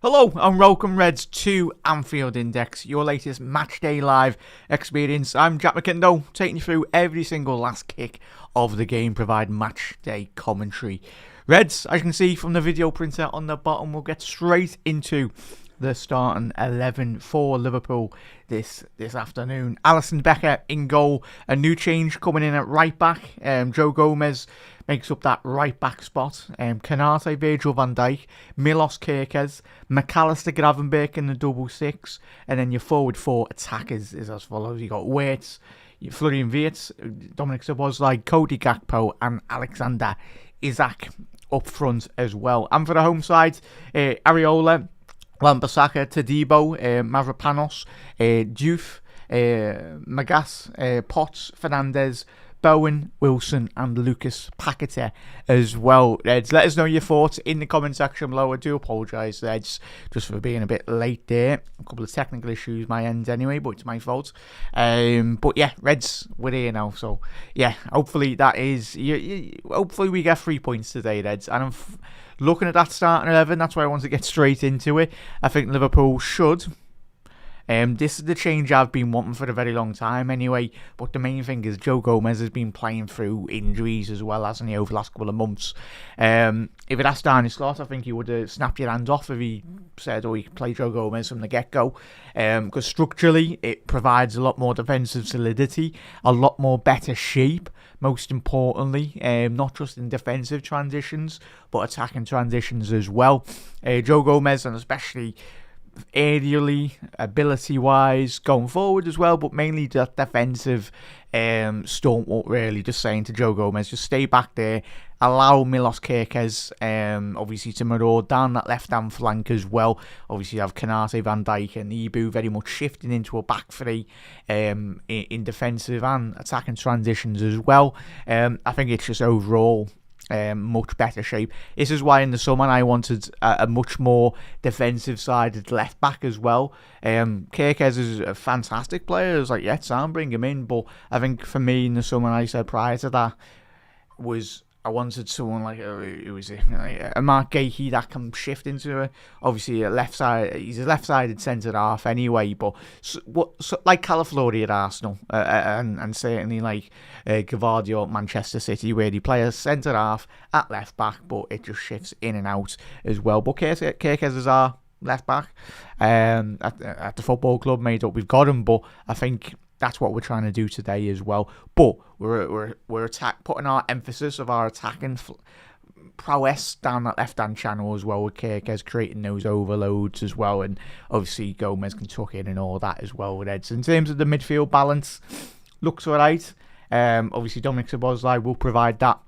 Hello and welcome, Reds, to Anfield Index, your latest Matchday live experience. I'm Jack McIndoe, taking you through every single last kick of the game, providing Matchday commentary. Reds, as you can see from the video printer on the bottom, we'll get straight into the starting 11 for Liverpool this afternoon. Alisson Becker in goal. A new change coming in at right back. Joe Gomez makes up that right back spot. Canate, Virgil van Dijk, Milos Kerkez, McAllister, Gravenberch in the double six, and then your forward four attackers is as follows. You got Waits, Florian Wirtz, Dominic Szoboszlai, Cody Gakpo, and Alexander Isak up front as well. And for the home side, Areola, Wan-Bissaka, Todibo, Mavropanos, Diouf, Magas, Potts, Fernandes, Bowen, Wilson, and Lucas Paquetá as well. Let us know your thoughts in the comment section below. I do apologise, Reds, just for being a bit late there. A couple of technical issues my end anyway, but it's my fault. But yeah, Reds, we're here now. So yeah, hopefully that is. Hopefully we get 3 points today, Reds. And I'm looking at that starting 11. That's why I want to get straight into it. I think Liverpool should. This is the change I've been wanting for a very long time anyway, but the main thing is Joe Gomez has been playing through injuries as well, hasn't he, over the last couple of months. If it asked Arne Slot, I think he would have snapped your hands off if he said, you can play Joe Gomez from the get-go, because structurally it provides a lot more defensive solidity, a lot more better shape, most importantly, not just in defensive transitions, but attacking transitions as well. Joe Gomez, and especially aerially, ability-wise, going forward as well, but mainly that defensive stunt, really, just saying to Joe Gomez, just stay back there, allow Milos Kerkez, obviously, to maraud down that left-hand flank as well. Obviously, you have Canate, Van Dijk, and Ibu very much shifting into a back three in defensive and attacking transitions as well. I think it's just overall much better shape. This is why in the summer I wanted a much more defensive-sided left-back as well. Kerkez is a fantastic player. I was like, yeah, Sam, bring him in. But I think for me in the summer, I said prior to that, was I wanted someone like a Mark Gahey that can shift into obviously a left side. He's a left-sided centre half anyway, but like Calaflori at Arsenal, and certainly like Gavardio at Manchester City, where he plays centre half at left back, but it just shifts in and out as well. But Kerkez is our left back at the football club made up. We've got him, but I think that's what we're trying to do today as well. But we're putting our emphasis of our attacking prowess down that left-hand channel as well, with Kerkez creating those overloads as well, and obviously Gomez can tuck in and all that as well with Eds. In terms of the midfield balance, looks alright. Obviously Dominic Szoboszlai will provide that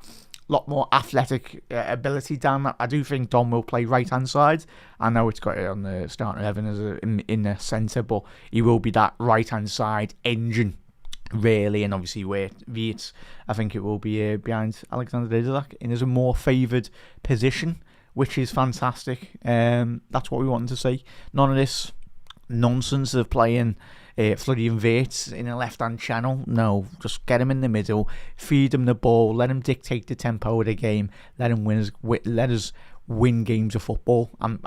lot more athletic ability down that. I do think Dom will play right hand side. I know it's got it on the starting 11 as in the centre, but he will be that right hand side engine really. And obviously Wirtz, I think it will be behind Alexander Isak in as a more favoured position, which is fantastic. That's what we wanted to see. None of this nonsense of playing Florian Wirtz in a left-hand channel. No, just get him in the middle, feed him the ball, let him dictate the tempo of the game, let us win games of football, and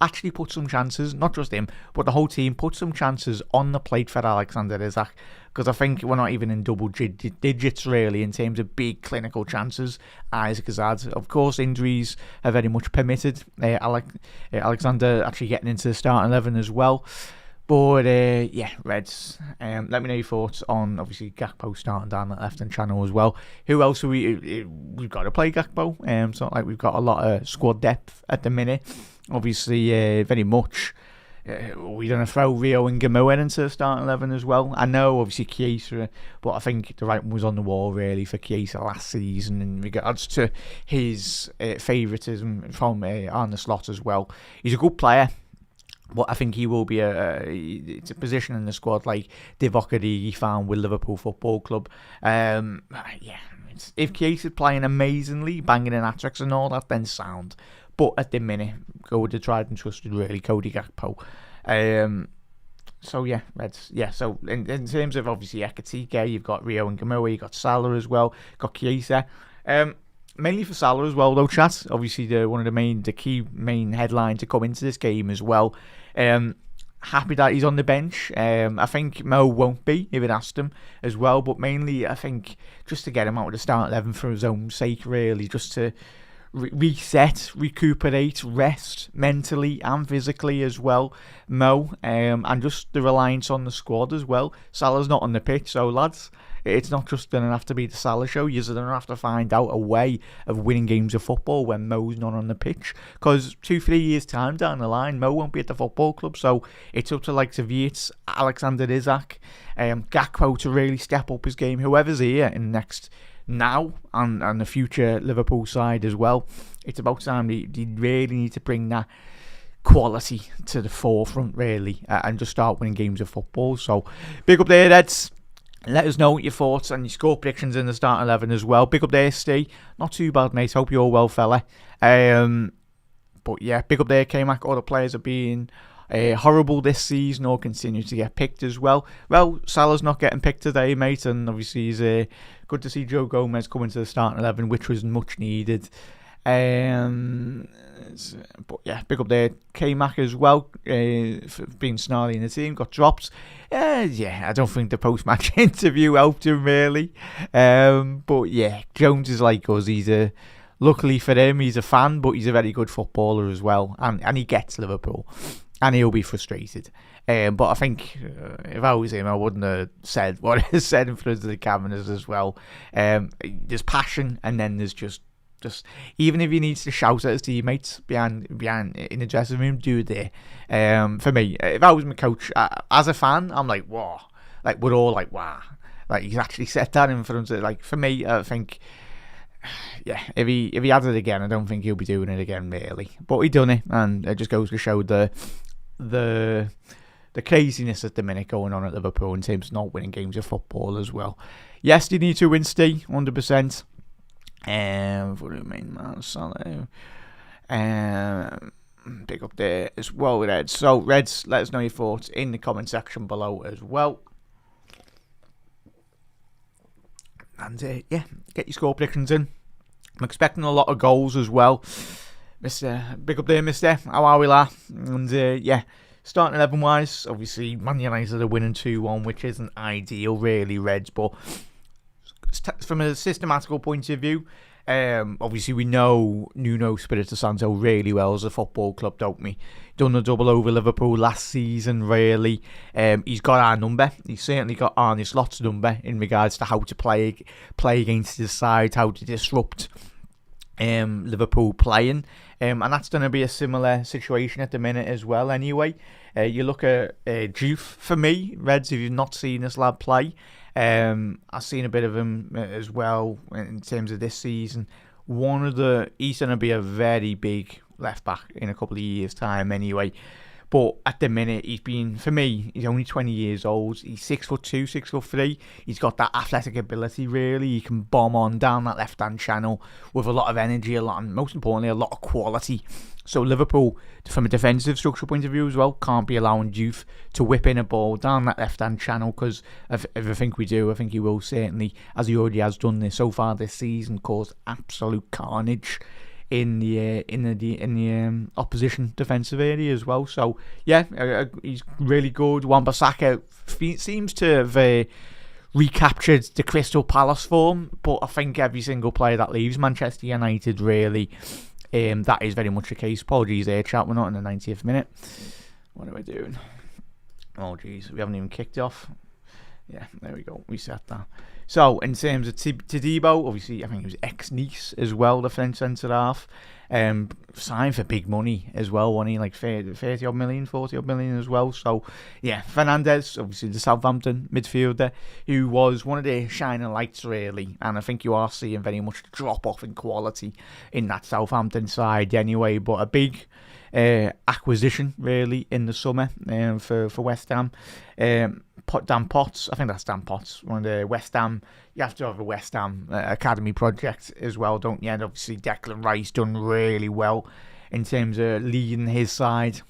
actually put some chances, not just him, but the whole team, put some chances on the plate for Alexander Isak, because I think we're not even in double digits really in terms of big clinical chances Isak has had. Of course, injuries are very much permitted. Alexander actually getting into the starting 11 as well. But yeah, Reds, let me know your thoughts on obviously Gakpo starting down that left-hand channel as well. Who else are we've got to play Gakpo? It's not like we've got a lot of squad depth at the minute. Obviously, very much. We're going to throw Rio and Gamoen into the starting 11 as well. I know, obviously, Chiesa, but I think the writing was on the wall, really, for Chiesa last season in regards to his favouritism from Arne Slot as well. He's a good player, but I think he will be it's a position in the squad like Divock Origi found with Liverpool Football Club. If Chiesa's playing amazingly, banging in hat-tricks and all that, then sound. But at the minute, go with the tried and trusted, really, Cody Gakpo. So yeah, Reds. Yeah, so in terms of obviously Ekatike, you've got Rio and Gamoe, you've got Salah as well, got Chiesa. Mainly for Salah as well, though, chat. Obviously, one of the key main headlines to come into this game as well. Happy that he's on the bench. I think Mo won't be if it asked him as well, but mainly I think just to get him out of the start 11 for his own sake, really, just to reset, recuperate, rest mentally and physically as well, Mo, and just the reliance on the squad as well. Salah's not on the pitch, so lads, it's not just going to have to be the Salah show. You're going to have to find out a way of winning games of football when Mo's not on the pitch. Because 2-3 years' time down the line, Mo won't be at the football club. So it's up to like Yates, Alexander Isak, Gakpo to really step up his game. Whoever's here in the next now and the future Liverpool side as well. It's about time they really need to bring that quality to the forefront, really, and just start winning games of football. So big up there, Reds. Let us know what your thoughts and your score predictions in the start 11 as well. Big up there, Steve. Not too bad, mate. Hope you're well, fella. But yeah, big up there, K-Mac. All the players are being horrible this season or continue to get picked as well. Well, Salah's not getting picked today, mate. And obviously, he's good to see Joe Gomez come into the starting 11, which was much needed. But yeah, big up there, K-Mac as well, for being snarly in the team, got dropped. I don't think the post-match interview helped him really. But yeah, Jones is like us. He's luckily for him, he's a fan, but he's a very good footballer as well, and he gets Liverpool, and he'll be frustrated. But I think if I was him, I wouldn't have said what I said in front of the cameras as well. There's passion, and then there's just even if he needs to shout at his teammates behind in the dressing room, do it there. For me, if I was my coach, as a fan, I'm like, wow, like we're all like, wow, like he's actually said that in front of, like, for me, I think, yeah, if he had it again, I don't think he'll be doing it again really. But he done it, and it just goes to show the craziness at the minute going on at Liverpool in terms of not winning games of football as well. Yes, you need to win, Steve, 100%. For the main man, Salah. Big up there as well, Reds. So, Reds, let us know your thoughts in the comment section below as well. And yeah, get your score predictions in. I'm expecting a lot of goals as well. Big up there, mister. How are we, la? And yeah, starting 11 wise, obviously, Man United are winning 2-1, which isn't ideal, really, Reds, but from a systematical point of view, obviously we know Nuno Espirito Santo really well as a football club, don't we? Done a double over Liverpool last season, really. He's got our number. He's certainly got Arne Slot's number in regards to how to play against his side, how to disrupt Liverpool playing. And that's going to be a similar situation at the minute as well, anyway. You look at Juve, for me, Reds, if you've not seen this lad play, I've seen a bit of him as well in terms of this season. He's going to be a very big left back in a couple of years' time anyway. But at the minute, for me, he's only 20 years old. He's 6'2", 6'3". He's got that athletic ability, really. He can bomb on down that left-hand channel with a lot of energy, and most importantly, a lot of quality. So Liverpool, from a defensive structural point of view as well, can't be allowing Juve to whip in a ball down that left-hand channel, because if I think we do, I think he will certainly, as he already has done this so far this season, cause absolute carnage in the opposition defensive area as well. So yeah, he's really good. Wan-Bissaka seems to have recaptured the Crystal Palace form, but I think every single player that leaves Manchester United, really, that is very much the case. Apologies there, chat, we're not in the 90th minute. What are we doing? Oh jeez, we haven't even kicked off. Yeah, there we go. We set that. So, in terms of Todibo, obviously, I think he was ex-Nice as well, the French centre-half. Signed for big money as well, wasn't he? Like 30-odd million, 40-odd million as well. So, yeah, Fernandes, obviously the Southampton midfielder, who was one of the shining lights, really. And I think you are seeing very much a drop-off in quality in that Southampton side anyway. But a big acquisition, really, in the summer for West Ham. Dan Potts, I think that's Dan Potts, one of the West Ham. You have to have a West Ham academy project as well, don't you? And obviously Declan Rice done really well in terms of leading his side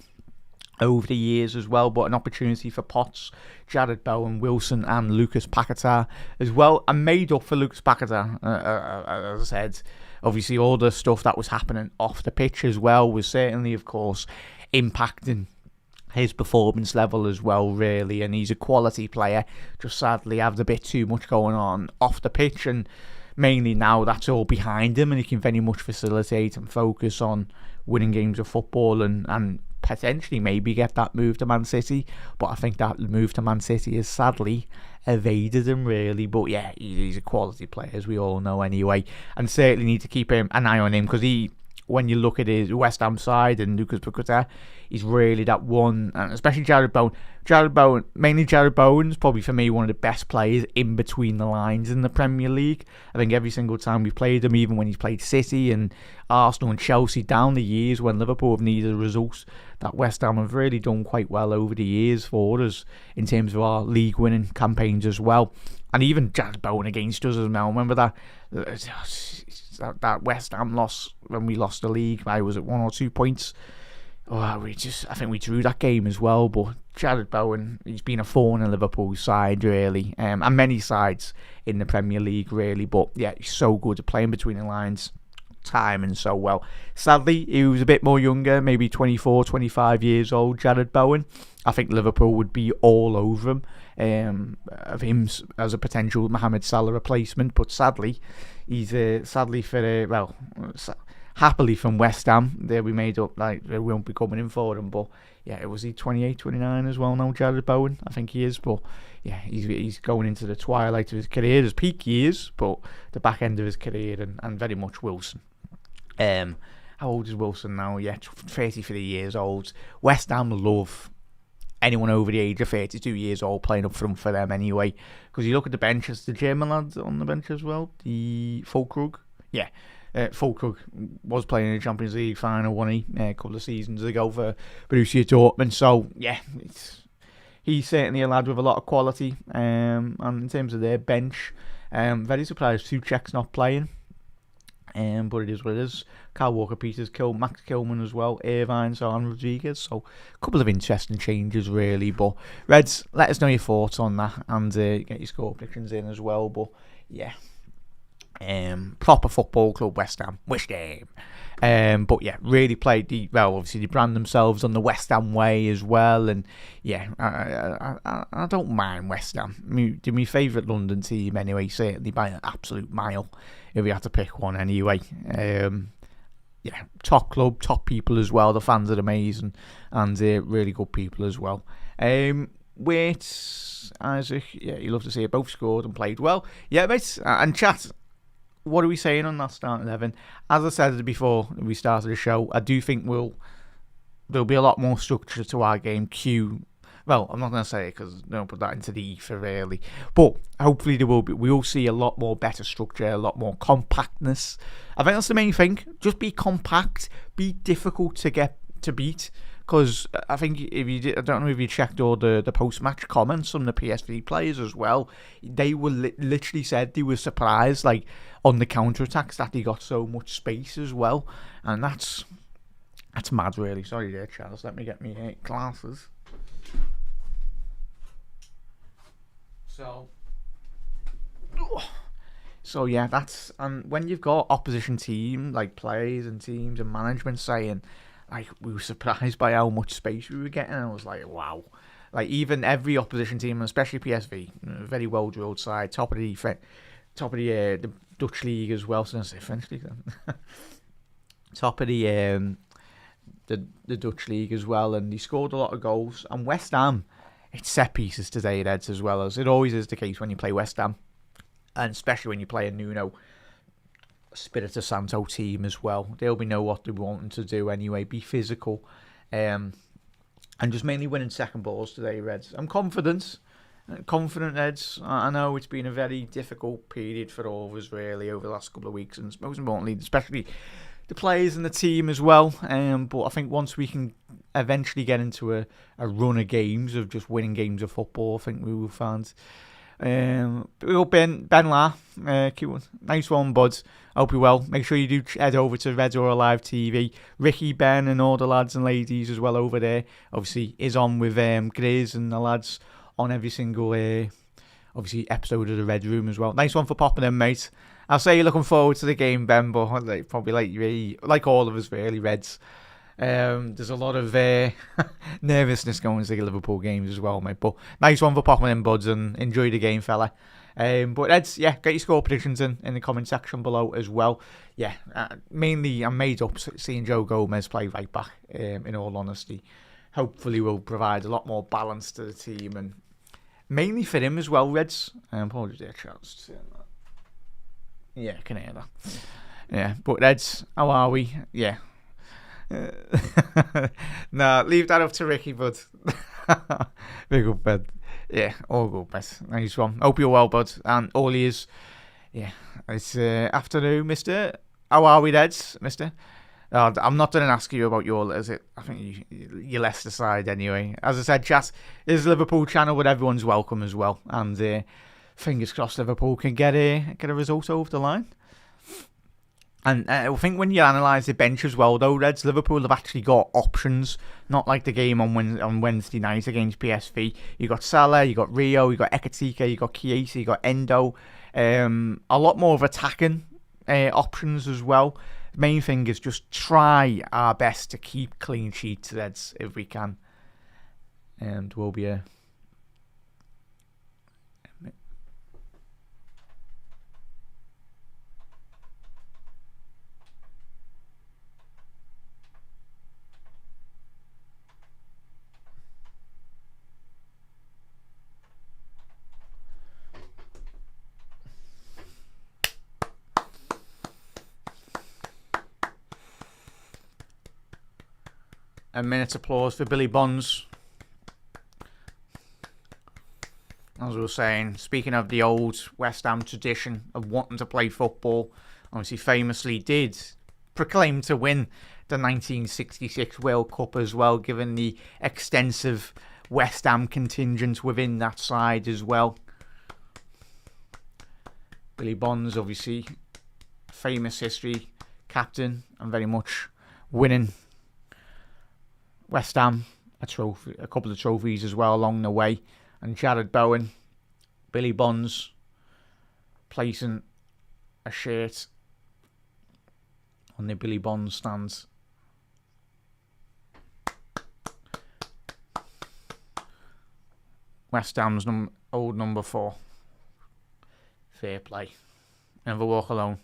over the years as well. But an opportunity for Potts, Jared Bowen, Wilson and Lucas Paquetá as well. And made up for Lucas Paquetá, as I said. obviously all the stuff that was happening off the pitch as well was certainly, of course, impacting his performance level as well, really. And he's a quality player, just sadly have a bit too much going on off the pitch, and mainly now that's all behind him, and he can very much facilitate and focus on winning games of football and potentially maybe get that move to Man City. But I think that move to Man City has sadly evaded him, really. But yeah, he's a quality player, as we all know anyway, and certainly need to keep an eye on him, because when you look at his West Ham side and Lucas Paqueta, he's really that one, and especially Jared Bowen, mainly Jared Bowen's probably for me one of the best players in between the lines in the Premier League. I think every single time we've played him, even when he's played City and Arsenal and Chelsea down the years when Liverpool have needed results, that West Ham have really done quite well over the years for us in terms of our league winning campaigns as well. And even Jared Bowen against us as well. Remember that West Ham loss when we lost the league by, was it 1 or 2 points? I think we drew that game as well. But Jared Bowen, he's been a thorn in Liverpool's side, really, and many sides in the Premier League, really. But yeah, he's so good at playing between the lines, timing so well. Sadly, he was a bit more younger, maybe 24, 25 years old, Jared Bowen. I think Liverpool would be all over him, of him as a potential Mohamed Salah replacement. But sadly, he's happily from West Ham. There we made up like we won't be coming in for him. But yeah, was he 28, 29 as well now, Jared Bowen? I think he is. But yeah, he's going into the twilight of his career, his peak years, but the back end of his career, and very much Wilson. How old is Wilson now? Yeah, 33 years old. West Ham love anyone over the age of 32 years old playing up front for them anyway. Because you look at the benches, the German lads on the bench as well, the Fulkrug. Yeah, Fulkrug was playing in the Champions League final, wasn't he, a couple of seasons ago for Borussia Dortmund. So yeah, he's certainly a lad with a lot of quality. And in terms of their bench, very surprised Souček's not playing. But it is what it is. Kyle Walker-Peters, Max Kilman as well, Irvine, and Rodriguez. So a couple of interesting changes, really. But Reds, let us know your thoughts on that, and get your score predictions in as well. But yeah, proper football club, West Ham. Wish game. But yeah, really played well. Obviously, they brand themselves on the West Ham way as well, and yeah, I don't mind West Ham. They're my favourite London team anyway, certainly by an absolute mile. If we had to pick one anyway, yeah, top club, top people as well. The fans are amazing, and really good people as well. Wait, Isaac, yeah, you love to see it. Both scored and played well. Yeah, mate, and chat. What are we saying on that starting 11? As I said before we started the show, I do think there'll be a lot more structure to our game. Well, I'm not going to say it because don't put that into the ether really, but hopefully there will be. We will see a lot more better structure, a lot more compactness. I think that's the main thing. Just be compact, be difficult to beat. Because I think I don't know if you checked all the post-match comments from the PSV players as well. They were literally said they were surprised, like on the counter-attacks, that they got so much space as well, and that's mad, really. Sorry there, Charles. Let me get my glasses. So yeah, and when you've got opposition team like players and teams and management saying, like, we were surprised by how much space we were getting, and I was like, wow. Like, even every opposition team, especially PSV, very well drilled side, top of the Dutch league as well. So I say French league then. Top of the Dutch league as well, and he scored a lot of goals. And West Ham, it's set pieces today, Reds, as well, as it always is the case when you play West Ham, and especially when you play a Nuno Spirito Santo team as well. They'll know what they're wanting to do anyway, be physical, and just mainly winning second balls today, Reds. I'm confident, Reds. I know it's been a very difficult period for all of us, really, over the last couple of weeks, and most importantly, especially the players and the team as well. But I think once we can eventually get into a run of games, of just winning games of football, I think we will find. Ben La, nice one, buds. Hope you're well. Make sure you do head over to Reds or Alive TV. Ricky, Ben, and all the lads and ladies as well over there. Obviously, is on with Grizz and the lads on every single obviously episode of the Red Room as well. Nice one for popping in, mate. I'll say you're looking forward to the game, Ben, but probably like all of us, really, Reds. There's a lot of nervousness going to the Liverpool games as well, mate. But nice one for popping in, buds, and enjoy the game, fella. But Reds, yeah, get your score predictions in the comment section below as well. Yeah, mainly I'm made up seeing Joe Gomez play right back, in all honesty. Hopefully will provide a lot more balance to the team, and mainly for him as well, Reds. Apologies there, Charles. Yeah, I can hear that. Yeah, but Reds, how are we? Yeah. Nah, leave that up to Ricky, bud. Big up, bud. Yeah, all good, mate. Nice one. Hope you're well, bud. And all ears. Yeah, it's afternoon, mister. How are we, Reds, mister? I'm not going to ask you about your... Is it? I think you're Leicester side anyway. As I said, chat, this is Liverpool channel, but everyone's welcome as well. And fingers crossed Liverpool can get a result over the line. And I think when you analyse the bench as well, though, Reds, Liverpool have actually got options. Not like the game on Wednesday night against PSV. You got Salah, you got Rio, you got Ekitike, you got Chiesa, you got Endo. A lot more of attacking options as well. The main thing is just try our best to keep clean sheets, Reds, if we can. And we'll be a minute's applause for Billy Bonds. As we were saying, speaking of the old West Ham tradition of wanting to play football, obviously famously did proclaim to win the 1966 World Cup as well, given the extensive West Ham contingent within that side as well. Billy Bonds, obviously, famous history, captain, and very much winning West Ham a couple of trophies as well along the way. And Jared Bowen, Billy Bonds, placing a shirt on the Billy Bonds stands. West Ham's old number 4. Fair play. Never walk alone.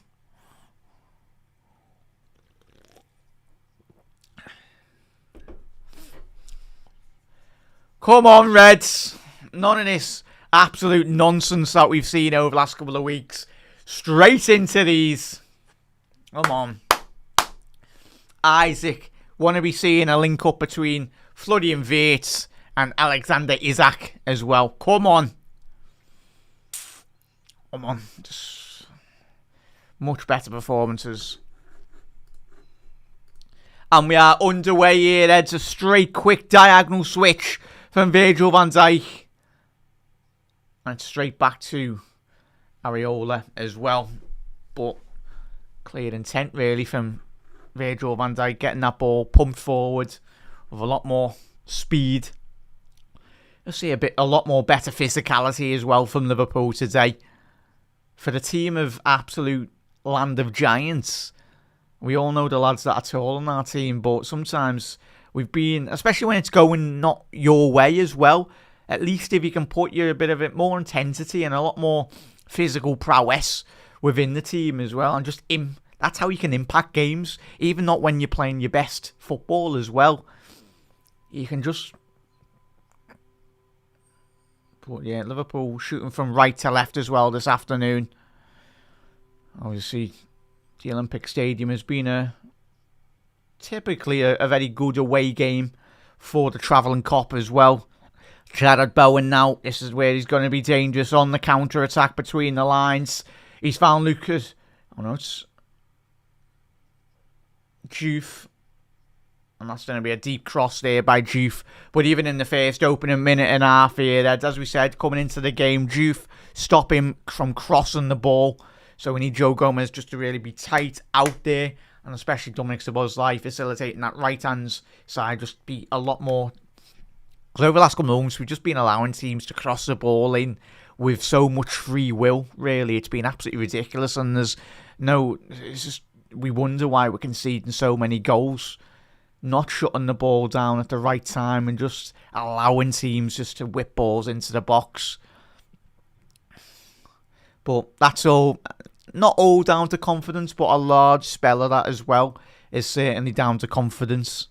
Come on, Reds. None of this absolute nonsense that we've seen over the last couple of weeks. Straight into these. Come on. Isaac. Want to be seeing a link up between Florian Wirtz and Alexander Isak as well. Come on. Come on. Just much better performances. And we are underway here. It's a straight, quick diagonal switch from Virgil van Dijk. And straight back to Areola as well. But clear intent really from Virgil van Dijk, getting that ball pumped forward with a lot more speed. You'll see a lot more better physicality as well from Liverpool today. For the team of absolute land of giants, we all know the lads that are tall on our team, but sometimes we've been, especially when it's going not your way as well, at least if you can put a bit of it more intensity and a lot more physical prowess within the team as well, and just that's how you can impact games, even not when you're playing your best football as well. You can just... But yeah, Liverpool shooting from right to left as well this afternoon. Obviously, the Olympic Stadium has been typically a very good away game for the travelling cop as well. Jared Bowen now, this is where he's going to be dangerous on the counter-attack between the lines. He's found Lucas. Oh no, it's Juve. And that's going to be a deep cross there by Juve. But even in the first opening minute and a half here, as we said, coming into the game, Juve stop him from crossing the ball. So we need Joe Gomez just to really be tight out there. And especially Dominic Szoboszlai facilitating that right-hand side. Just be a lot more Because over the last couple of months, we've just been allowing teams to cross the ball in with so much free will, really. It's been absolutely ridiculous, and it's just, we wonder why we're conceding so many goals. Not shutting the ball down at the right time and just allowing teams just to whip balls into the box. But that's all, not all down to confidence, but a large spell of that as well is certainly down to confidence.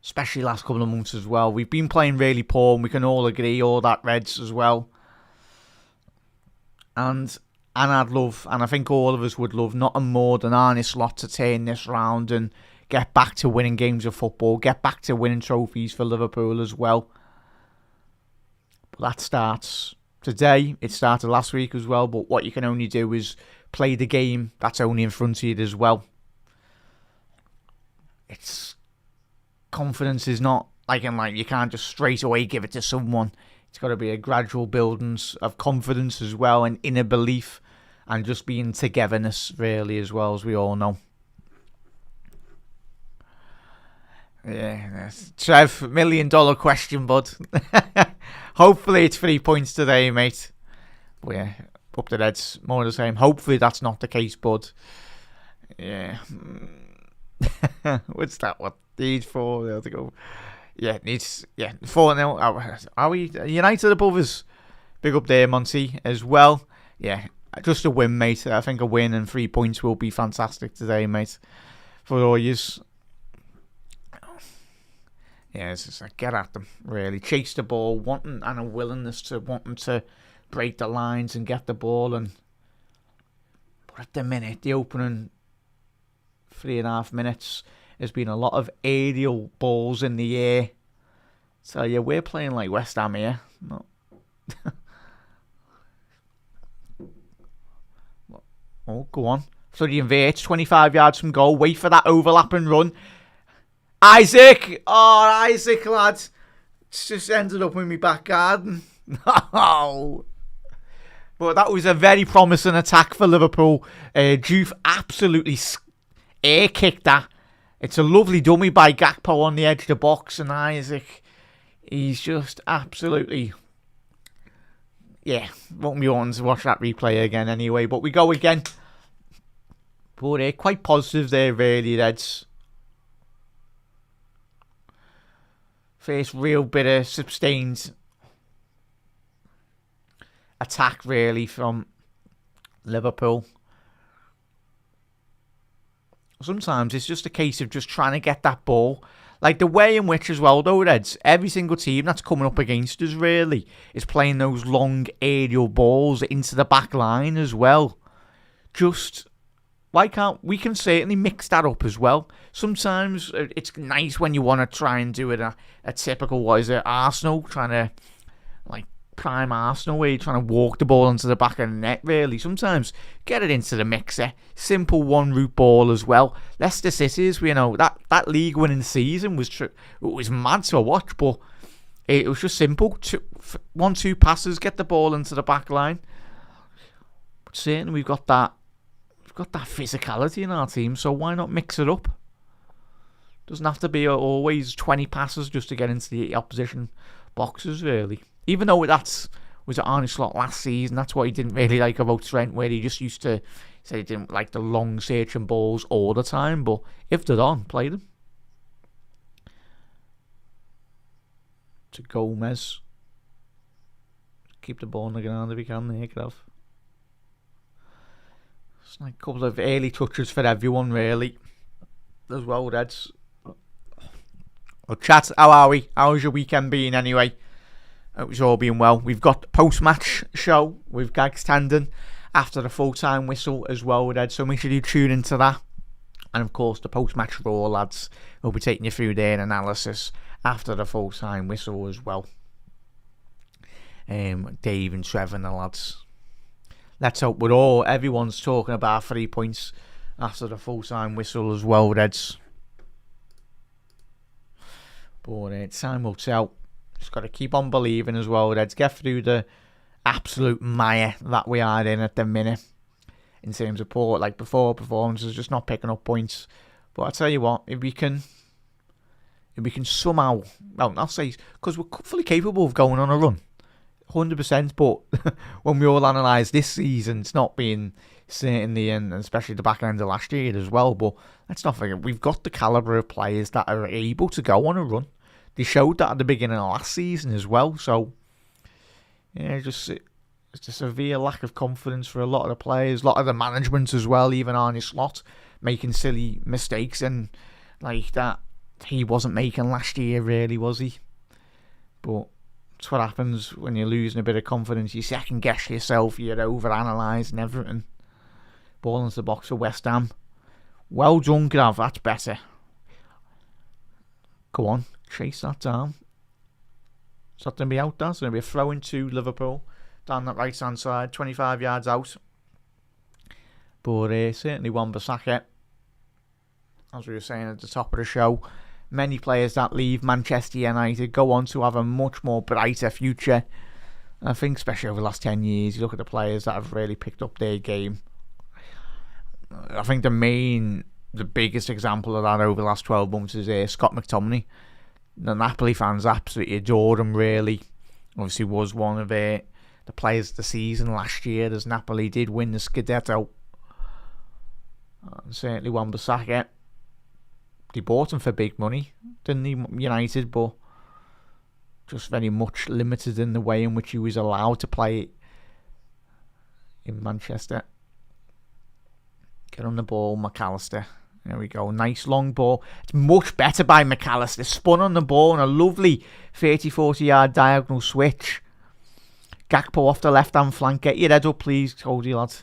Especially last couple of months as well. We've been playing really poor, and we can all agree, all that Reds as well. And I'd love, and I think all of us would love, nothing more than Arne Slot to turn this round and get back to winning games of football, get back to winning trophies for Liverpool as well. But that starts today. It started last week as well, but what you can only do is play the game that's only in front of you as well. Confidence is not you can't just straight away give it to someone. It's got to be a gradual building of confidence as well, and inner belief, and just being togetherness really as well, as we all know. Yeah, Trev, $1 million question, bud. Hopefully it's 3 points today, mate. But yeah, up the Reds, more of the same. Hopefully that's not the case, bud. Yeah. What's that? What? Needs 4 there to go. Yeah, 4-0. Are we United above us? Big up there, Monty, as well. Yeah, just a win, mate. I think a win and 3 points will be fantastic today, mate. For all yous. Yeah, it's just like, get at them, really. Chase the ball, wanting and a willingness to wanting to break the lines and get the ball. But at the minute, the opening 3.5 minutes, there's been a lot of aerial balls in the air. So yeah, we're playing like West Ham here. No. Oh, go on. So the inverts, 25 yards from goal. Wait for that overlap and run. Isaac! Oh, Isaac, lad. It's just ended up in my back garden. No. But that was a very promising attack for Liverpool. Juve absolutely air kicked that. It's a lovely dummy by Gakpo on the edge of the box, and Isaac, he's just absolutely... Yeah, won't be wanting to watch that replay again anyway, but we go again. But quite positive there, really, Reds. First real bit of sustained attack, really, from Liverpool. Sometimes it's just a case of just trying to get that ball. Like the way in which as well, though, Reds, every single team that's coming up against us, really, is playing those long aerial balls into the back line as well. Just... why can't we can certainly mix that up as well? Sometimes it's nice when you want to try and do it a typical, Arsenal, trying to, like, prime Arsenal, where you're trying to walk the ball into the back of the net, really. Sometimes get it into the mixer. Simple one-route ball as well. Leicester City's, that league-winning season was mad to watch, but it was just simple. 1-2 passes, get the ball into the back line. But certainly we've got that physicality in our team, so why not mix it up? Doesn't have to be always 20 passes just to get into the opposition boxes, really. Even though was at Arne Slot last season, that's what he didn't really like about Trent, where he just used to say he didn't like the long searching balls all the time, but if they're on, play them. To Gomez. Keep the ball in the ground if you can there, Grav. It's like a couple of early touches for everyone, really, as well, Reds. Well, chat, how are we? How's your weekend been, anyway? Hope it's all been well. We've got the post-match show with Gags Tandon after the full-time whistle as well, Reds, so make sure you tune into that. And, of course, the post-match Raw, lads, will be taking you through their analysis after the full-time whistle as well. Dave and Trevor and the lads. Let's hope everyone's talking about 3 points after the full-time whistle as well, Reds. But time will tell. Just got to keep on believing as well, Reds. Get through the absolute mire that we are in at the minute. In terms of performances, just not picking up points. But I tell you what, if we can and we can somehow, well, I'll say, because we're fully capable of going on a run, 100%. But when we all analyse this season, it's not been certainly, and especially the back end of last year as well. But let's not forget, we've got the calibre of players that are able to go on a run. They showed that at the beginning of last season as well. So, yeah, it's a severe lack of confidence for a lot of the players, a lot of the management as well, even Arne Slot making silly mistakes and like that he wasn't making last year, really, was he? But that's what happens when you're losing a bit of confidence. You second guess yourself, you're overanalyzing everything. Ball into the box for West Ham. Well done, Grav, that's better. Go on, chase that down. Is that going to be out there? It's going to be a throw into Liverpool down that right hand side, 25 yards out. But certainly Wan-Bissaka, as we were saying at the top of the show, many players that leave Manchester United go on to have a much more brighter future. I think especially over the last 10 years, you look at the players that have really picked up their game. I think the biggest example of that over the last 12 months is Scott McTominay. The Napoli fans absolutely adored him, really. Obviously was one of the players of the season last year, as Napoli did win the Scudetto. And certainly Wan-Bissaka, they bought him for big money, didn't they, United, but just very much limited in the way in which he was allowed to play in Manchester. Get on the ball, McAllister. There we go. Nice long ball. It's much better by McAllister. Spun on the ball and a lovely 30-40 yard diagonal switch. Gakpo off the left-hand flank. Get your head up, please, Cody, lad.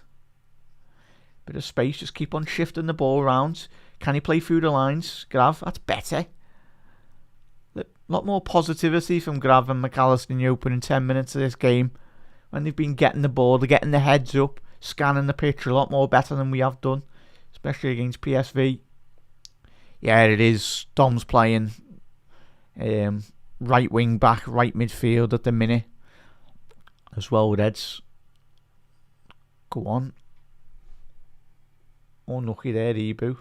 Bit of space. Just keep on shifting the ball around. Can he play through the lines? Grav, that's better. A lot more positivity from Grav and McAllister in the opening 10 minutes of this game. When they've been getting the ball, they're getting their heads up, scanning the pitch a lot more better than we have done, especially against PSV. Yeah, it is. Dom's playing right wing back, right midfield at the minute, as well with Eds. Go on. Unlucky there, Ibu.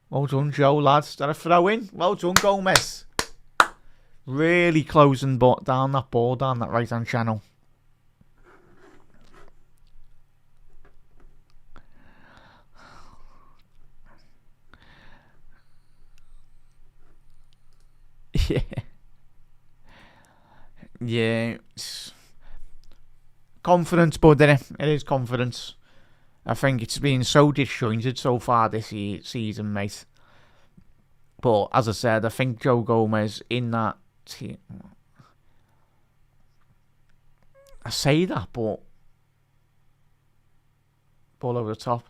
Well done, Joe, lads. Is that a throw in? Well done, Gomez. Really closing down that ball, down that right hand channel. Yeah. Yeah. It's confidence, bud, innit? It is confidence. I think it's been so disjointed so far this season, mate. But as I said, I think Joe Gomez in that team. I say that, but ball over the top.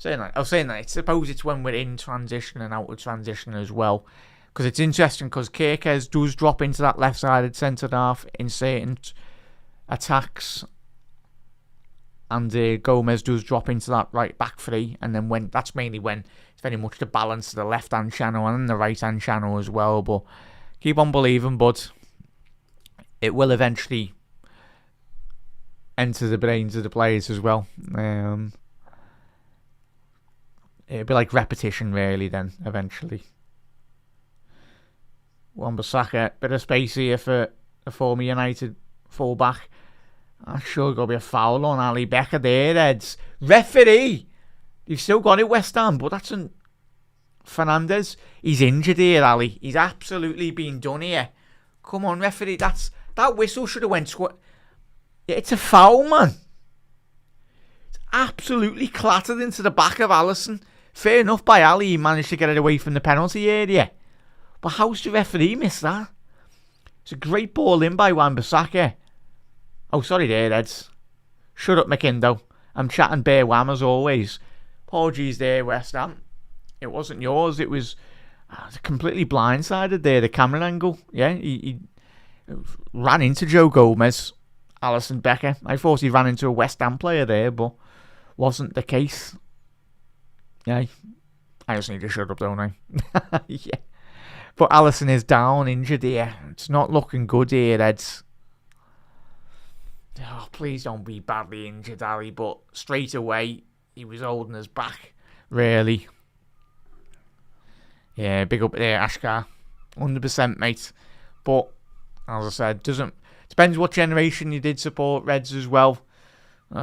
I was saying that. I suppose it's when we're in transition and out of transition as well. Because it's interesting because Kirkes does drop into that left-sided centre half in certain attacks. And Gomez does drop into that right back three. And then that's mainly when it's very much the balance of the left-hand channel and the right-hand channel as well. But keep on believing, bud. It will eventually enter the brains of the players as well. It'll be like repetition, really, then, eventually. Wan-Bissaka, bit of space here for a former United full-back. I'm sure going to be a foul on Ali Becker there, Eds. Referee! You've still got it, West Ham, but that's Fernandez. He's injured here, Ali. He's absolutely been done here. Come on, referee. That whistle should have went... Yeah, it's a foul, man. It's absolutely clattered into the back of Alisson. Fair enough by Ali. He managed to get it away from the penalty area. But how's the referee miss that? It's a great ball in by Wan-Bissaka. Oh, sorry there, Eds. Shut up, McIndoe. I'm chatting bare wham as always. Apologies there, West Ham. It wasn't yours. It was completely blindsided there, the camera angle. Yeah, he ran into Joe Gomez, Alisson Becker. I thought he ran into a West Ham player there, but wasn't the case. Yeah, I just need to shut up, don't I? Yeah. But Alisson is down, injured here. It's not looking good here, Eds. Oh, please don't be badly injured, Ali. But straight away, he was holding us back, really. Yeah, big up there, Ashkar. 100%, mate. But as I said, depends what generation you did support Reds as well.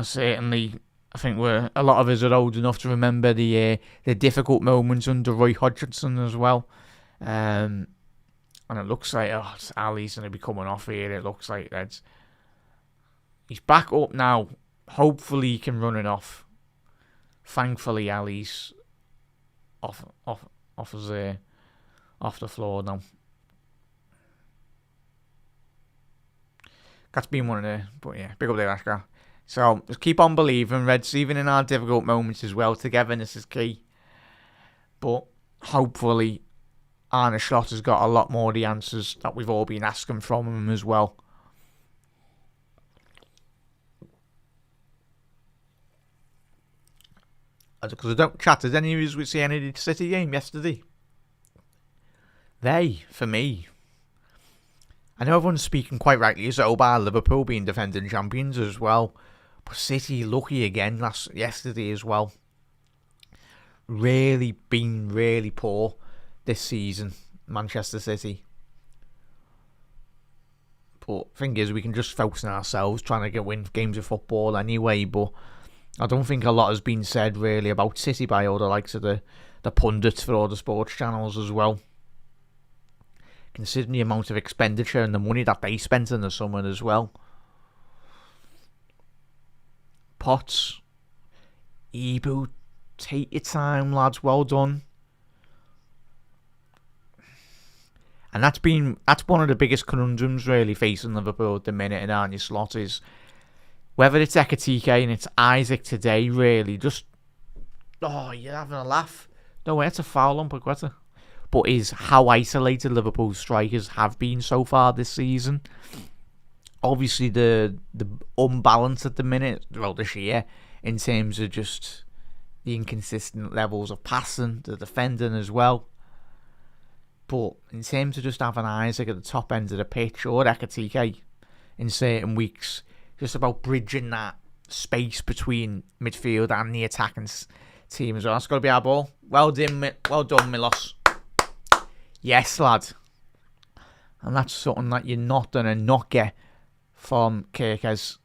Certainly, I think a lot of us are old enough to remember the difficult moments under Roy Hodgson as well. And it looks like Ali's going to be coming off here. It looks like he's back up now. Hopefully he can run it off. Thankfully, Ali's off the floor now. That's been one of the, but yeah, big up there, Ashgar. So just keep on believing, Reds, even in our difficult moments as well. Togetherness is key. But hopefully, Arne Slot has got a lot more of the answers that we've all been asking from him as well. Because I don't chat, did any of you see any of the City game yesterday? For me, I know everyone's speaking quite rightly as about Liverpool being defending champions as well. But City lucky again yesterday as well. Been really poor this season, Manchester City. But thing is, we can just focus on ourselves trying to win games of football anyway. But I don't think a lot has been said really about City by all the likes of the pundits for all the sports channels as well. Considering the amount of expenditure and the money that they spent in the summer as well. Potts, Ibu, take your time, lads. Well done. And that's one of the biggest conundrums really facing Liverpool at the minute in Arne Slot is whether it's Ekitike and it's Isaac today, really. Just, you're having a laugh. No, it's a foul on Paqueta. But is how isolated Liverpool strikers have been so far this season. Obviously, the unbalance at the minute throughout this year in terms of just the inconsistent levels of passing, the defending as well. But in terms of just having Isaac at the top end of the pitch or Ekitike in certain weeks, just about bridging that space between midfield and the attacking team as well. That's got to be our ball. Well done, Milos. Yes, lad. And that's something that you're not going to not get from Kirkes.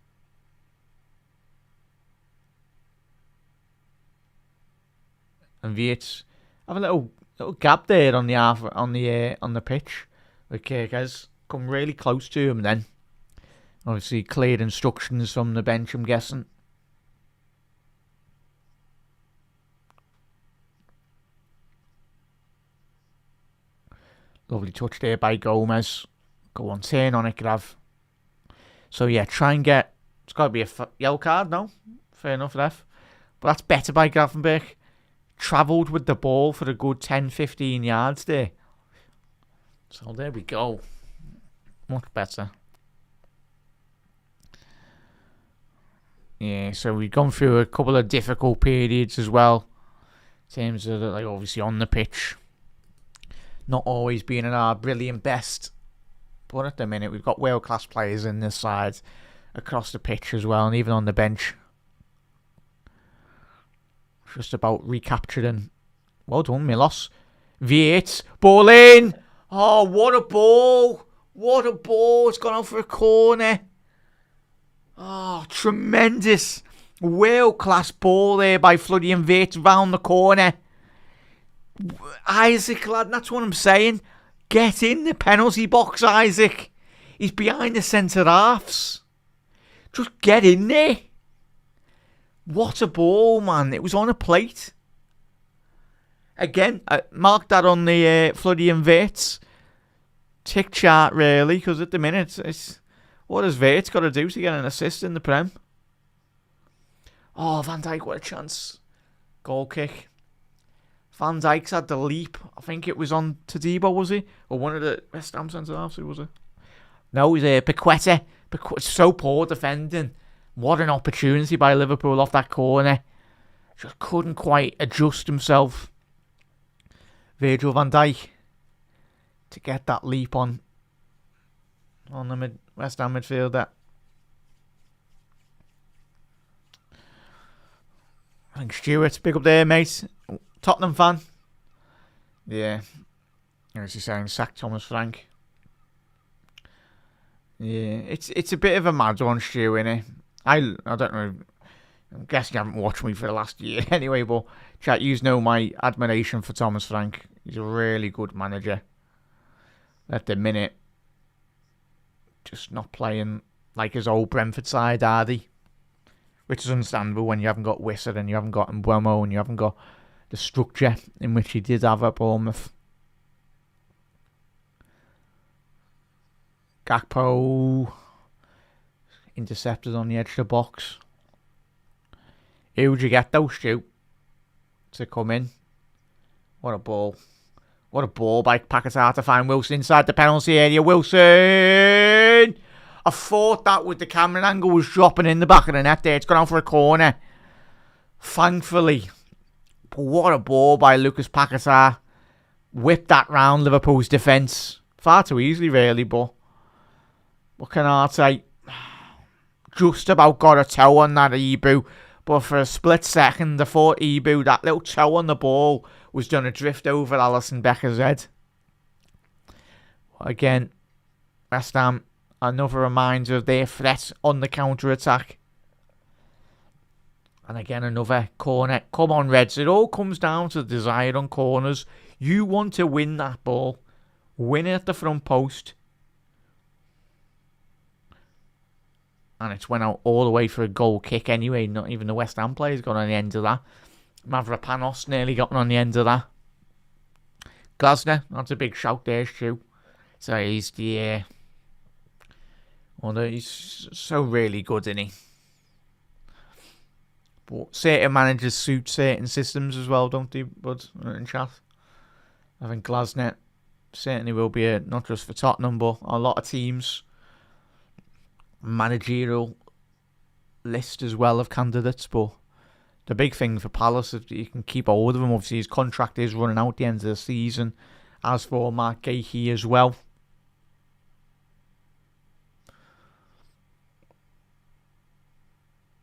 And Vietz have a little gap there on the pitch with Kirkes. Come really close to him then. Obviously cleared instructions from the bench, I'm guessing. Lovely touch there by Gomez. Go on, turn on it, Grav. So yeah, try and get... It's got to be a yellow card, no? Fair enough, ref. But that's better by Gravenberch. Travelled with the ball for a good 10-15 yards there. So there we go. Much better. Yeah, so we've gone through a couple of difficult periods as well. In terms of, obviously on the pitch. Not always being at our brilliant best. But at the minute, we've got world-class players in this side. Across the pitch as well, and even on the bench. Just about recapturing. Well done, Milos. V8. Ball in. Oh, what a ball. What a ball. It's gone out for a corner. Oh, tremendous. World-class ball there by Floody and Vietz round the corner. Isaac, lad, that's what I'm saying. Get in the penalty box, Isaac. He's behind the centre-halves. Just get in there. What a ball, man. It was on a plate. Again, mark that on the Floody and Vietz tick chart, really, because at the minute, it's what has Vietz got to do to get an assist in the Prem? Oh, Van Dijk, what a chance. Goal kick. Van Dijk's had the leap. I think it was on Todibo, was he? Or one of the West Ham centre-halves, who was it? No, it was Paqueta. So poor defending. What an opportunity by Liverpool off that corner. Just couldn't quite adjust himself. Virgil van Dijk to get that leap on the West Ham midfielder. I think Stewart, big up there, mate. Tottenham fan. Yeah. As he's saying, sack Thomas Frank. Yeah, it's a bit of a mad one, Stu, innit? I don't know. I'm guessing you haven't watched me for the last year anyway, but chat, you know my admiration for Thomas Frank. He's a really good manager. At the minute, just not playing like his old Brentford side, are they? Which is understandable when you haven't got Wissa and you haven't got Mbeumo and you haven't got the structure in which he did have at Bournemouth. Gakpo intercepted on the edge of the box. Who would you get though, Stu, to come in? What a ball. What a ball by Paquetá to find Wilson inside the penalty area. Wilson! I thought that with the camera angle was dropping in the back of the net there. It's gone out for a corner. Thankfully. But what a ball by Lucas Paquetá. Whipped that round Liverpool's defence. Far too easily really, but what can I say? Just about got a toe on that Ebu. But for a split second, I thought Ebu, that little toe on the ball, was going to drift over Alisson Becker's head. Again, West Ham, another reminder of their threat on the counter-attack. And again, another corner. Come on, Reds. It all comes down to the desire on corners. You want to win that ball. Win it at the front post. And it's went out all the way for a goal kick anyway. Not even the West Ham players got on the end of that. Mavropanos nearly got on the end of that. Glasner, that's a big shout there, Stu. So he's the... he's so really good, isn't he? But certain managers suit certain systems as well, don't they, bud? In chat. I think Glasner certainly will be not just for Tottenham, but a lot of teams... managerial list as well of candidates, but the big thing for Palace is that you can keep hold of him. Obviously his contract is running out at the end of the season, as for Mark Gahey as well.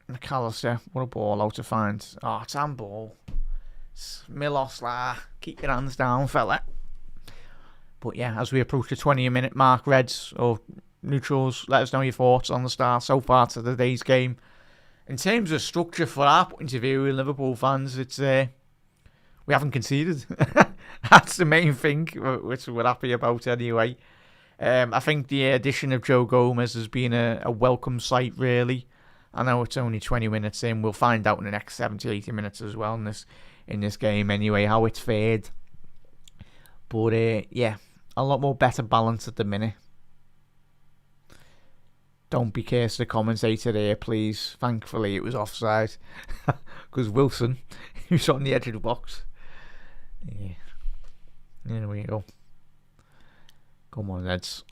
McAllister, what a ball out to find. Oh, it's handball. Milos, keep your hands down, fella. But yeah, as we approach the 20-minute mark, Reds or neutrals, let us know your thoughts on the start so far to today's game. In terms of structure, for our point of view, Liverpool fans, it's we haven't conceded. That's the main thing, which we're happy about anyway. I think the addition of Joe Gomez has been a welcome sight, really. I know it's only 20 minutes in. We'll find out in the next 70, 80 minutes as well in this game anyway, how it's fared. But yeah, a lot more better balance at the minute. Don't be cursed the commentator there, please. Thankfully, it was offside. Because Wilson, he was on the edge of the box. Yeah. There we go. Come on, Reds.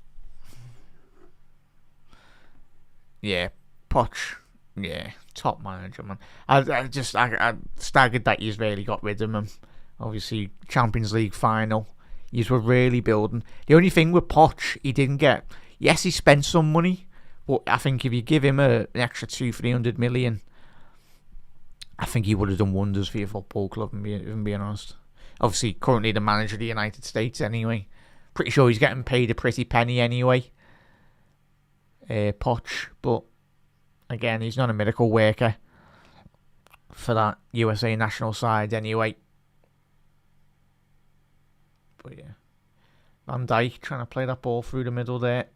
Yeah, Poch. Yeah, top manager, man. I staggered that he's really got rid of him. Obviously, Champions League final. He's were really building. The only thing with Poch, he didn't get... Yes, he spent some money. But I think if you give him an extra 200-300 million, I think he would have done wonders for your football club, and being honest. Obviously, currently the manager of the United States anyway. Pretty sure he's getting paid a pretty penny anyway. Poch. But, again, he's not a miracle worker for that USA national side anyway. But, yeah. Van Dijk trying to play that ball through the middle there.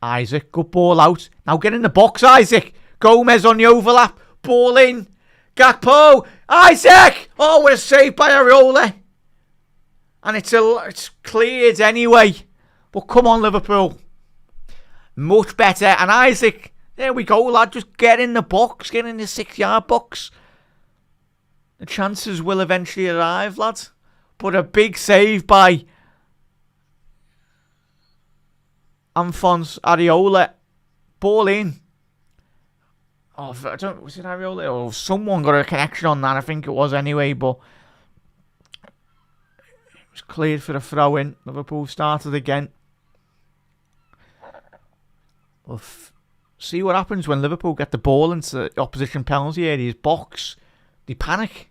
Isaac, good ball out. Now get in the box, Isaac. Gomez on the overlap. Ball in. Gakpo. Isaac. Oh, what a save by Areola. And it's cleared anyway. But come on, Liverpool. Much better. And Isaac, there we go, lad. Just get in the box. Get in the 6-yard box. The chances will eventually arrive, lad. But a big save by Alphonse Areola. Ball in. Oh, was it Areola? Or someone got a connection on that. I think it was anyway, but it was cleared for the throw in. Liverpool started again. We'll see what happens when Liverpool get the ball into the opposition penalty area's box. They panic.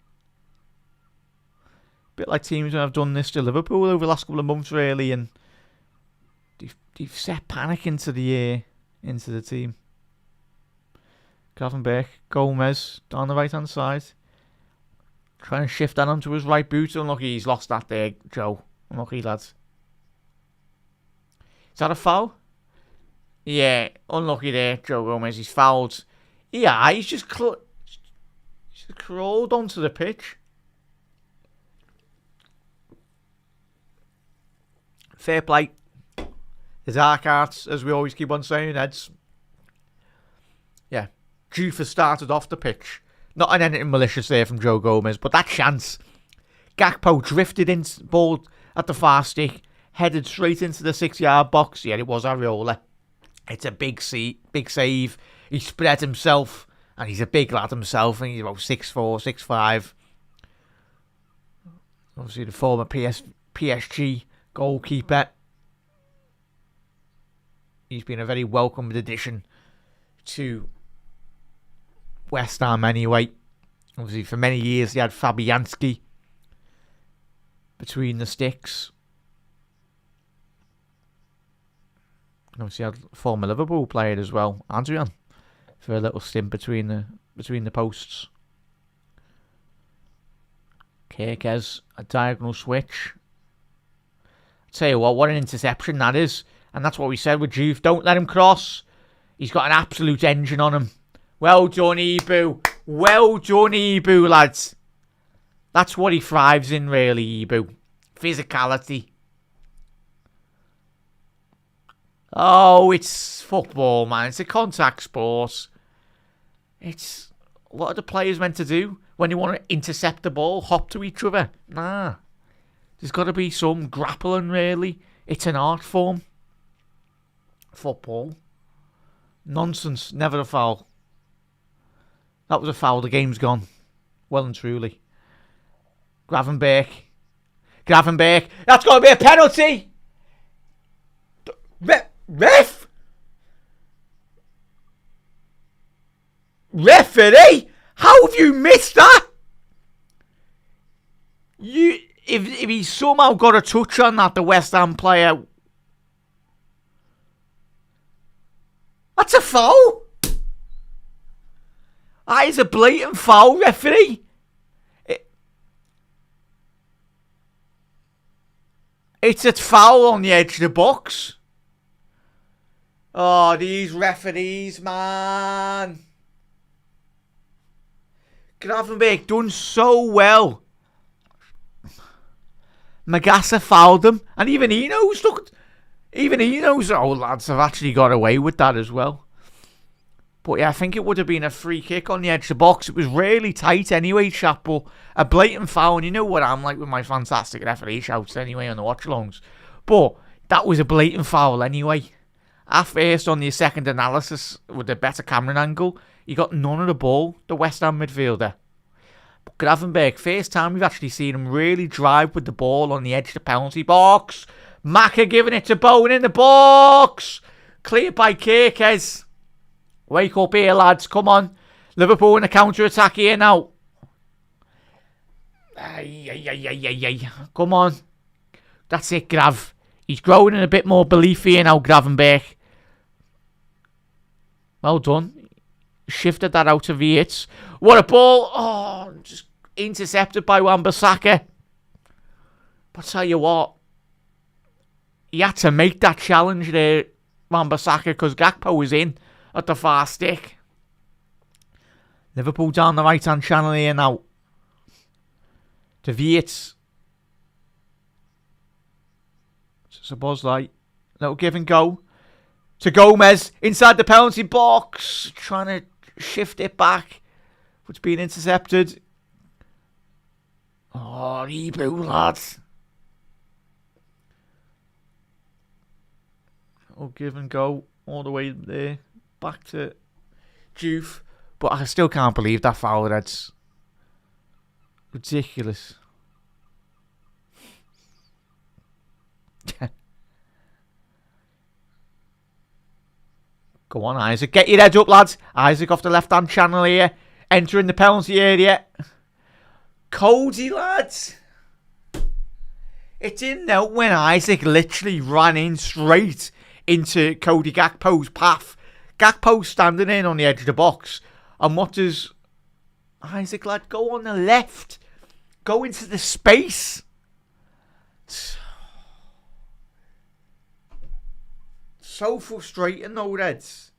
bit like teams that have done this to Liverpool over the last couple of months, really, and they've set panic into the team. Gravenberch, Gomez down the right hand side, trying to shift that onto his right boot. Unlucky he's lost that there, Joe. Unlucky, lads. Is that a foul? Yeah, unlucky there, Joe Gomez. He's fouled. Yeah, he's just crawled onto the pitch. Fair play. The dark arts, as we always keep on saying, Eds. Yeah, Juve has started off the pitch. Not an anything malicious there from Joe Gomez, but that chance. Gakpo drifted in, ball at the far stick, headed straight into the 6-yard box. Yeah, it was Areola. It's a big save. He spread himself, and he's a big lad himself. I think he's about 6'4", 6'5". Obviously, the former PSG goalkeeper. He's been a very welcomed addition to West Ham anyway. Obviously, for many years, he had Fabianski between the sticks. Obviously, had a former Liverpool player as well, Adrian, for a little stint between the posts. Kirkes, a diagonal switch. I'll tell you what an interception that is. And that's what we said with Juve. Don't let him cross. He's got an absolute engine on him. Well done, Ibu. Well done, Ibu, lads. That's what he thrives in, really, Ibu. Physicality. Oh, it's football, man. It's a contact sport. It's what are the players meant to do when they want to intercept the ball? Hop to each other? Nah. There's got to be some grappling, really. It's an art form. Football. Nonsense. Never a foul. That was a foul. The game's gone. Well and truly. Gravenberch. That's got to be a penalty. Ref? Referee? How have you missed that? If he somehow got a touch on that, the West Ham player, that's a foul. That is a blatant foul, referee. It's a foul on the edge of the box. Oh, these referees, man. Gravenberch done so well. Magassa fouled him, and even he knows. Look, even he knows. Oh, lads have actually got away with that as well. But yeah, I think it would have been a free kick on the edge of the box. It was really tight anyway, chap. But a blatant foul, and you know what I'm like with my fantastic referee shouts anyway on the watch-alongs. But that was a blatant foul anyway. At first, on the second analysis, with a better camera angle, he got none of the ball, the West Ham midfielder. But Gravenberch, first time we've actually seen him really drive with the ball on the edge of the penalty box. Maka giving it to Bowen in the box. Cleared by Kirkes. Wake up here, lads. Come on. Liverpool in a counter-attack here now. Come on. That's it, Grav. He's growing in a bit more belief here now, Gravenberch. Well done. Shifted that out of Yates. What a ball. Oh, just intercepted by Wan-Bissaka. But tell you what, he had to make that challenge there, Wan-Bissaka, because Gakpo was in at the far stick. Liverpool down the right-hand channel here now. To Yates. It's a buzz light. Little give and go. To Gomez inside the penalty box. Trying to shift it back. It's been intercepted. Oh, Ibu, lads. Little give and go all the way there. Back to Juve. But I still can't believe that foul. That's ridiculous. Go on, Isaac. Get your head up, lads. Isaac off the left-hand channel here. Entering the penalty area. Cody, lads. It didn't help when Isaac literally ran in straight into Cody Gakpo's path. Gakpo's standing in on the edge of the box. And what does Isaac lad go on the left? Go into the space. So frustrating though, Reds.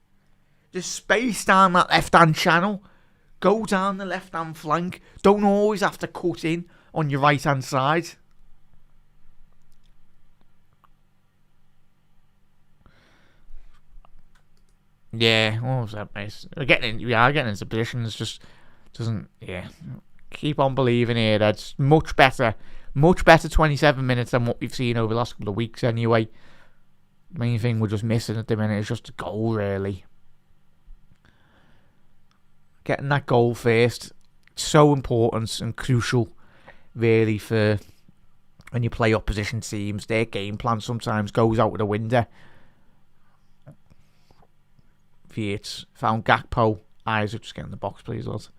The space down that left-hand channel. Go down the left-hand flank. Don't always have to cut in on your right-hand side. Yeah, what was that, mate? We are getting into positions, just doesn't, yeah. Keep on believing here. That's much better 27 minutes than what we've seen over the last couple of weeks anyway. The main thing we're just missing at the minute is just a goal, really. Getting that goal first, so important and crucial, really, for when you play opposition teams. Their game plan sometimes goes out of the window. Vietz found Gakpo. Isaac, just get in the box, please, lads.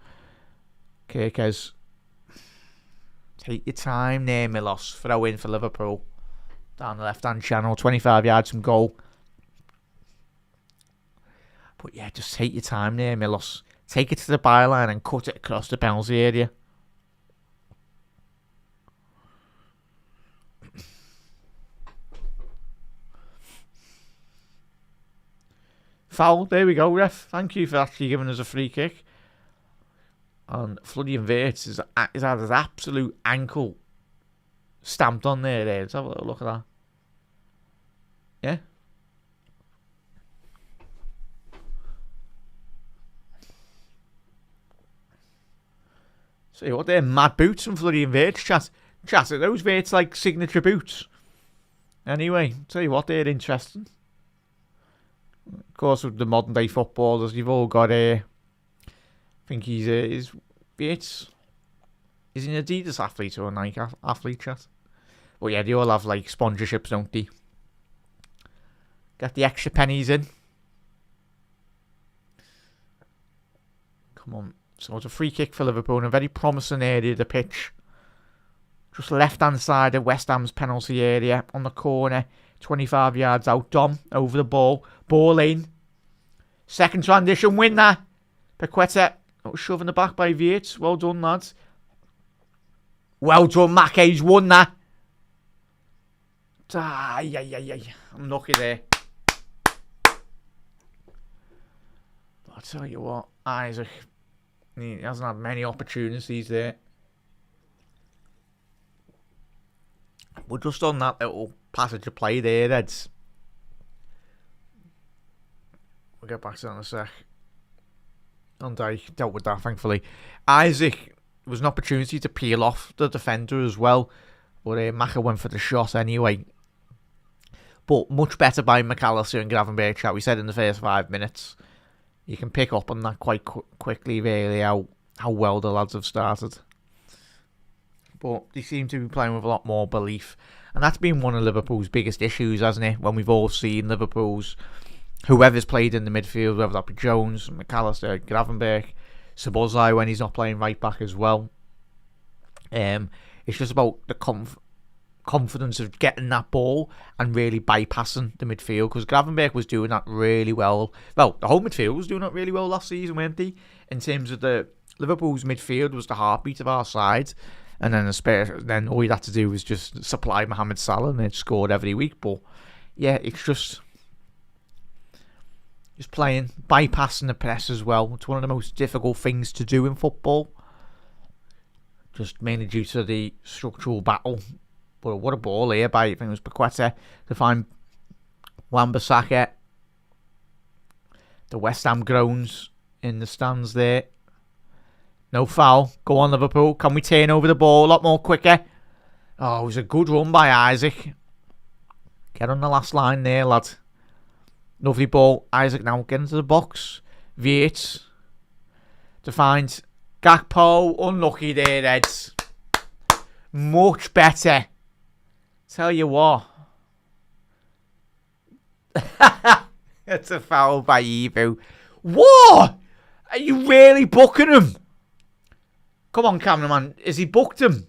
Kirkes. Take your time there, Milos. Throw in for Liverpool. Down the left-hand channel. 25 yards from goal. But yeah, just take your time there, Milos. Take it to the byline and cut it across the penalty area. Foul. There we go, ref. Thank you for actually giving us a free kick. And Florian Wirtz has had his absolute ankle stamped on there. Let's have a little look at that. Yeah. See what, they're mad boots from Florian Wirtz, chat. Chat, are those Wirtz like signature boots? Anyway, tell you what, they're interesting. Of course, with the modern day footballers, you've all got I think he's Wirtz. Is he an Adidas athlete or a Nike athlete, chat? But yeah, they all have like sponsorships, don't they? Get the extra pennies in. Come on. So it's a free kick for Liverpool in a very promising area of the pitch. Just left-hand side of West Ham's penalty area on the corner. 25 yards out. Dom over the ball. Ball in. Second transition. Win that. Paqueta shoving the back by Wirtz. Well done, lads. Well done, Mackey's won that. I'm lucky there. But I'll tell you what, Isaac, he hasn't had many opportunities there. We're just on that little passage of play there, Reds. We'll get back to that in a sec. And I dealt with that, thankfully. Isaac was an opportunity to peel off the defender as well. But Maka went for the shot anyway. But much better by McAllister and Gravenberch, chat. We said in the first 5 minutes. You can pick up on that quite quickly, really, how well the lads have started. But they seem to be playing with a lot more belief. And that's been one of Liverpool's biggest issues, hasn't it? When we've all seen Liverpool's, whoever's played in the midfield, whether that be Jones, McAllister, Gravenberch, Szoboszlai when he's not playing right back as well. It's just about the confidence of getting that ball and really bypassing the midfield, because Gravenberch was doing that really well. Well, the whole midfield was doing that really well last season, weren't they? In terms of the Liverpool's midfield was the heartbeat of our side, and then all you had to do was just supply Mohamed Salah and it scored every week. But yeah, it's just playing, bypassing the press as well. It's one of the most difficult things to do in football, just mainly due to the structural battle. But what a ball here by, I think it was Paqueta, to find Wan-Bissaka. The West Ham groans in the stands there. No foul. Go on, Liverpool. Can we turn over the ball a lot more quicker? Oh, it was a good run by Isaac. Get on the last line there, lad. Lovely ball. Isaac now get into the box. Wirtz to find Gakpo. Unlucky there, Reds. Much better. Tell you what. It's a foul by Evo. What? Are you really booking him? Come on, cameraman. Has he booked him?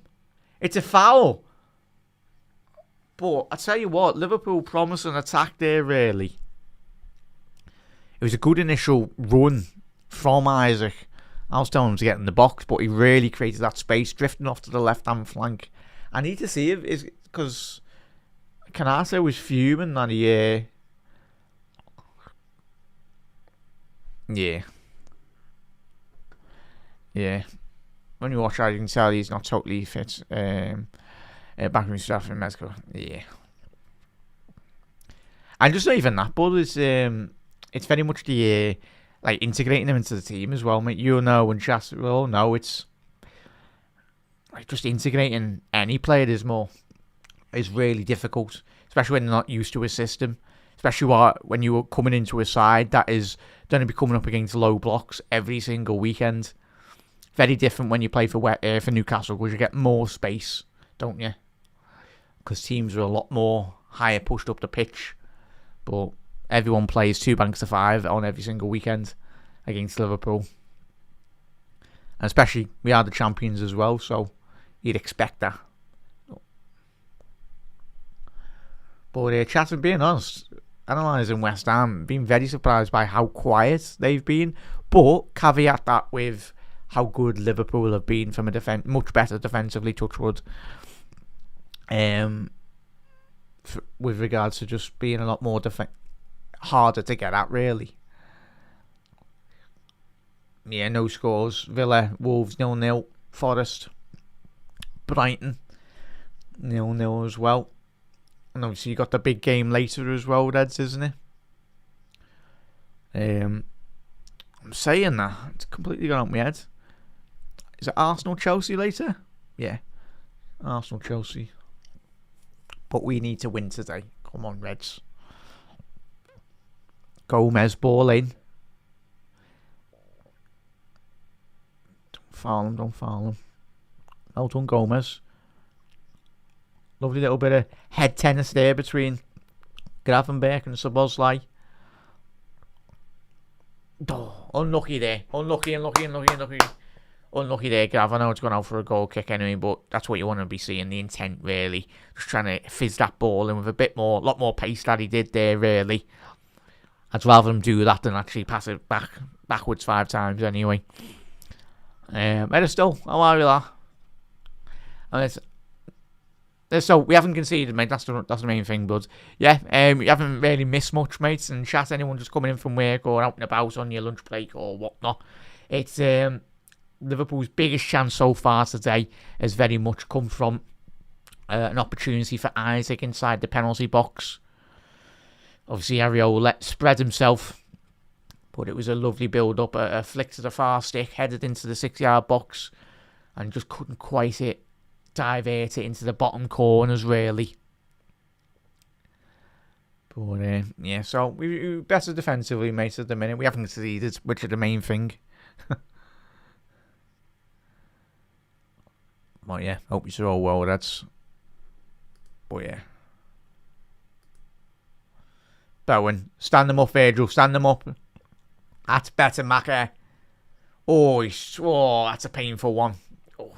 It's a foul. But I tell you what, Liverpool promised an attack there, really. It was a good initial run from Isaac. I was telling him to get in the box, but he really created that space, drifting off to the left-hand flank. I need to see it, because Canate was fuming that he... Yeah. When you watch that, you can tell he's not totally fit. Backroom staff in Mexico. Yeah. And just not even that, but it's very much the like integrating them into the team as well, mate. You know, and Chas will know it's like just integrating any player is really difficult, especially when they're not used to a system. Especially when you're coming into a side that is going to be coming up against low blocks every single weekend. Very different when you play for Newcastle, because you get more space, don't you? Because teams are a lot more higher pushed up the pitch. But everyone plays 2 banks to 5 on every single weekend against Liverpool. And especially, we are the champions as well, so you'd expect that. But Chatham, being honest, analysing West Ham, been very surprised by how quiet they've been. But caveat that with how good Liverpool have been from a much better defensively, touch wood. With regards to just being a lot more harder to get at, really. Yeah, no scores. Villa, Wolves 0-0. Forest, Brighton 0-0 as well. And obviously you got the big game later as well, Reds, isn't it? I'm saying that. It's completely gone out my head. Is it Arsenal-Chelsea later? Yeah. Arsenal-Chelsea. But we need to win today. Come on, Reds. Gomez, ball in. Don't foul him. Well done, Gomez. Lovely little bit of head tennis there between Gravenberch and Szoboszlai. Oh, unlucky there. Unlucky. Unlucky there, Gav. I know it's gone out for a goal kick anyway, but that's what you want to be seeing, the intent, really. Just trying to fizz that ball in with a lot more pace that he did there, really. I'd rather him do that than actually pass it backwards 5 times anyway. Better still, how are we there? So we haven't conceded, mate. That's the main thing, bud. Yeah, you haven't really missed much, mates. And chat anyone just coming in from work or out and about on your lunch break or whatnot. It's Liverpool's biggest chance so far today has very much come from an opportunity for Isaac inside the penalty box. Obviously, Areola spread himself, but it was a lovely build-up, a flick to the far stick, headed into the 6-yard box, and just couldn't quite divert it into the bottom corners, really. But, yeah, so we're better defensively, mate, at the minute. We haven't conceded, which is the main thing. But, yeah, hope you're all well, that's... But, yeah. Bowen, stand them up, Virgil, stand them up. That's better, Macca. Oh, that's a painful one. Oh.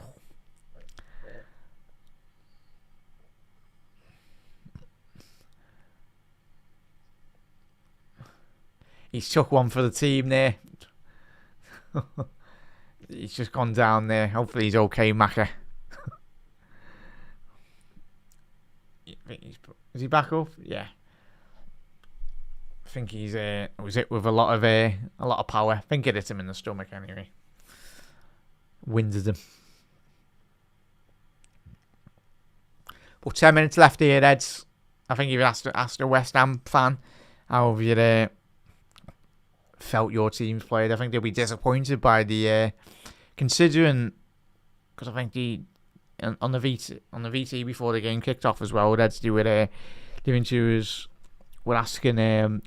He's took one for the team there. He's just gone down there. Hopefully he's okay, Macca. Is he back up? Yeah. I think he's was it with a lot of power. I think it hit him in the stomach anyway. Winded him. But 10 minutes left here, Eds. I think you've asked a West Ham fan how have you felt your team's played. I think they'll be disappointed by the considering, because I think on the VT before the game kicked off as well, Eds the interviewers were asking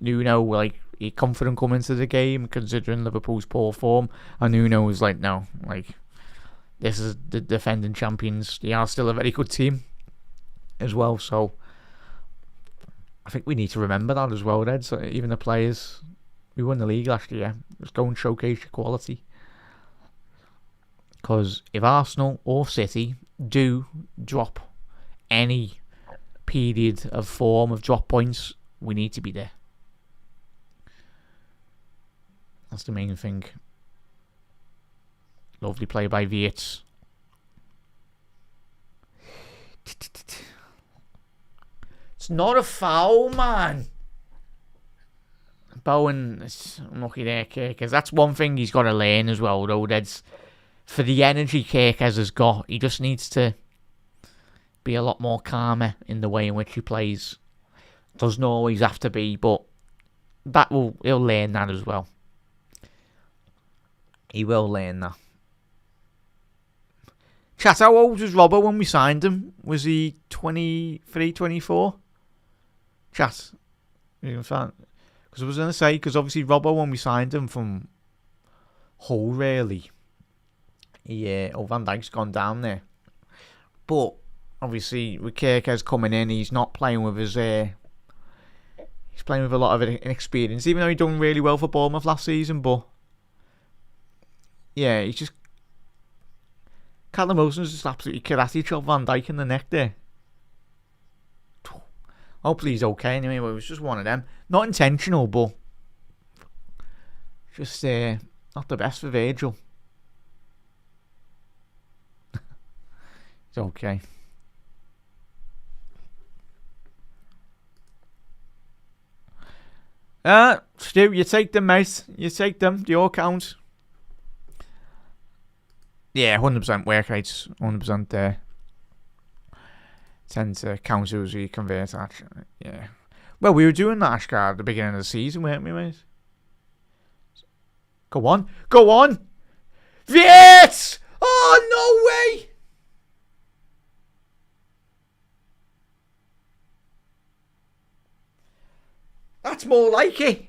Nuno, like, are you confident coming into the game considering Liverpool's poor form? And Nuno was like, no, like, this is the defending champions. They are still a very good team as well. So I think we need to remember that as well, Ed. So even the players, we won the league last year. Just go and showcase your quality. Because if Arsenal or City do drop any period of form of drop points, we need to be there. That's the main thing. Lovely play by Vietz. It's not a foul, man. Bowen is unlucky there, Kirkers. That's one thing he's got to learn as well, though. That's for the energy Kirkers has got. He just needs to be a lot more calmer in the way in which he plays. Doesn't always have to be, but he'll learn that as well. He will learn that. Chat, how old was Robbo when we signed him? Was he 23, 24? Chat. Because I was going to say, because obviously Robbo, when we signed him from Hull, really, Van Dijk's gone down there. But obviously with Kirkers coming in, he's not playing with his... he's playing with a lot of inexperience, even though he done really well for Bournemouth last season, but... Yeah, he's just... Callum Wilson's just absolutely karate chopped Van Dijk in the neck there. Hopefully he's okay anyway, but it was just one of them. Not intentional, but... Just not the best for Virgil. It's okay. Stu, you take them, mate. You take them. They all count. Yeah, 100% work rates. 100% there. Tend to count as we convert, actually. Yeah. Well, we were doing that, Ashgar, at the beginning of the season, weren't we, mate? Go on. Go on! Yes! Oh, no way! That's more like it.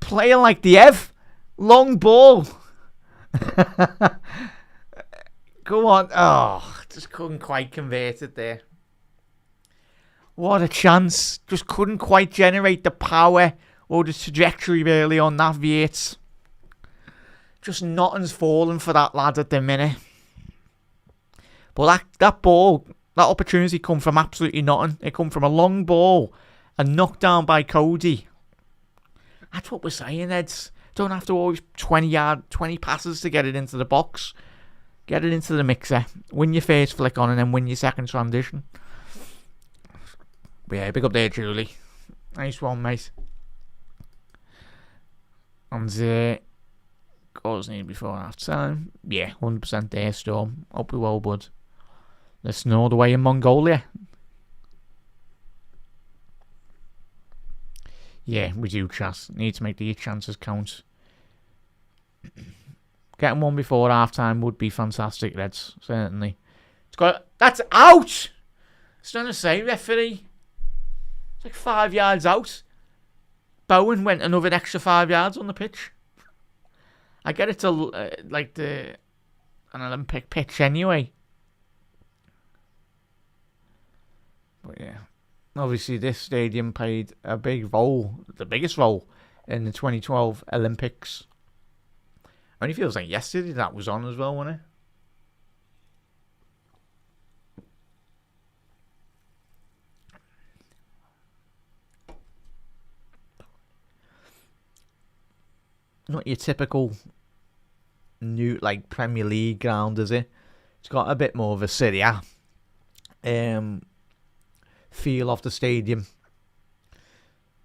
Playing like the Ev. Long ball. Go on. Oh, just couldn't quite convert it there. What a chance. Just couldn't quite generate the power or the trajectory really on that Vietz. Just nothing's falling for that lad at the minute. But that ball, that opportunity come from absolutely nothing. It come from a long ball and knocked down by Cody. That's what we're saying, Eds. Don't have to always 20 passes to get it into the box. Get it into the mixer. Win your first flick on and then win your second transition. But yeah, big up there, Julie. Nice one, mate. And goals needed before half time. Yeah, 100% there, Storm. Hope we well, bud. Let's know the way in Mongolia. Yeah, we do, chat. Need to make these chances count. Getting one before half-time would be fantastic, Reds. Certainly. That's out! I was trying to say, referee. It's like 5 yards out. Bowen went another extra 5 yards on the pitch. I get it to like an Olympic pitch anyway. But yeah. Obviously, this stadium played a big role, the biggest role, in the 2012 Olympics. Only feels like yesterday that was on as well, wasn't it? Not your typical new Premier League ground, is it? It's got a bit more of a Serie A feel of the stadium.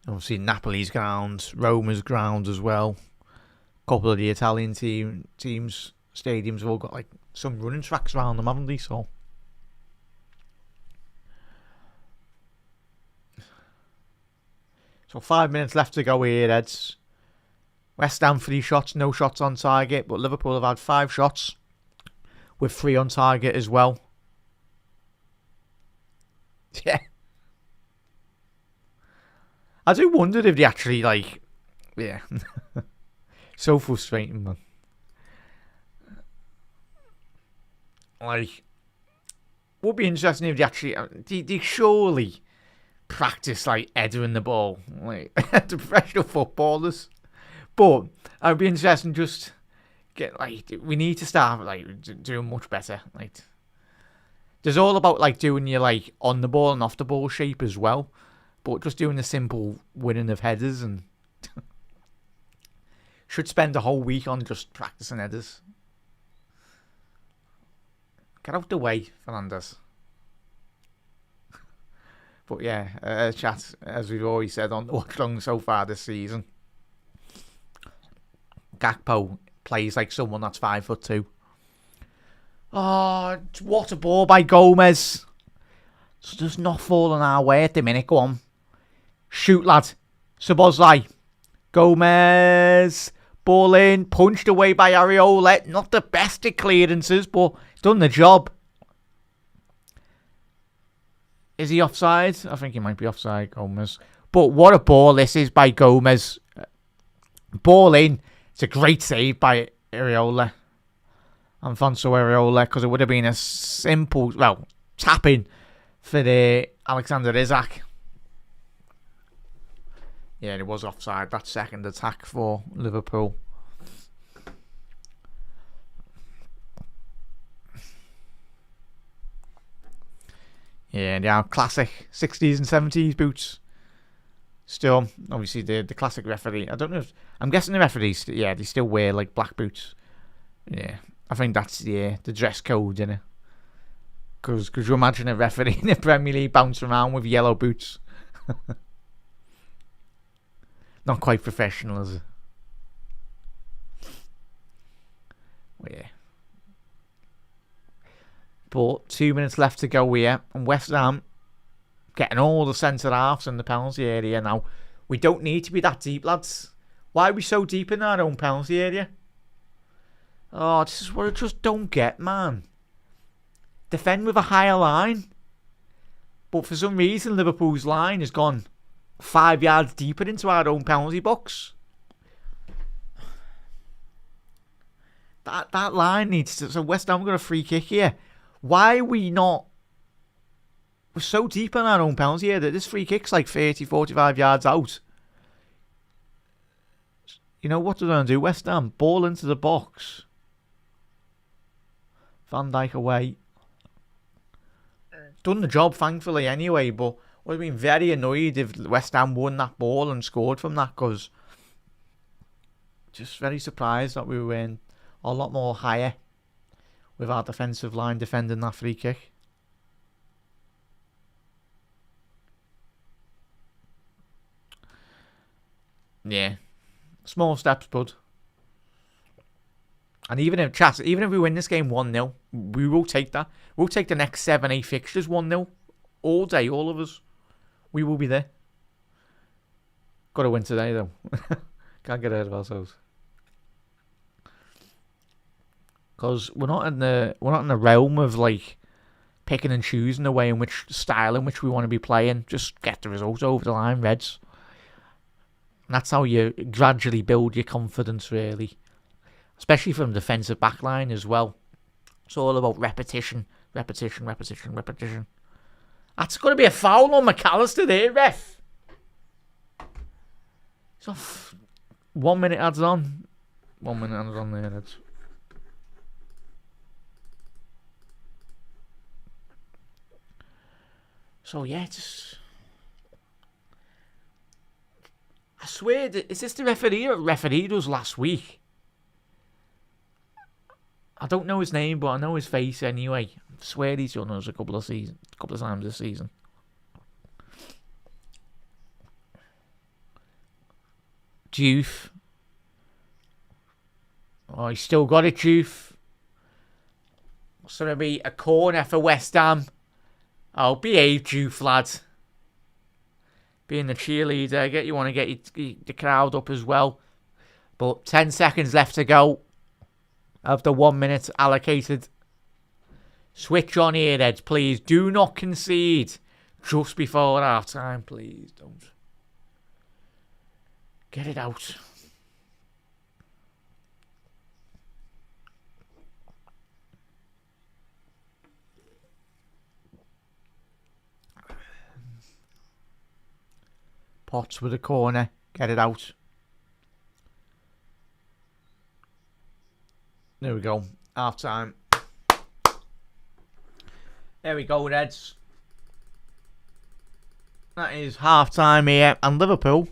Obviously Napoli's ground, Roma's ground as well. A couple of the Italian teams' stadiums have all got some running tracks around them, haven't they? So 5 minutes left to go here, Eds. West Ham 3 shots, no shots on target, but Liverpool have had 5 shots with 3 on target as well. Yeah. I do wonder if they actually, yeah. So frustrating, man. Would be interesting if they actually, they surely practice, headering the ball, the professional footballers. But it would be interesting just we need to start, doing much better. There's all about like doing your like on the ball and off the ball shape as well, but just doing the simple winning of headers and should spend a whole week on just practicing headers. Get out the way, Fernandez. But yeah, chat, as we've always said on the watch long so far this season, Gakpo plays like someone that's 5'2". Oh, what a ball by Gomez. So just not falling our way at the minute. Go on. Shoot, lad. Szoboszlai. Gomez. Ball in. Punched away by Areola. Not the best at clearances, but done the job. Is he offside? I think he might be offside, Gomez. But what a ball this is by Gomez. Ball in. It's a great save by Areola. Alfonso Areola, because it would have been a simple, well, tapping for the Alexander Isak. Yeah, it was offside. That second attack for Liverpool. Yeah, they are classic 60s and 70s boots. Still, obviously, the classic referee. I don't know. I'm guessing the referees, yeah, they still wear like black boots. Yeah, I think that's the dress code, innit? Because could you imagine a referee in the Premier League bouncing around with yellow boots? Not quite professional, is it? Well, yeah. But 2 minutes left to go here. And West Ham getting all the centre halves in the penalty area now. We don't need to be that deep, lads. Why are we so deep in our own penalty area? Oh, this is what I just don't get, man. Defend with a higher line. But for some reason, Liverpool's line has gone 5 yards deeper into our own penalty box. That line needs to... So West Ham got a free kick here. Why are we not... We're so deep in our own penalty here that this free kick's like 30, 45 yards out. You know what they're going to do, West Ham? Ball into the box. Van Dijk away. Done the job, thankfully, anyway, but would have been very annoyed if West Ham won that ball and scored from that, because just very surprised that we were in a lot more higher with our defensive line defending that free kick. Yeah. Small steps, bud. And even if we win this game 1-0, we will take that. We'll take the next 7-8 fixtures 1-0. All day, all of us. We will be there. Got to win today, though. Can't get ahead of ourselves. Because we're not in the realm of like picking and choosing the way in which style in which we want to be playing. Just get the result over the line, Reds. And that's how you gradually build your confidence, really. Especially from defensive backline as well. It's all about repetition. Repetition. That's going to be a foul on McAllister there, ref. It's off. 1 minute adds on. 1 minute adds on there. So yeah, just... I swear, is this the referee that refereed us last week? I don't know his name, but I know his face anyway. I swear he's done us a couple of times this season. Juve. Oh, he's still got it, Juve. It's going to be a corner for West Ham. Oh, behave, Juve, lad. Being the cheerleader, you want to get the crowd up as well. But 10 seconds left to go of the 1 minute allocated. Switch on here, Eds, please. Do not concede just before half time, please. Don't. Get it out. Potts with a corner. Get it out. There we go. Half time. Here we go, Reds. That is half-time here, and Liverpool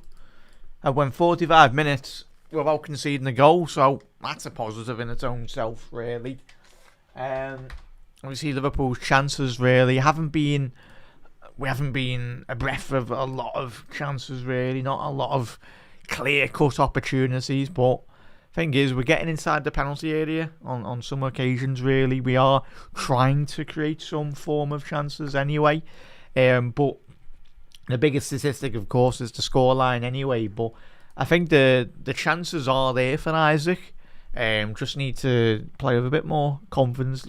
have went 45 minutes without conceding a goal, so that's a positive in its own self, really. Obviously, Liverpool's chances really haven't been a breath of a lot of chances, really. Not a lot of clear-cut opportunities, but thing is, we're getting inside the penalty area on some occasions, really. We are trying to create some form of chances anyway. But the biggest statistic, of course, is the scoreline anyway. But I think the chances are there for Isaac. Just need to play with a bit more confidence,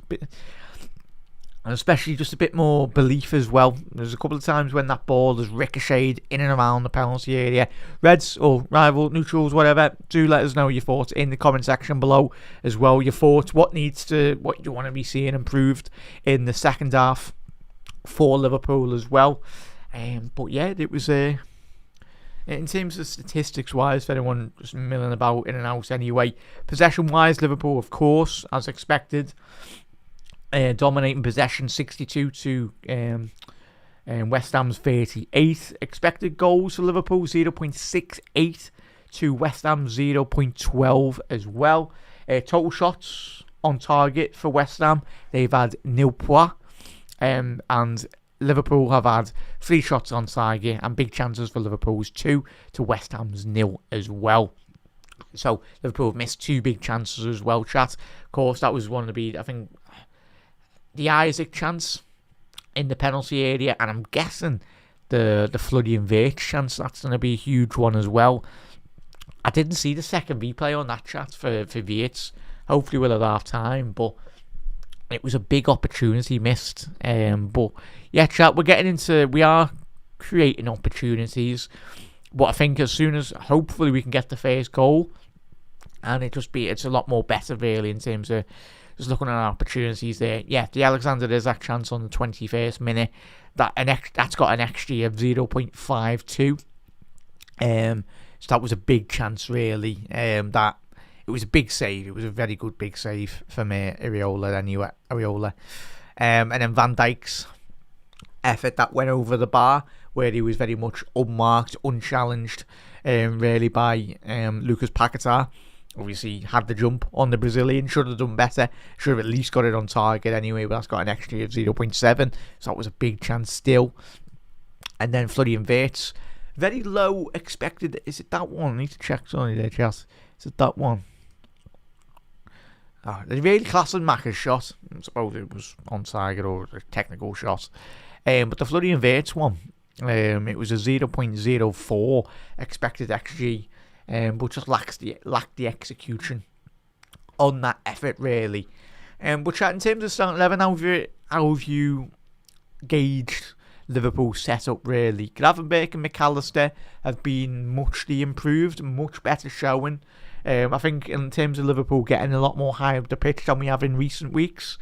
and especially just a bit more belief as well. There's a couple of times when that ball has ricocheted in and around the penalty area. Reds or rival, neutrals, whatever, do let us know your thoughts in the comment section below as well. Your thoughts, what you want to be seeing improved in the second half for Liverpool as well. But yeah, it was in terms of statistics wise, for anyone just milling about in and out anyway. Possession wise, Liverpool, of course, as expected. Dominating possession 62 to West Ham's 38. Expected goals for Liverpool 0.68 to West Ham 0.12 as well. Total shots on target for West Ham, they've had 0 and Liverpool have had 3 shots on target, and big chances for Liverpool's 2 to West Ham's 0 as well. So Liverpool have missed 2 big chances as well, chat. Of course, that was one of the big, I think, the Isaac chance in the penalty area, and I'm guessing the Floody and Vert chance, that's going to be a huge one as well. I didn't see the second replay on that, chat, for Vert. Hopefully we'll have half time, but it was a big opportunity missed. But yeah, chat, we are creating opportunities, but I think as soon as hopefully we can get the first goal, and it's a lot more better really in terms of just looking at our opportunities there. Yeah, the Alexander Isak chance on the 21st minute, that's got an XG of 0.52. So that was a big chance really. That it was a big save. It was a very good big save from Areola anyway. And then Van Dijk's effort that went over the bar, where he was very much unmarked, unchallenged, really by Lucas Paquetá. Obviously had the jump on the Brazilian, should have done better, should have at least got it on target anyway, but that's got an XG of 0.7, so that was a big chance still. And then Floody and Verts, very low expected. Is it that one? I need to check something there, chat. Is it that one? Oh, they really classing Macca's shot. I suppose it was on target or a technical shot. But the Floody and Verts one, it was a 0.04 expected XG. But just lacked the execution on that effort really. But chat, in terms of starting 11, how have you gauged Liverpool's setup really? Gravenberch and McAllister have been muchly improved, much better showing. I think in terms of Liverpool getting a lot more high up the pitch than we have in recent weeks,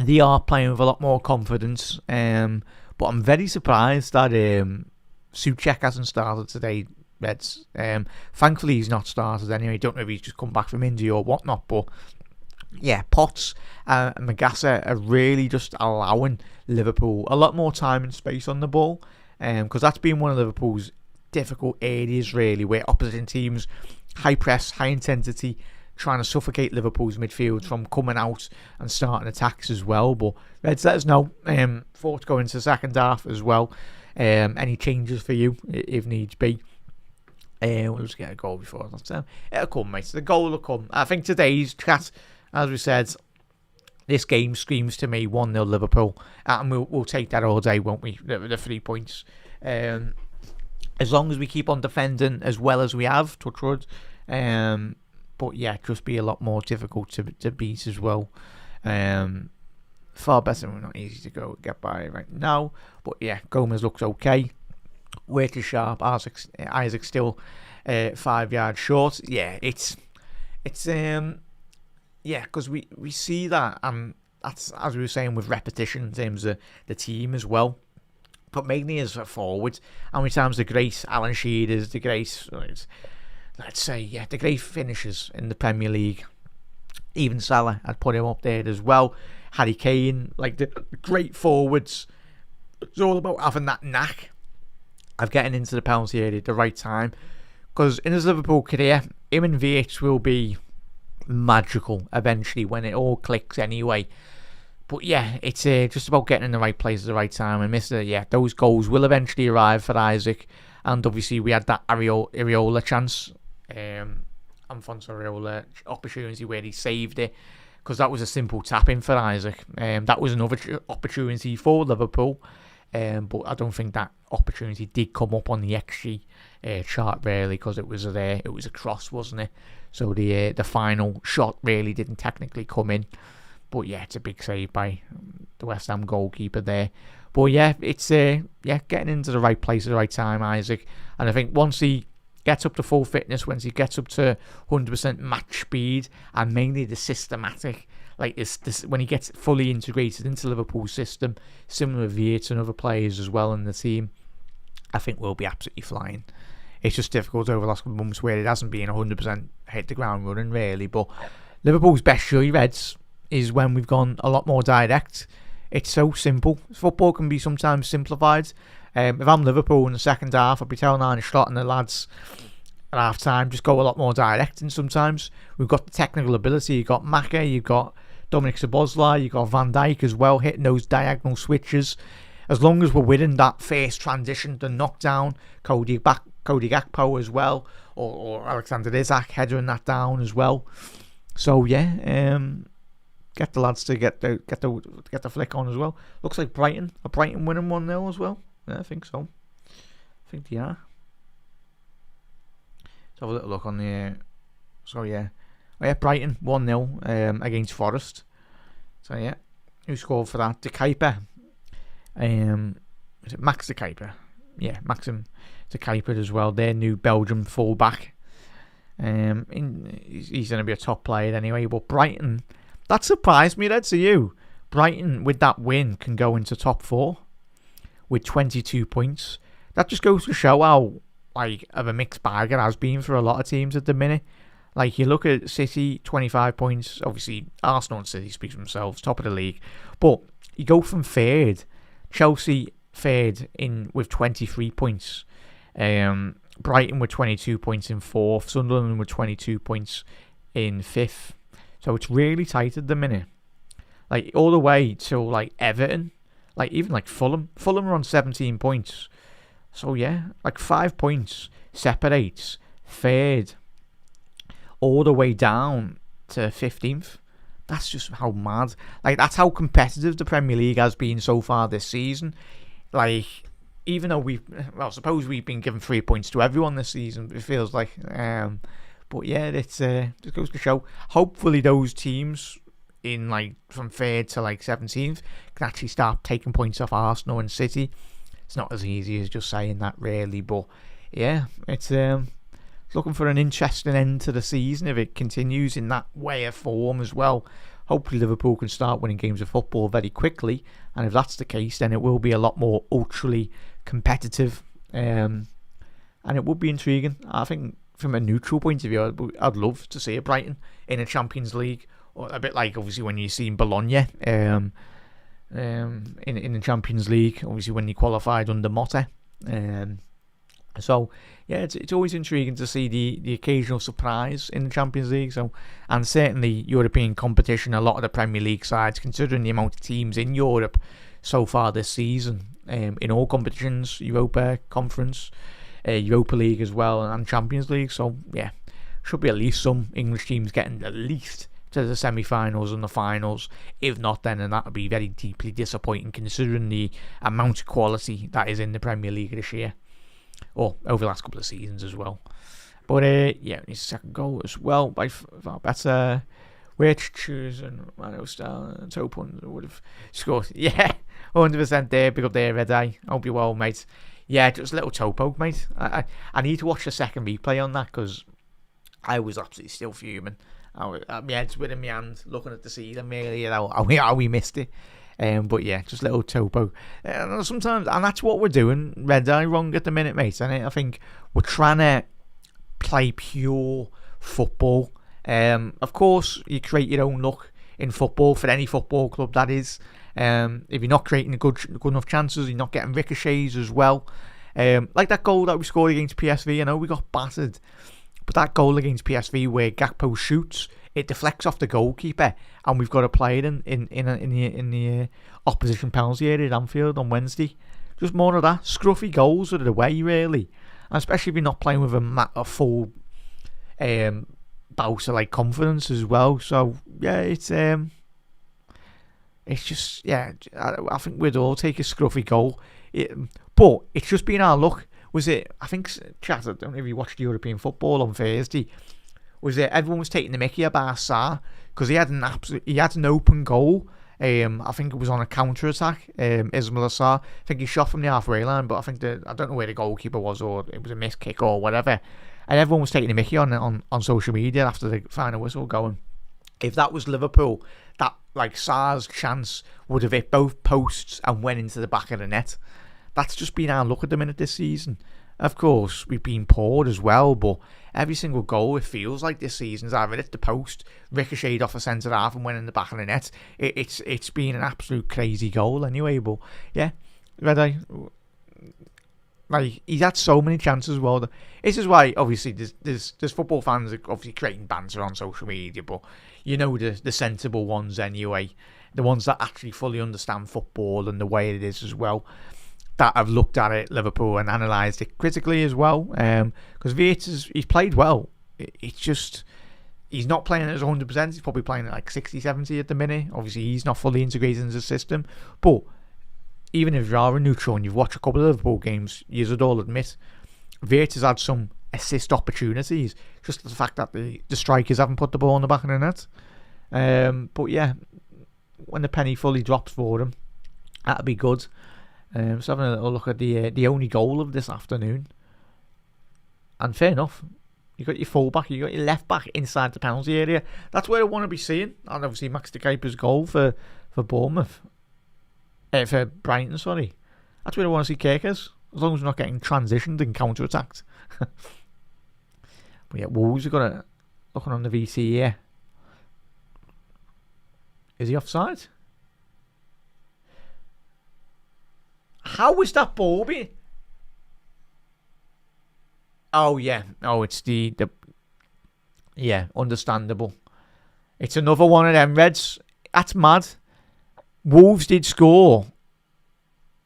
they are playing with a lot more confidence. But I'm very surprised that Souček hasn't started today, Reds. Thankfully he's not started anyway. Don't know if he's just come back from India or whatnot, but yeah, Potts and Magassa are really just allowing Liverpool a lot more time and space on the ball, because that's been one of Liverpool's difficult areas really, where opposition teams high press, high intensity, trying to suffocate Liverpool's midfield from coming out and starting attacks as well. But Reds, let us know thoughts going into the second half as well. Any changes for you if needs be. We'll just get a goal before that time. It'll come, mate. The goal will come. I think today's chat, as we said, this game screams to me 1-0 Liverpool, and we'll take that all day, won't we? The 3 points. As long as we keep on defending as well as we have, touch wood. But yeah, just be a lot more difficult to beat as well. Far better, not easy to get by right now. But yeah, Gomez looks okay. Weight is sharp. Isaac still 5 yards short. Yeah, it's yeah, because we see that, and that's, as we were saying, with repetition in terms of the team as well. But mainly as a forward, how many times the great Alan Shearers, the great, let's say, yeah, the great finishers in the Premier League, even Salah, I'd put him up there as well. Harry Kane, like the great forwards. It's all about having that knack of getting into the penalty area at the right time. Because in his Liverpool career, him and VH will be magical eventually when it all clicks anyway. But yeah, it's just about getting in the right place at the right time. And those goals will eventually arrive for Isaac. And obviously we had that Areola chance, Alfonso Areola opportunity where he saved it, because that was a simple tap in for Isaac. That was another opportunity for Liverpool, but I don't think that opportunity did come up on the XG chart really, because it was a cross, wasn't it? So the final shot really didn't technically come in. But yeah, it's a big save by the West Ham goalkeeper there. But yeah, it's getting into the right place at the right time, Isaac. And I think once he gets up to full fitness, once he gets up to 100% match speed, and mainly the systematic, like this when he gets fully integrated into Liverpool's system, similar to Viet and other players as well in the team, I think we'll be absolutely flying. It's just difficult over the last couple of months where it hasn't been 100% hit the ground running really. But Liverpool's best show, Reds, is when we've gone a lot more direct. It's so simple. Football can be sometimes simplified. If I'm Liverpool in the second half, I'll be telling Arne Slot and the lads at half time, just go a lot more direct. And sometimes we've got the technical ability. You've got Maka, you've got Dominic Szoboszlai, you've got Van Dijk as well, hitting those diagonal switches. As long as we're winning that first transition, the knockdown, Cody Gakpo as well, or Alexander Isak headering that down as well. So yeah, get the lads to get the flick on as well. Looks like Brighton winning 1-0 as well. Yeah, I think so. I think they are. Let's have a little look on the. So yeah, Brighton 1-0 against Forest. So yeah, who scored for that? De Kuyper. Is it Max De Kuyper? Yeah, Maxim De Kuyper as well. Their new Belgium fullback. He's going to be a top player anyway. But Brighton, that surprised me. That's you. Brighton with that win can go into top 4 with 22 points. That just goes to show how of a mixed bag it has been for a lot of teams at the minute. Like you look at City, 25 points. Obviously, Arsenal and City speak for themselves, top of the league. But you go from third, Chelsea third in with 23 points. Brighton with 22 points in 4th. Sunderland with 22 points in 5th. So it's really tight at the minute. Like all the way to like Everton, like even like Fulham. Fulham are on 17 points. So yeah, like 5 points separates third all the way down to 15th. That's just how mad. Like that's how competitive the Premier League has been so far this season. Like even though suppose we've been given 3 points to everyone this season, it feels like. But yeah, it just goes to show. Hopefully those teams in like from 3rd to like 17th can actually start taking points off Arsenal and City. It's not as easy as just saying that really, but yeah, it's looking for an interesting end to the season if it continues in that way of form as well. Hopefully Liverpool can start winning games of football very quickly, and if that's the case, then it will be a lot more ultrally competitive, and it would be intriguing. I think from a neutral point of view, I'd love to see a Brighton in a Champions League, or a bit like obviously when you've seen Bologna in the Champions League, obviously when you qualified under Motta. So yeah, it's always intriguing to see the occasional surprise in the Champions League. So, and certainly European competition, a lot of the Premier League sides, considering the amount of teams in Europe so far this season, in all competitions, Europa Conference, Europa League as well, and Champions League. So yeah, should be at least some English teams getting at least to the semi-finals and the finals. If not, then and that would be very deeply disappointing considering the amount of quality that is in the Premier League this year, or over the last couple of seasons as well. But yeah, his second goal as well by far better. Which choose and Mano Star and Topun would have scored. Yeah, 100% there. Big up there, Red Eye. Hope you're well, mate. Yeah, just a little topo, mate. I need to watch the second replay on that because I was absolutely still fuming. My head's within my hand, looking at the season, really, how we missed it. But yeah, just a little topo. Sometimes, and that's what we're doing, Red Eye, wrong at the minute, mate. And I think we're trying to play pure football. Of course, you create your own look in football, for any football club that is. If you're not creating good enough chances, you're not getting ricochets as well. Like that goal that we scored against PSV, I know we got battered, but that goal against PSV where Gakpo shoots, it deflects off the goalkeeper, and we've got to play it in the opposition penalty area at Anfield on Wednesday. Just more of that. Scruffy goals are the way, really, and especially if you're not playing with a full bout of like confidence as well. So yeah, it's just, yeah, I think we'd all take a scruffy goal. But it's just been our luck. Was it, I think, chat, I don't know if you watched European football on Thursday, was it everyone was taking the mickey about Sarr because he had an open goal. I think it was on a counter attack. Ismail Sarr, I think he shot from the halfway line, but I don't know where the goalkeeper was, or it was a missed kick or whatever. And everyone was taking the mickey on social media after the final whistle, going, if that was Liverpool, that like Sarr's chance would have hit both posts and went into the back of the net. That's just been our luck at the minute this season. Of course, we've been poor as well, but every single goal, it feels like this season's either hit the post, ricocheted off a centre half and went in the back of the net. It's been an absolute crazy goal anyway, but yeah, like, he's had so many chances as well. This is why, obviously, there's football fans that obviously creating banter on social media, but you know the sensible ones anyway, the ones that actually fully understand football and the way it is as well, that have looked at it, Liverpool, and analysed it critically as well. Because he's played well. It's just, he's not playing at his 100%. He's probably playing at like 60, 70 at the minute. Obviously, he's not fully integrated into the system. But even if you are a neutral and you've watched a couple of Liverpool games, you'd all admit, Vieira's had some assist opportunities. Just the fact that the strikers haven't put the ball in the back of the net. But yeah, when the penny fully drops for him, that'll be good. So having a little look at the only goal of this afternoon, and fair enough, you got your fullback, you got your left back inside the penalty area. That's where I want to be seeing. And obviously Max de Kuiper's goal for Bournemouth, for Brighton, sorry. That's where I want to see Kerkers, as long as we're not getting transitioned and counter attacked. But yeah, Wolves have got a looking on the VC here. Is he offside? How is that ball being? Oh yeah. Oh, it's the yeah, understandable. It's another one of them Reds. That's mad. Wolves did score.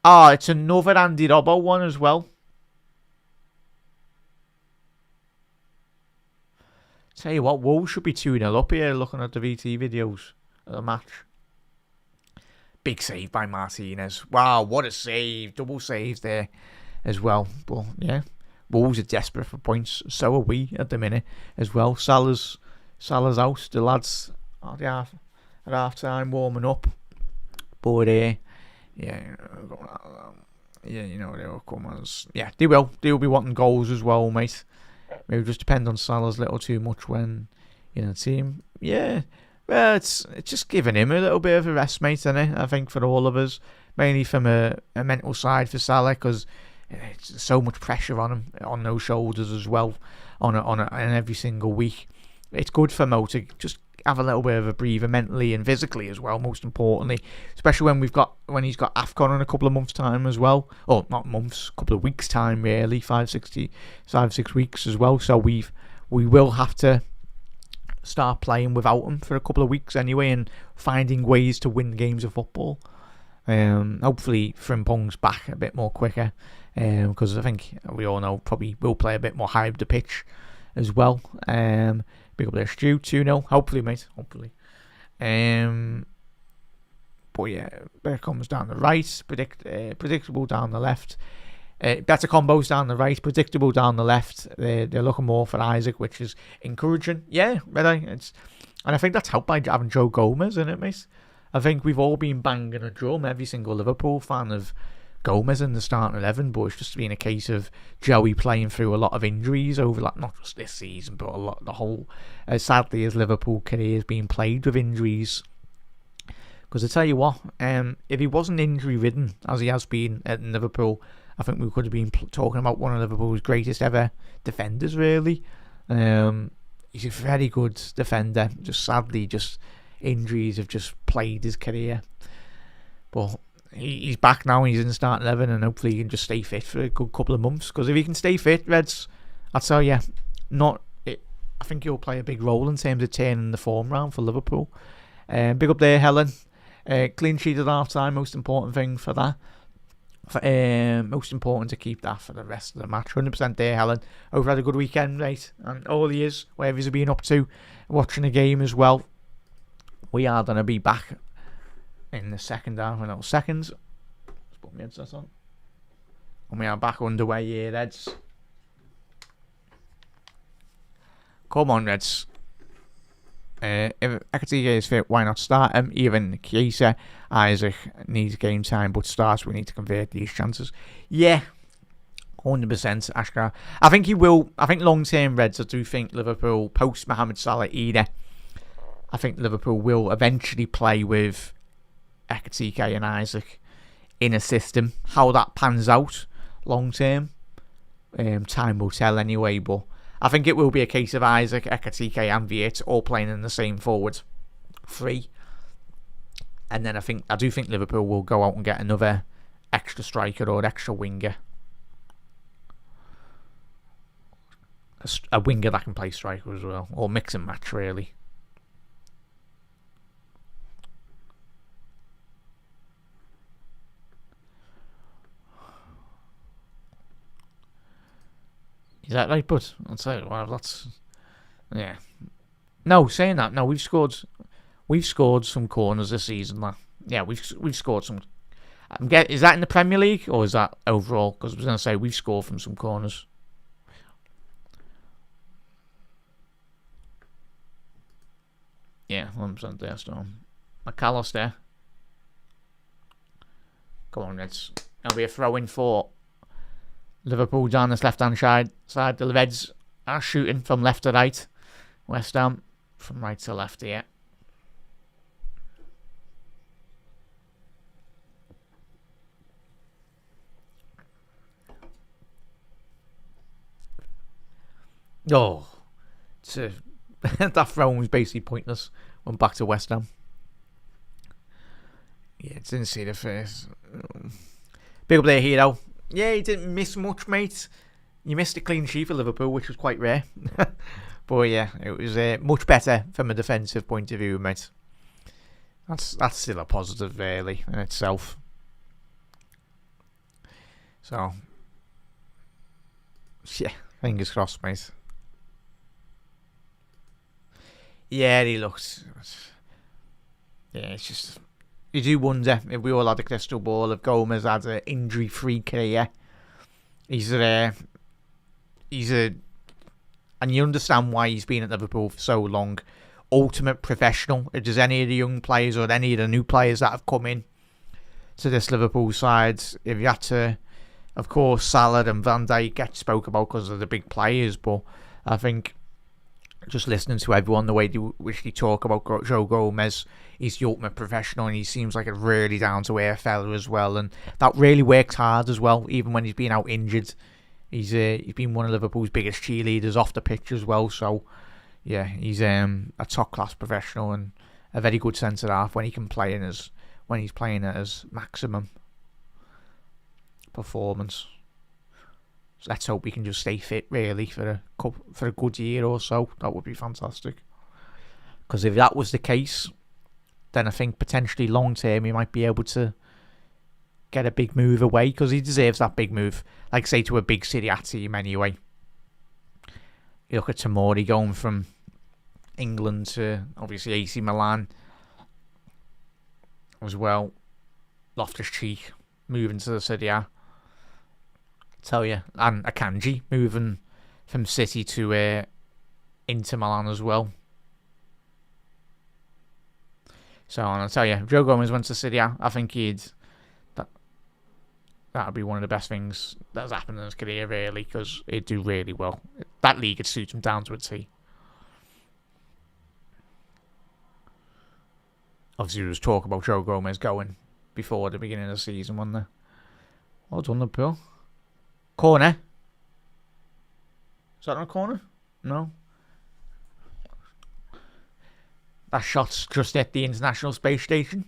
It's another Andy Robbo one as well. Tell you what, Wolves should be 2-0 up here looking at the VT videos of the match. Big save by Martinez. Wow, what a save. Double save there as well. But yeah, Wolves are desperate for points. So are we at the minute as well. Salah's out. The lads at half time warming up. But yeah, you know, they'll come as, yeah, they will. They'll be wanting goals as well, mate. Maybe just depend on Salah's a little too much when, you know, team. Yeah. Well, it's just giving him a little bit of a rest, mate, isn't it? I think for all of us, mainly from a mental side for Salah, because it's so much pressure on him, on those shoulders as well, on every single week. It's good for Mo to just have a little bit of a breather mentally and physically as well, most importantly, especially when he's got AFCON in a couple of months' time as well, or not months, a couple of weeks' time really, 5-6 weeks as well. So we will have to start playing without him for a couple of weeks anyway, and finding ways to win games of football. Hopefully Frimpong's back a bit more quicker, because I think we all know probably will play a bit more high up the pitch as well. Big up there, Stu, 2-0, hopefully, mate, hopefully. But yeah, better comes down the right, predictable down the left. Better combos down the right, predictable down the left. They're looking more for Isaac, which is encouraging. Yeah, really. And I think that's helped by having Joe Gomez, isn't it, mate? I think we've all been banging a drum, every single Liverpool fan, of Gomez in the starting 11, but it's just been a case of Joey playing through a lot of injuries over, like, not just this season, but the whole. Sadly, his Liverpool career has been plagued with injuries. Because I tell you what, if he wasn't injury ridden as he has been at Liverpool, I think we could have been talking about one of Liverpool's greatest ever defenders, really. He's a very good defender. Just sadly, injuries have just plagued his career. But he's back now, and he's in the starting 11, and hopefully he can just stay fit for a good couple of months. Because if he can stay fit, Reds, I'll tell you, I think he'll play a big role in terms of turning the form round for Liverpool. Big up there, Helen. Clean sheet at half time, most important thing for that. Most important to keep that for the rest of the match. 100% there, Helen. Hope you had a good weekend, mate. And all he is, wherever he's been up to, watching the game as well. We are going to be back in the second half in seconds. Let's put my headset on. And we are back underway here, Reds. Come on, Reds. If Ekatike is fit, why not start him? Even Chiesa, Isaac needs game time, but starts. We need to convert these chances. Yeah, 100% Ashkar. I think he will. I think long term, Reds, I do think Liverpool, post Mohamed Salah either, I think Liverpool will eventually play with Ekatike and Isaac in a system. How that pans out long term, time will tell anyway, but I think it will be a case of Isaac, Ekatike and Viet all playing in the same forward three. And then I do think Liverpool will go out and get another extra striker or extra winger. A winger that can play striker as well. Or mix and match, really. Is that right, bud? I'll tell you what, that's... Yeah. No, saying that, no, we've scored some corners this season, man. Yeah, we've scored some... Is that in the Premier League, or is that overall? Because I was going to say, we've scored from some corners. Yeah, 100% there, Storm. McAllister. Come on, Reds. There'll be a throw-in for Liverpool down this left-hand side. The Reds are shooting from left to right. West Ham from right to left here. Oh, that throw was basically pointless. Went back to West Ham. Yeah, didn't see the face. Big up there, Hero. Yeah, he didn't miss much, mate. You missed a clean sheet for Liverpool, which was quite rare. But yeah, it was much better from a defensive point of view, mate. That's still a positive, really, in itself. So, yeah, fingers crossed, mate. Yeah, he looked... Yeah, it's just... You do wonder if we all had a crystal ball, if Gomez had an injury-free career. And you understand why he's been at Liverpool for so long. Ultimate professional. If there's any of the young players or any of the new players that have come in to this Liverpool side, if you had to, of course, Salah and Van Dijk get spoke about because of the big players, but I think just listening to everyone, the way which they talk about Joe Gomez, he's the ultimate professional, and he seems like a really down-to-earth fella as well, and that really works hard as well, even when he's been out injured. He's been one of Liverpool's biggest cheerleaders off the pitch as well, so yeah, he's a top-class professional and a very good centre-half when he can play when he's playing at his maximum performance. So let's hope he can just stay fit, really, for a good year or so. That would be fantastic. Because if that was the case, then I think potentially long term he might be able to get a big move away, because he deserves that big move. Like, say, to a big Serie A team anyway. You look at Tomori going from England to, obviously, AC Milan as well. Loftus-Cheek moving to the Serie A. Tell you, and Akanji moving from City to Inter Milan as well. So, and I'll tell you, if Joe Gomez went to City, I think that would be one of the best things that's happened in his career, really, because he'd do really well. That league would suit him down to a T. Obviously, there was talk about Joe Gomez going before the beginning of the season, wasn't there? Well done, Liverpool. Corner. Is that not a corner? No. That shot's just at the International Space Station.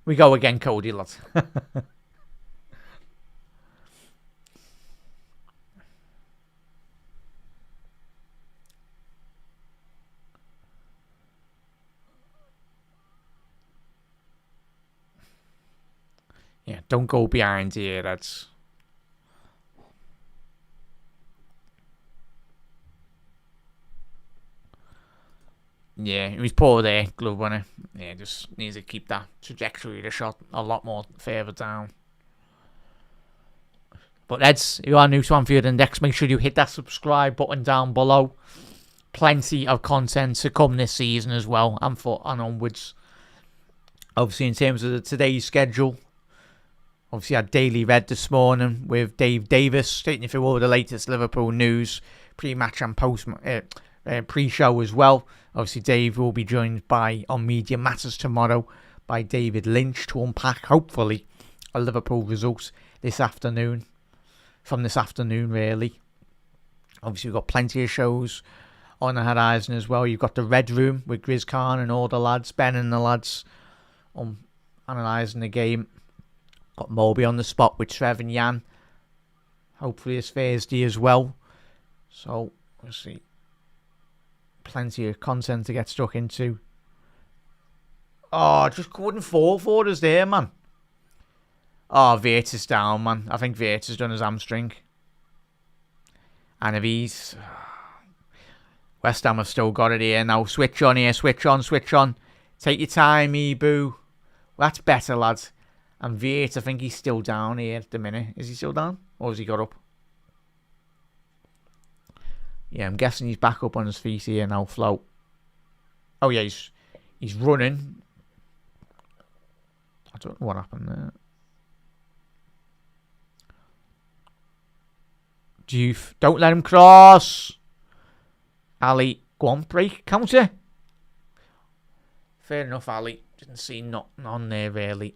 We go again, Cody, lads. Yeah, don't go behind here. That's... Yeah, he was poor there, glove, wasn't he? Yeah, just needs to keep that trajectory of the shot a lot more further down. But lads, if you are new to Anfield Index, make sure you hit that subscribe button down below. Plenty of content to come this season as well, and onwards. Obviously, in terms of today's schedule, obviously I had Daily Red this morning with Dave Davis, taking you through all the latest Liverpool news, pre-match and pre-show as well. Obviously, Dave will be joined on Media Matters tomorrow by David Lynch to unpack, hopefully, a Liverpool result this afternoon. From this afternoon, really. Obviously, we've got plenty of shows on the horizon as well. You've got the Red Room with Grizz Khan and all the lads, Ben and the lads, analysing the game. Got Moby on the spot with Trev and Jan. Hopefully, it's Thursday as well. So, we'll see. Plenty of content to get stuck into. Oh, just couldn't fall for us there, man. Oh, Virtus down, man. I think Virtus done his hamstring. And if he's... West Ham have still got it here now. Switch on here. Switch on. Switch on. Take your time, Ebu. Well, that's better, lads. And Virtus, I think he's still down here at the minute. Is he still down? Or has he got up? Yeah, I'm guessing he's back up on his feet here now. Float. Oh, yeah, he's running. I don't know what happened there. Juve. Don't let him cross. Ali. Go on, break. Counter. Fair enough, Ali. Didn't see nothing on there, really.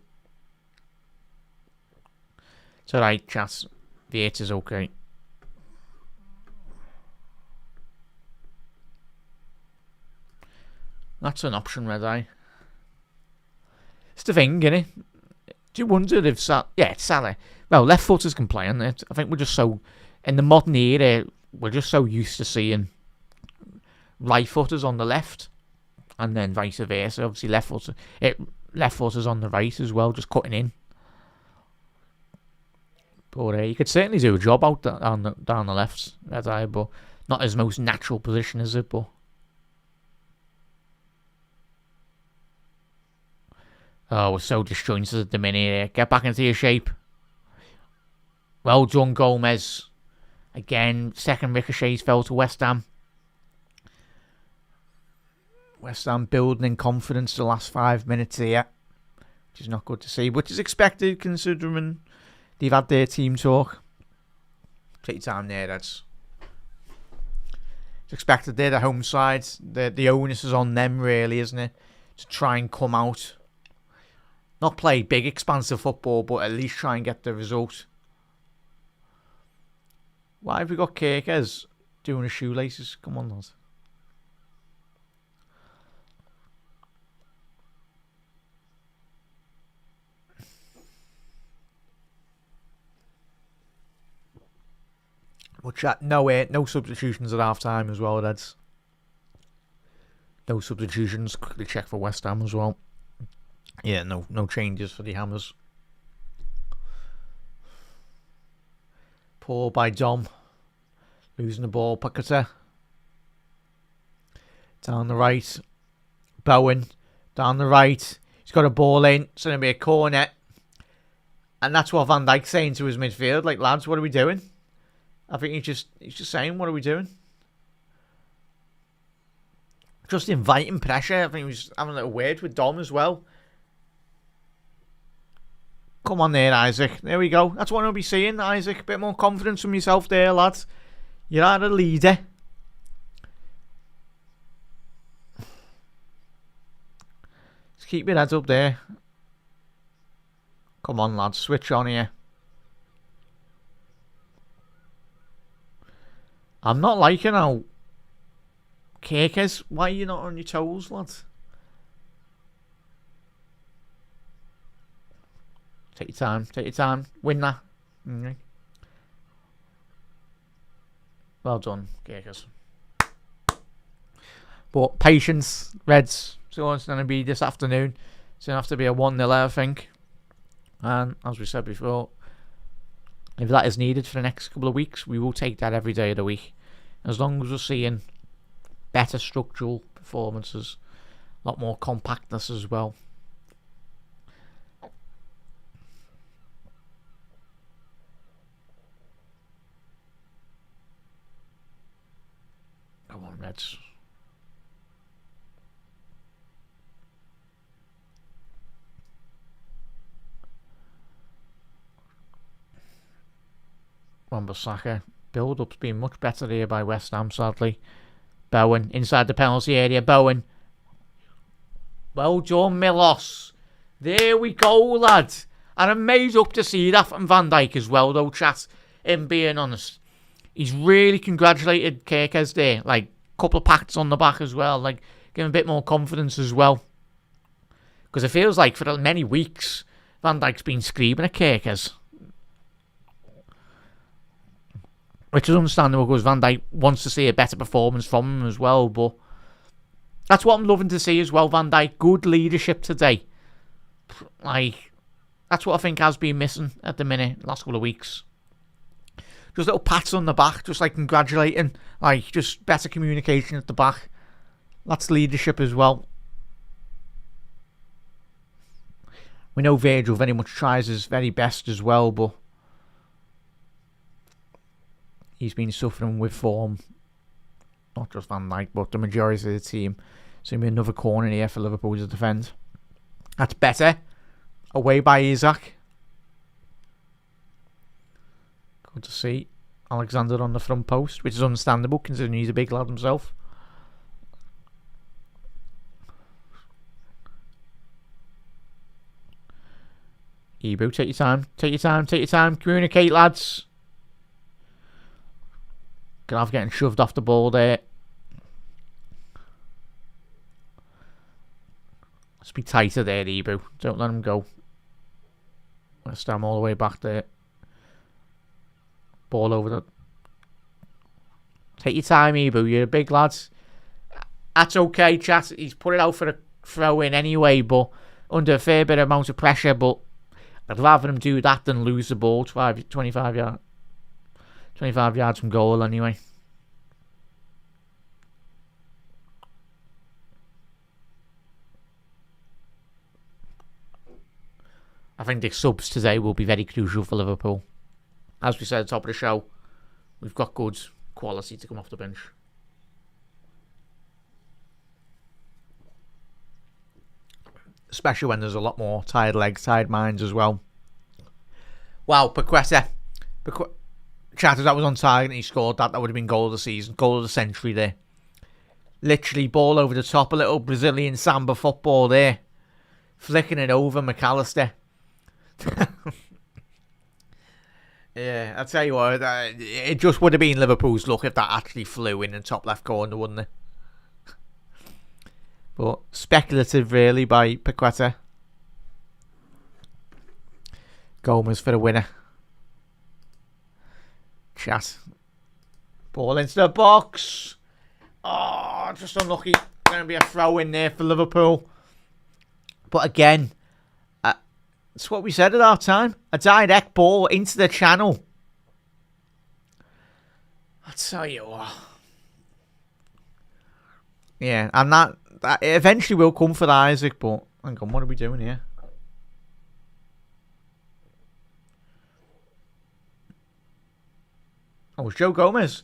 It's alright, chat. The 8 is okay. That's an option, Red Eye. It's the thing, innit? Do you wonder if it's Salah. Well, left footers can play on it. I think we're just so... In the modern era, we're just so used to seeing right footers on the left. And then vice versa. Obviously, left footers on the right as well, just cutting in. But you could certainly do a job out down the left, Red Eye, but not his most natural position, is it? But... Oh, we're so disjointed at the minute. Get back into your shape. Well done, Gomez. Again, second ricochets fell to West Ham. West Ham building in confidence the last 5 minutes here, which is not good to see, which is expected considering they've had their team talk. Take your time there, it's expected. They're the home side. The onus is on them, really, isn't it? To try and come out. Not play big, expansive football, but at least try and get the result. Why have we got Kirkers doing his shoelaces? Come on, lads. But chat, no substitutions at half time as well, lads. No substitutions. Quickly check for West Ham as well. Yeah, no changes for the Hammers. Poor by Dom. Losing the ball. Paqueta. Down the right. Bowen. Down the right. He's got a ball in. It's going to be a corner. And that's what Van Dijk's saying to his midfield. Like, lads, what are we doing? I think he's just saying, what are we doing? Just inviting pressure. I think he was having a little word with Dom as well. Come on there, Isaac. There we go. That's what I'll be seeing, Isaac. A bit more confidence from yourself there, lads. You are a leader. Just keep your heads up there. Come on, lads. Switch on here. I'm not liking how Kirkers, why are you not on your toes, lad? Take your time. Take your time. Win that. Okay. Well done, Kirkers. But patience, Reds. So it's going to be this afternoon. It's going to have to be a 1-0, I think. And as we said before, if that is needed for the next couple of weeks, we will take that every day of the week. As long as we're seeing better structural performances, a lot more compactness as well. Come on, Reds. Wan-Bissaka. Build-up's been much better here by West Ham, sadly. Bowen, inside the penalty area. Bowen. Well done, Milos. There we go, lad. And I'm made up to see that from Van Dijk as well, though, chat. Him being honest. He's really congratulated Kirkers there. Like, a couple of pats on the back as well. Like, give him a bit more confidence as well. Because it feels like for many weeks, Van Dijk's been screaming at Kirkers. Which is understandable because Van Dijk wants to see a better performance from him as well. But that's what I'm loving to see as well, Van Dijk. Good leadership today. Like, that's what I think has been missing at the minute, last couple of weeks. Just little pats on the back, just like congratulating. Like, just better communication at the back. That's leadership as well. We know Virgil very much tries his very best as well, but he's been suffering with form. Not just Van Dijk, but the majority of the team. So maybe another corner here for Liverpool to defend. That's better. Away by Isaac. Good to see Alexander on the front post, which is understandable considering he's a big lad himself. Ebu, take your time. Take your time. Take your time. Communicate, lads. Gonna have getting shoved off the ball there. Let's be tighter there, Ebu. Don't let him go. Let's stand all the way back there. Ball over the... Take your time, Ebu. You're a big lad. That's okay, chat. He's put it out for a throw in anyway, but under a fair bit of amount of pressure. But I'd rather him do that than lose the ball 25 yards from goal anyway. I think the subs today will be very crucial for Liverpool. As we said at the top of the show, we've got good quality to come off the bench. Especially when there's a lot more tired legs, tired minds as well. Wow, Paqueta. Chatted that was on target and he scored that. That would have been goal of the season, goal of the century there. Literally ball over the top, a little Brazilian samba football there. Flicking it over McAllister. Yeah, I'll tell you what, it just would have been Liverpool's luck if that actually flew in the top left corner, wouldn't it? But speculative really by Paqueta. Gomez for the winner. Chat. Ball into the box. Oh, just unlucky. Going to be a throw in there for Liverpool. But again, it's what we said at our time. A direct ball into the channel. I'll tell you what. Yeah, and that eventually will come for Isaac, but hang on, what are we doing here? Oh, it's Joe Gomez.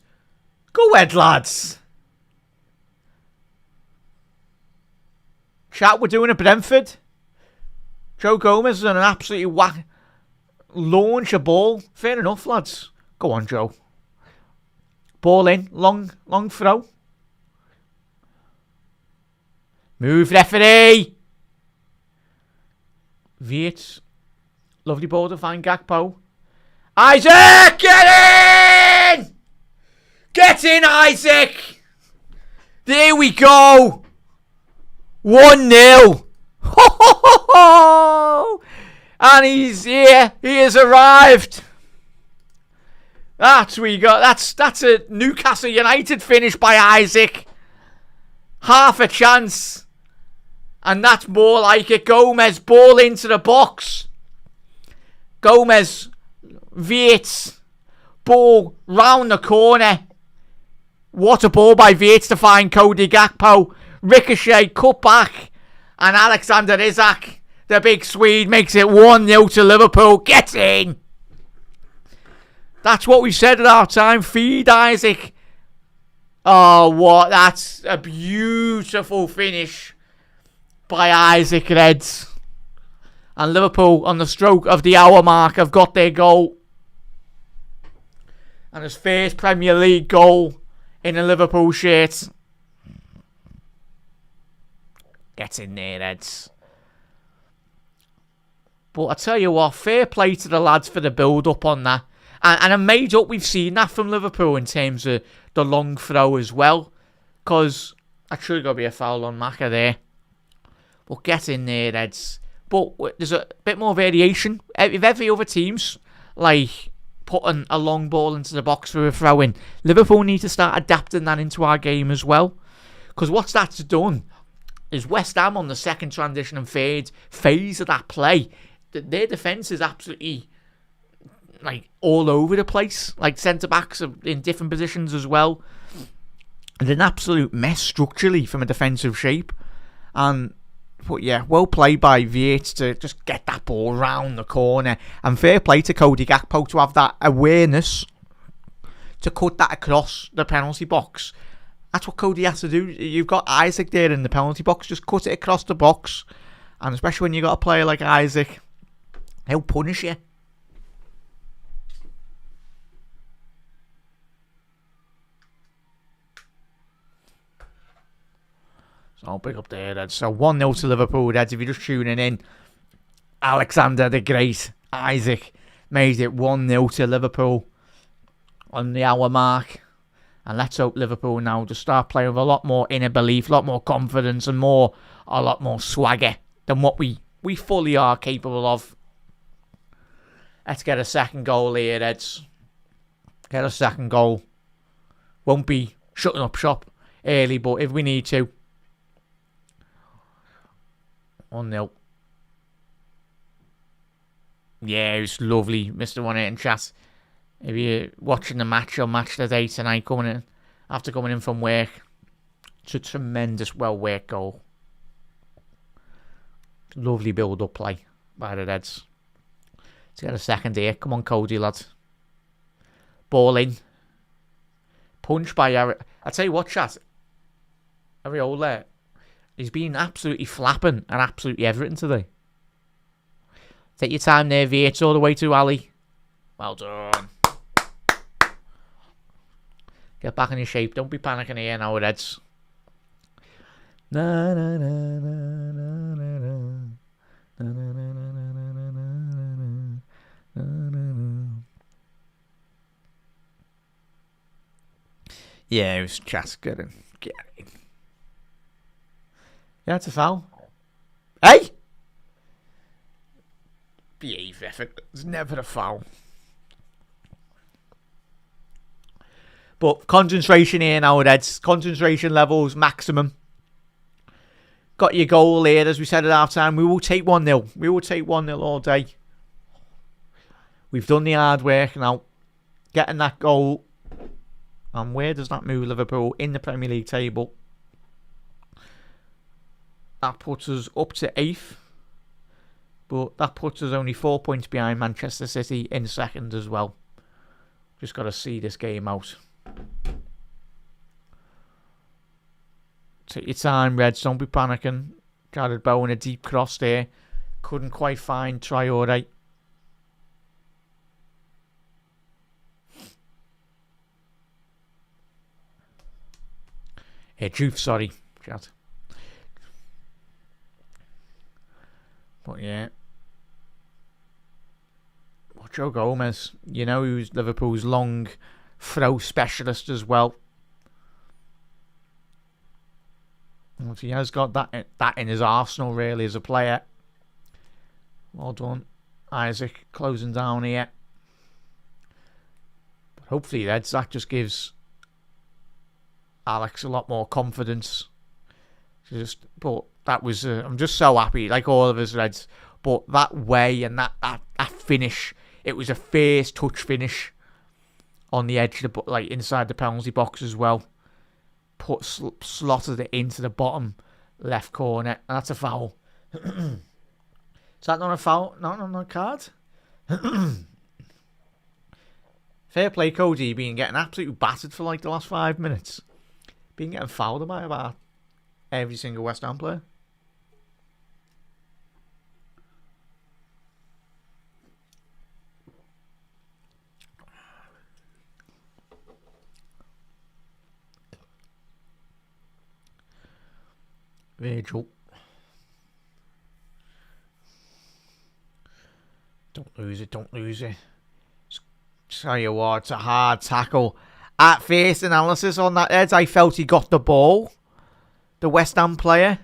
Go ahead, lads. Chat, we're doing a Brentford. Joe Gomez is an absolutely launch a ball. Fair enough, lads. Go on, Joe. Ball in. Long throw. Move, referee. Viet. Lovely ball to find Gakpo. Isaac, get in! Get in, Isaac! There we go. 1-0. And he's here. He has arrived. That's what we got. That's a Newcastle United finish by Isaac. Half a chance. And that's more like it. Gomez, ball into the box. Gomez, Vietz, ball round the corner. What a ball by Vietz to find Cody Gakpo. Ricochet, cut back. And Alexander Isak, the big Swede, makes it 1-0 to Liverpool. Get in. That's what we said at our time. Feed Isaac. Oh, what? That's a beautiful finish by Isaac Reds. And Liverpool, on the stroke of the hour mark, have got their goal. And his first Premier League goal in a Liverpool shirt. Get in there, Reds. But I tell you what, fair play to the lads for the build-up on that. And I'm made up, we've seen that from Liverpool in terms of the long throw as well. Because that should go be a foul on Maka there. But get in there, Reds. But there's a bit more variation. If every other team's like putting a long ball into the box for a throw-in, Liverpool need to start adapting that into our game as well. Because what that's done is West Ham on the second transition and third phase of that play, their defence is absolutely like all over the place. Like centre-backs are in different positions as well. And an absolute mess structurally from a defensive shape. But yeah, well played by Vietz to just get that ball round the corner. And fair play to Cody Gakpo to have that awareness to cut that across the penalty box. That's what Cody has to do. You've got Isaac there in the penalty box. Just cut it across the box. And especially when you've got a player like Isaac, he'll punish you. So I'll pick up there, Reds. So 1-0 to Liverpool, Reds. If you're just tuning in, Alexander the Great, Isaac, made it 1-0 to Liverpool on the hour mark. And let's hope Liverpool now just start playing with a lot more inner belief, a lot more confidence, and a lot more swagger than what we fully are capable of. Let's get a second goal here, Reds. Get a second goal. Won't be shutting up shop early, but if we need to. 1-0. Yeah, it was lovely, Mr. 18 in chat. If you're watching the match on Matchday tonight, after coming in from work, it's a tremendous, well-worked goal. Lovely build-up play by the Reds. Let's get a second here. Come on, Cody, lad. Ball in. Punch by I tell you what, chat. Areola, he's been absolutely flapping and absolutely everything today. Take your time there, Vietz, all the way to Ali. Well done. Get back in your shape. Don't be panicking here now, Reds. Na na na na na na na na na. Yeah, it was just good. Get in. Yeah, it's a foul. Hey! Behave, effort. It's never a foul. But concentration here now, Reds. Concentration levels, maximum. Got your goal here, as we said at half time. We will take 1-0. We will take 1-0 all day. We've done the hard work now. Getting that goal. And where does that move Liverpool in the Premier League table? That puts us up to 8th. But that puts us only 4 points behind Manchester City in second as well. Just got to see this game out. Take your time, Reds. Don't be panicking. Gareth Bowen, a deep cross there. Couldn't quite find Traore. Juve, sorry, chat. But yeah. Joe Gomez, you know, who's Liverpool's long throw specialist as well. He has got that in his arsenal, really, as a player. Well done, Isaac, closing down here. But hopefully, that just gives Alex a lot more confidence. But that was, I'm just so happy, like all of us Reds. But that way and that finish, it was a first touch finish on the edge of the, like inside the penalty box as well. Slotted it into the bottom left corner, and that's a foul. Is that not a foul? Not on the card? Fair play, Cody. Been getting absolutely battered for like the last 5 minutes. Been getting fouled by about every single West Ham player. Virgil. Don't lose it, don't lose it. Tell you what, it's a hard tackle. At first analysis on that, Ed, I felt he got the ball. The West Ham player.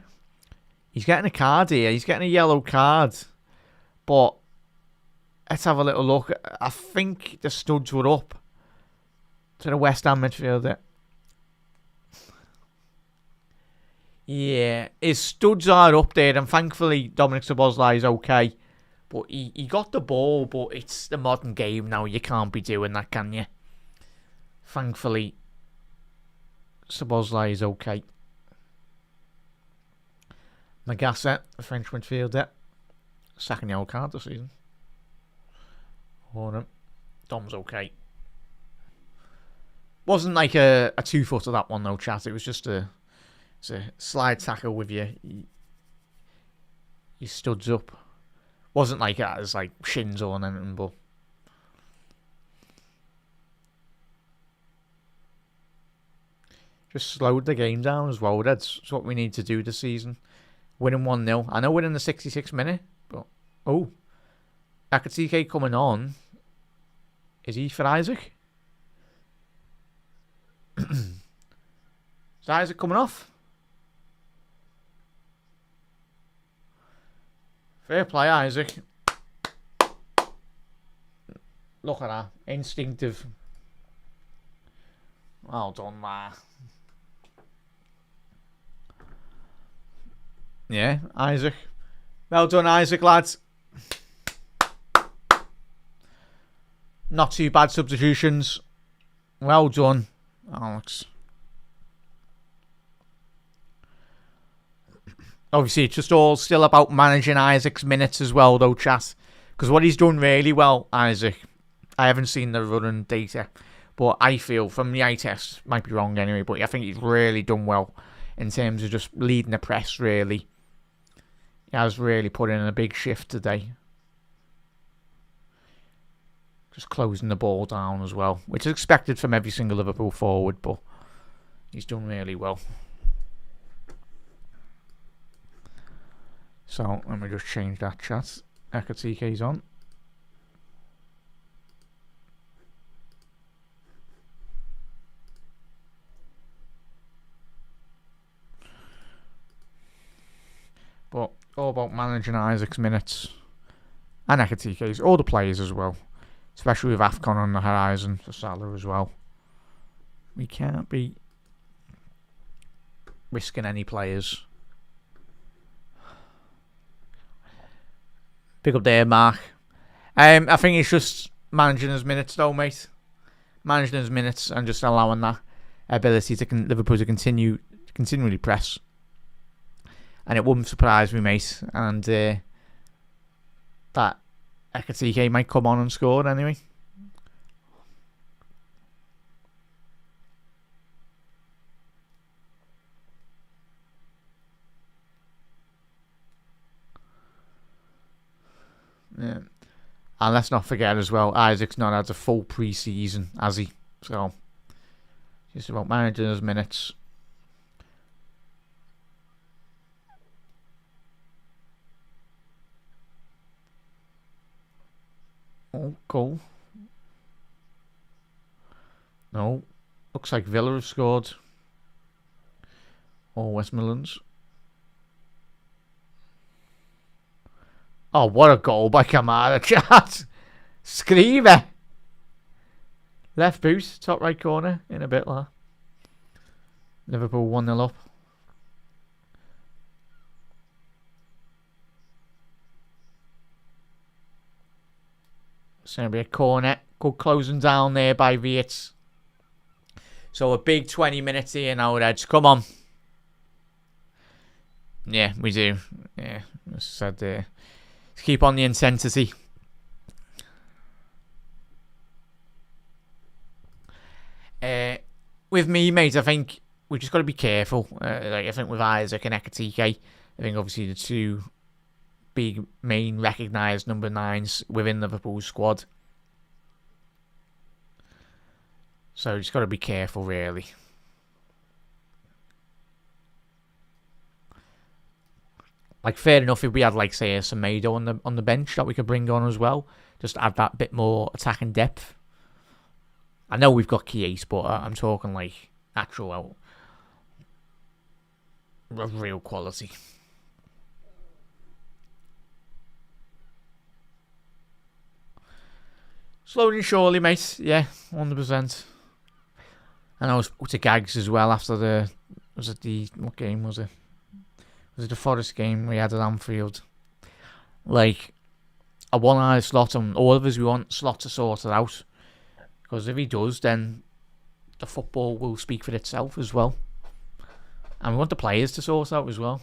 He's getting a card here. He's getting a yellow card. But let's have a little look. I think the studs were up to the West Ham midfielder. Yeah, his studs are up there, and thankfully Dominic Szoboszlai is okay. But he got the ball, but it's the modern game now. You can't be doing that, can you? Thankfully, Szoboszlai is okay. Magassa, the French midfielder. Second yellow card this season. Horner. Dom's okay. Wasn't like a 2-footer that one though, chat. It was just a slide tackle with your studs up. Wasn't like that as like shins or anything, but just slowed the game down as well. That's what we need to do this season. Winning 1-0. I know we're in the 66th minute, but Akatike coming on. Is he for Isaac? Is Isaac coming off? Fair play, Isaac. Look at that. Instinctive. Well done, man. Yeah, Isaac. Well done, Isaac, lads. Not too bad substitutions. Well done, Alex. Obviously, it's just all still about managing Isaac's minutes as well, though, chat. Because what he's done really well, Isaac, I haven't seen the running data, but I feel from the eye test, might be wrong anyway, but I think he's really done well in terms of just leading the press, really. He has really put in a big shift today. Just closing the ball down as well, which is expected from every single Liverpool forward, but he's done really well. So, let me just change that chat. Ekatike's on. But all about managing Isaac's minutes. And Ekatike's. All the players as well. Especially with AFCON on the horizon for Salah as well. We can't be risking any players. Pick up there, Mark. I think it's just managing his minutes, though, mate. Managing his minutes and just allowing that ability to Liverpool to continually press. And it wouldn't surprise me, mate. And that Ekatike might come on and score anyway. Yeah. And let's not forget as well, Isaac's not had a full pre-season, has he? So, just about managing his minutes. Oh, cool. No. Looks like Villa have scored. Or West Midlands. Oh, what a goal by Kamara, chat. Screamer. Left boot, top right corner, in a bit like. Liverpool 1-0 up. It's going to be a corner. Good closing down there by Vietz. So a big 20 minutes here now, Reds. Come on. Yeah, we do. Yeah, as I said there. Let's keep on the intensity. With me, mate, I think we just got to be careful. I think with Isaac and Ekatike, I think obviously the two big main recognised number 9s within Liverpool's squad. So just got to be careful, really. Like, fair enough if we had, like, say, a Semedo on the bench that we could bring on as well. Just add that bit more attacking depth. I know we've got Kies, but I'm talking, like, actual real quality. Slowly and surely, mate. Yeah, 100%. And I was to gags as well after the... Was it the... What game was it? Was it the Forest game we had at Anfield? Like, I want Arne Slot, and all of us, we want Slot to sort it out. Because if he does, then the football will speak for itself as well. And we want the players to sort out as well.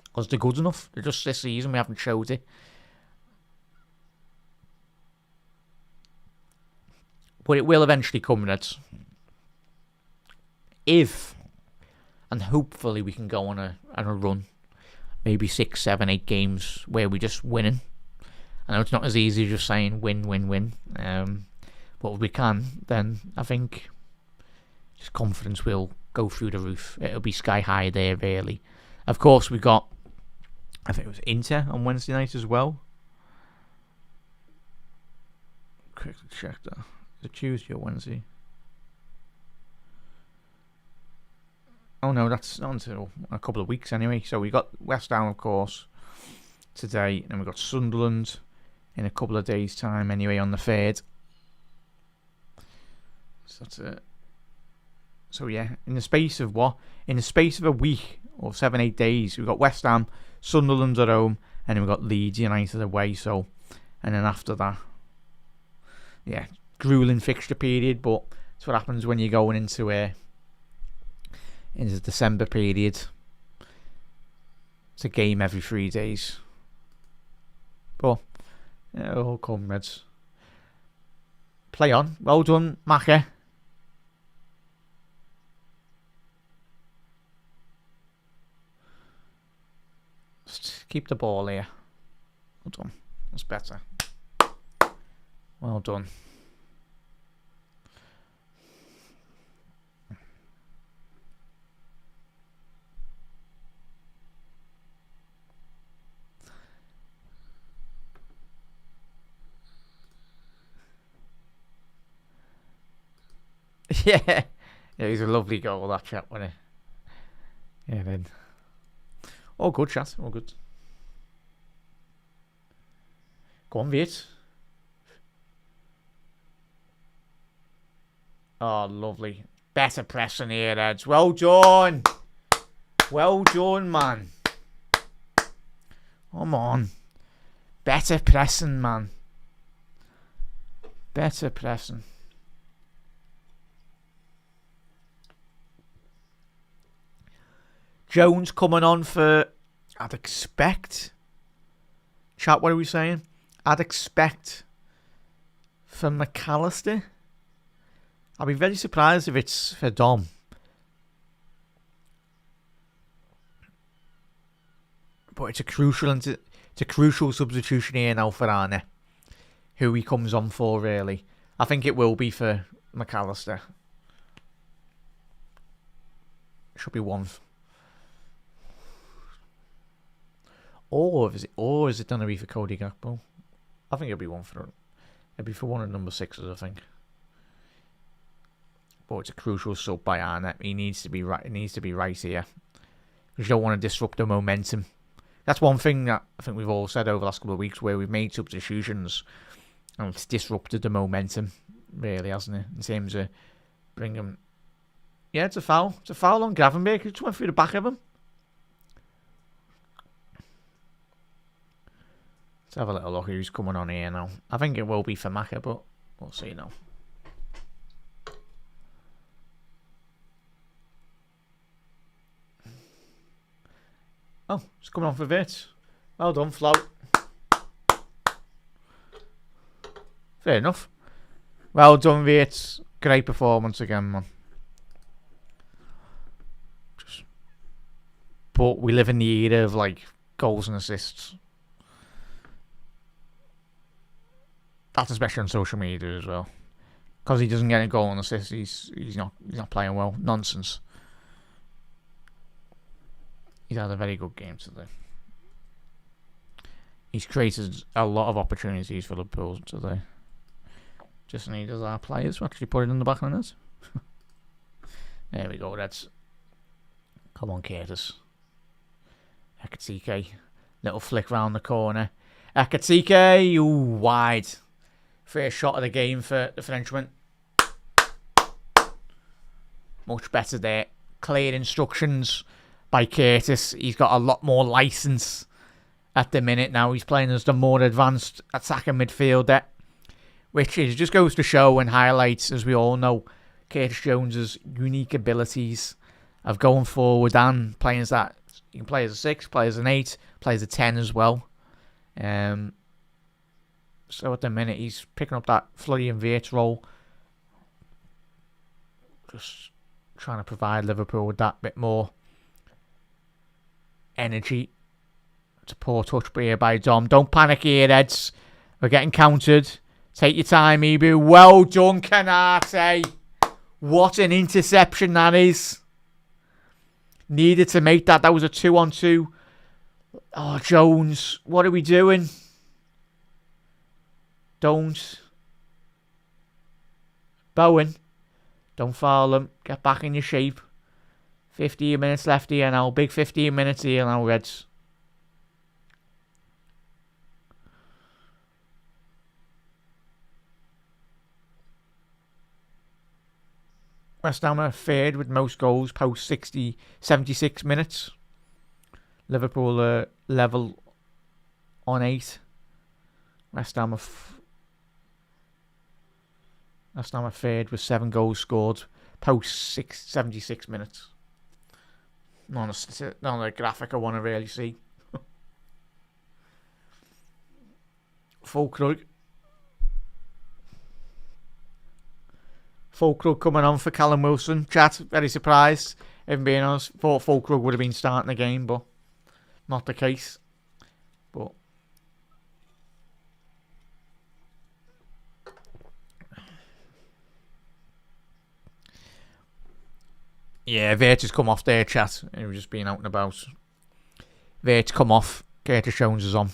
Because they're good enough. They're just this season, we haven't showed it. But it will eventually come, Reds. If, and hopefully we can go on a run. Maybe 6, 7, 8 games where we're just winning. I know it's not as easy as just saying win, win, win. But if we can, then I think just confidence will go through the roof. It'll be sky high there, really. Of course, we got, I think it was Inter on Wednesday night as well. Quickly check that. Is it Tuesday or Wednesday? Oh no, that's not until a couple of weeks anyway. So we got West Ham, of course, today, and we got Sunderland in a couple of days' time anyway on the 3rd. So that's it. So yeah, in the space of what? In the space of a week or 7, 8 days, we've got West Ham, Sunderland at home, and then we've got Leeds United away. So, and then after that, yeah, grueling fixture period. But that's what happens when you're going into the December period. It's a game every 3 days. But yeah, it'll come, Reds. Play on. Well done, Maka. Just keep the ball here. Well done. That's better. Well done. Yeah, it was a lovely goal, that chat, wasn't it? Yeah, then. All good, chat. All good. Go on, Viet. Oh, lovely. Better pressing here, lads. Well done. Well done, man. Come on. Better pressing, man. Better pressing. Jones coming on for, I'd expect. Chat, what are we saying? I'd expect for McAllister. I'll be very surprised if it's for Dom. But it's a crucial substitution here now for Arne, who he comes on for, really. I think it will be for McAllister. Should be one. Or is it going to be for Cody Gakpo? I think it'll be one for one of number 6s, I think. But it's a crucial sub by Arne. He needs to be right. It needs to be right here. Because you don't want to disrupt the momentum. That's one thing that I think we've all said over the last couple of weeks, where we've made substitutions and it's disrupted the momentum, really, hasn't it? In terms of bringing... Yeah, it's a foul. It's a foul on Gravenberg. He just went through the back of him. Let's have a little look who's coming on here now. I think it will be for Maka, but we'll see now. Oh, it's coming on for Vit. Well done, Flo. Fair enough. Well done, Vit. Great performance again, man. But we live in the era of like goals and assists. That's especially on social media as well. Because he doesn't get a goal and assist, he's not playing well. Nonsense. He's had a very good game today. He's created a lot of opportunities for Liverpool today. Just needs our players to actually put it in the back of the net. There we go, that's... Come on, Curtis. Ekatike. Little flick round the corner. Ekatike! Ooh, wide. First shot of the game for the Frenchman. Much better there. Clear instructions by Curtis. He's got a lot more license at the minute now. He's playing as the more advanced attacking midfielder, which is just goes to show and highlights, as we all know, Curtis Jones's unique abilities of going forward and playing as that. You can play as a 6, play as an 8, play as a 10 as well. So at the minute, he's picking up that Florian Wirtz role. Just trying to provide Liverpool with that bit more energy. It's a poor touch here by Dom. Don't panic here, Eds. We're getting countered. Take your time, Ibu. Well done, Canate. What an interception that is. Needed to make that. That was a 2-on-2. Oh, Jones. What are we doing? Don't. Bowen. Don't foul him. Get back in your shape. 15 minutes left here now. Big 15 minutes here now, Reds. West Ham are third with most goals post 76 minutes. Liverpool are level on 8. West Ham are third with 7 goals scored post 76 minutes. Not a graphic I want to really see. Fulkrug coming on for Callum Wilson. Chat, very surprised. Even being honest, thought Fulkrug would have been starting the game, but not the case. But yeah, Wirtz has come off there, chat. He was just being out and about. Wirtz come off. Curtis Jones is on.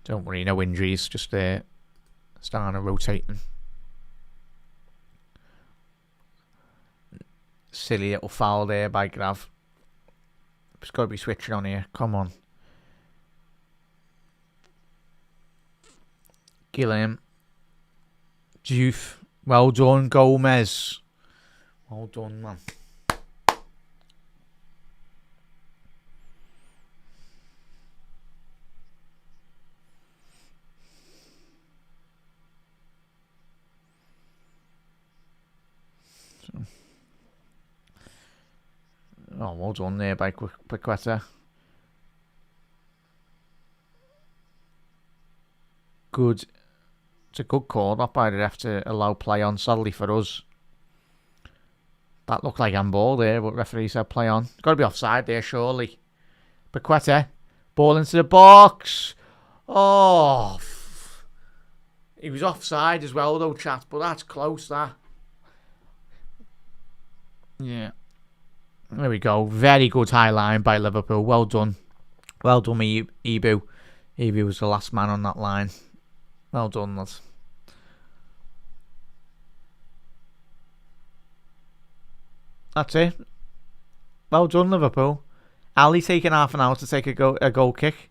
Don't worry, no injuries. Just starting to rotating. Silly little foul there by Grav. It's got to be switching on here. Come on. Gilliam. Diouf. Well done, Gomez. Well done, man. Oh, well done there by Paqueta. Good. It's a good call that by the ref to allow play on. Sadly for us, that looked like handball there, but referee said play on. Got to be offside there, surely. Paqueta. Ball into the box. Oh. He was offside as well, though, chat, but that's close, that. Yeah. There we go. Very good high line by Liverpool. Well done. Well done, Ibu. Ibu was the last man on that line. Well done, lads. That's it. Well done, Liverpool. Ali taking half an hour to take a goal kick.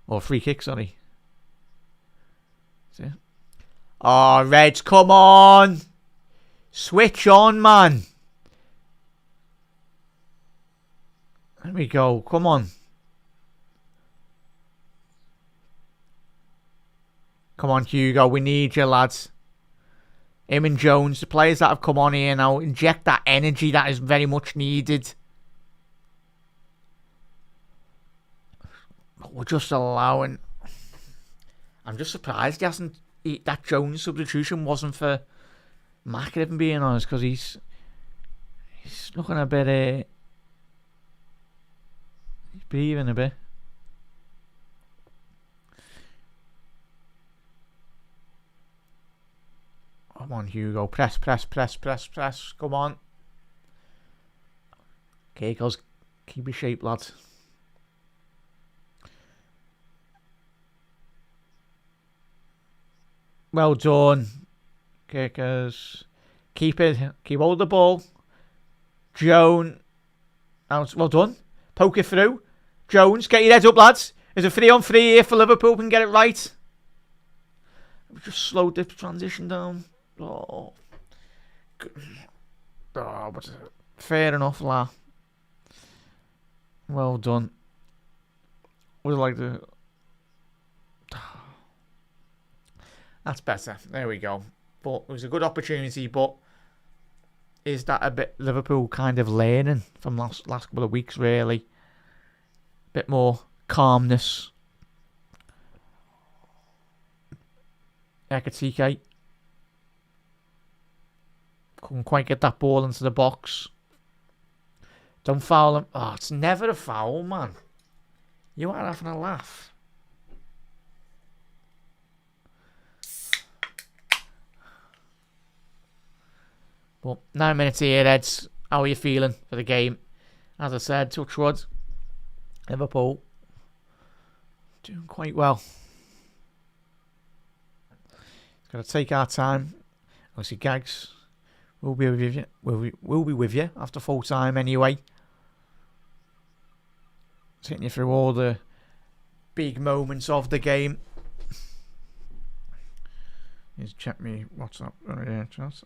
Or free kick, sorry. See? Oh, Reds, come on! Switch on, man! There we go, come on. Come on, Hugo, we need you, lads. Him and Jones, the players that have come on here now, inject that energy that is very much needed. But we're just allowing... I'm just surprised he hasn't... that Jones substitution wasn't for Mac, if I'm being honest, because he's looking a bit... he's breathing a bit. Come on, Hugo. Press. Come on. Okay, goes. Keep your shape, lads. Well done. Kickers. Keep it. Keep hold the ball. Jones. Well done. Poke it through. Jones, get your head up, lads. There's a 3-on-3 here for Liverpool. We can get it right. Just slow the transition down. Oh, but fair enough, la. Well done. Would like to. That's better. There we go. But it was a good opportunity. But is that a bit Liverpool kind of learning from last couple of weeks? Really, bit more calmness. Ekatike. Couldn't quite get that ball into the box. Don't foul him. Oh, it's never a foul, man. You are having a laugh. But 9 minutes here, Eds. How are you feeling for the game? As I said, touch wood. Liverpool doing quite well. Got to take our time. Obviously, Gags. We'll be with you. We'll be with you after full time anyway. Taking you through all the big moments of the game. Let's check me WhatsApp. Oh, yeah, chance.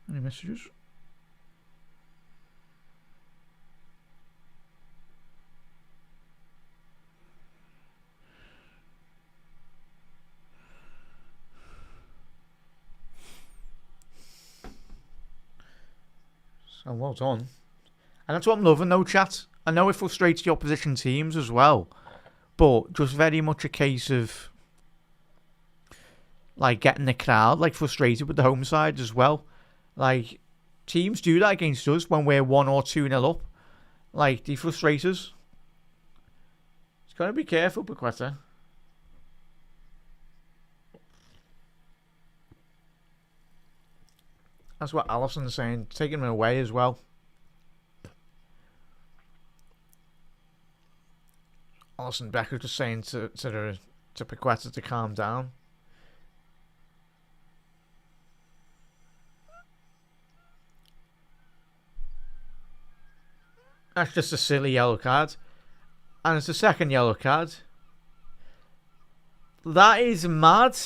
Any messages? So well done. And that's what I'm loving though, chat. I know it frustrates the opposition teams as well. But just very much a case of like getting the crowd like frustrated with the home side as well. Like teams do that against us when we're 1 or 2-0 up. Like they frustrate us. Just gotta be careful, Paqueta. That's what Allison's saying. Taking him away as well. Allison Becker just saying to Paqueta to calm down. That's just a silly yellow card. And it's the second yellow card. That is mad.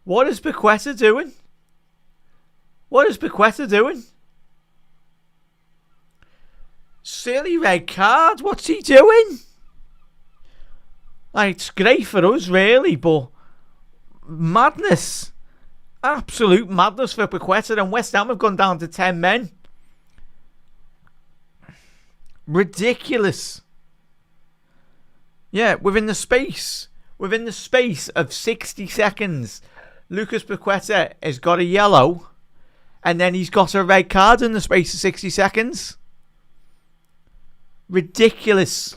What is Paqueta doing? What is Paqueta doing? Silly red card. What's he doing? Like, it's great for us, really, but madness. Absolute madness for Paqueta. And West Ham have gone down to 10 men. Ridiculous. Yeah, within the space of 60 seconds, Lucas Paqueta has got a yellow. And then he's got a red card in the space of 60 seconds. Ridiculous.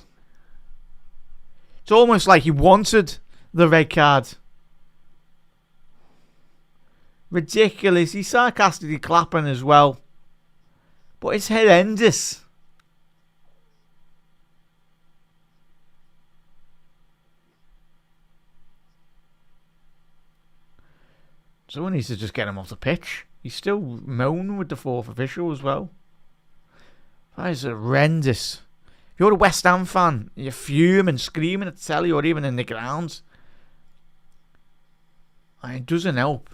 It's almost like he wanted the red card. Ridiculous. He's sarcastically clapping as well. But it's horrendous. Someone needs to just get him off the pitch. He's still moaning with the fourth official as well. That is horrendous. If you're a West Ham fan, you're fuming, screaming at the telly or even in the ground. And it doesn't help.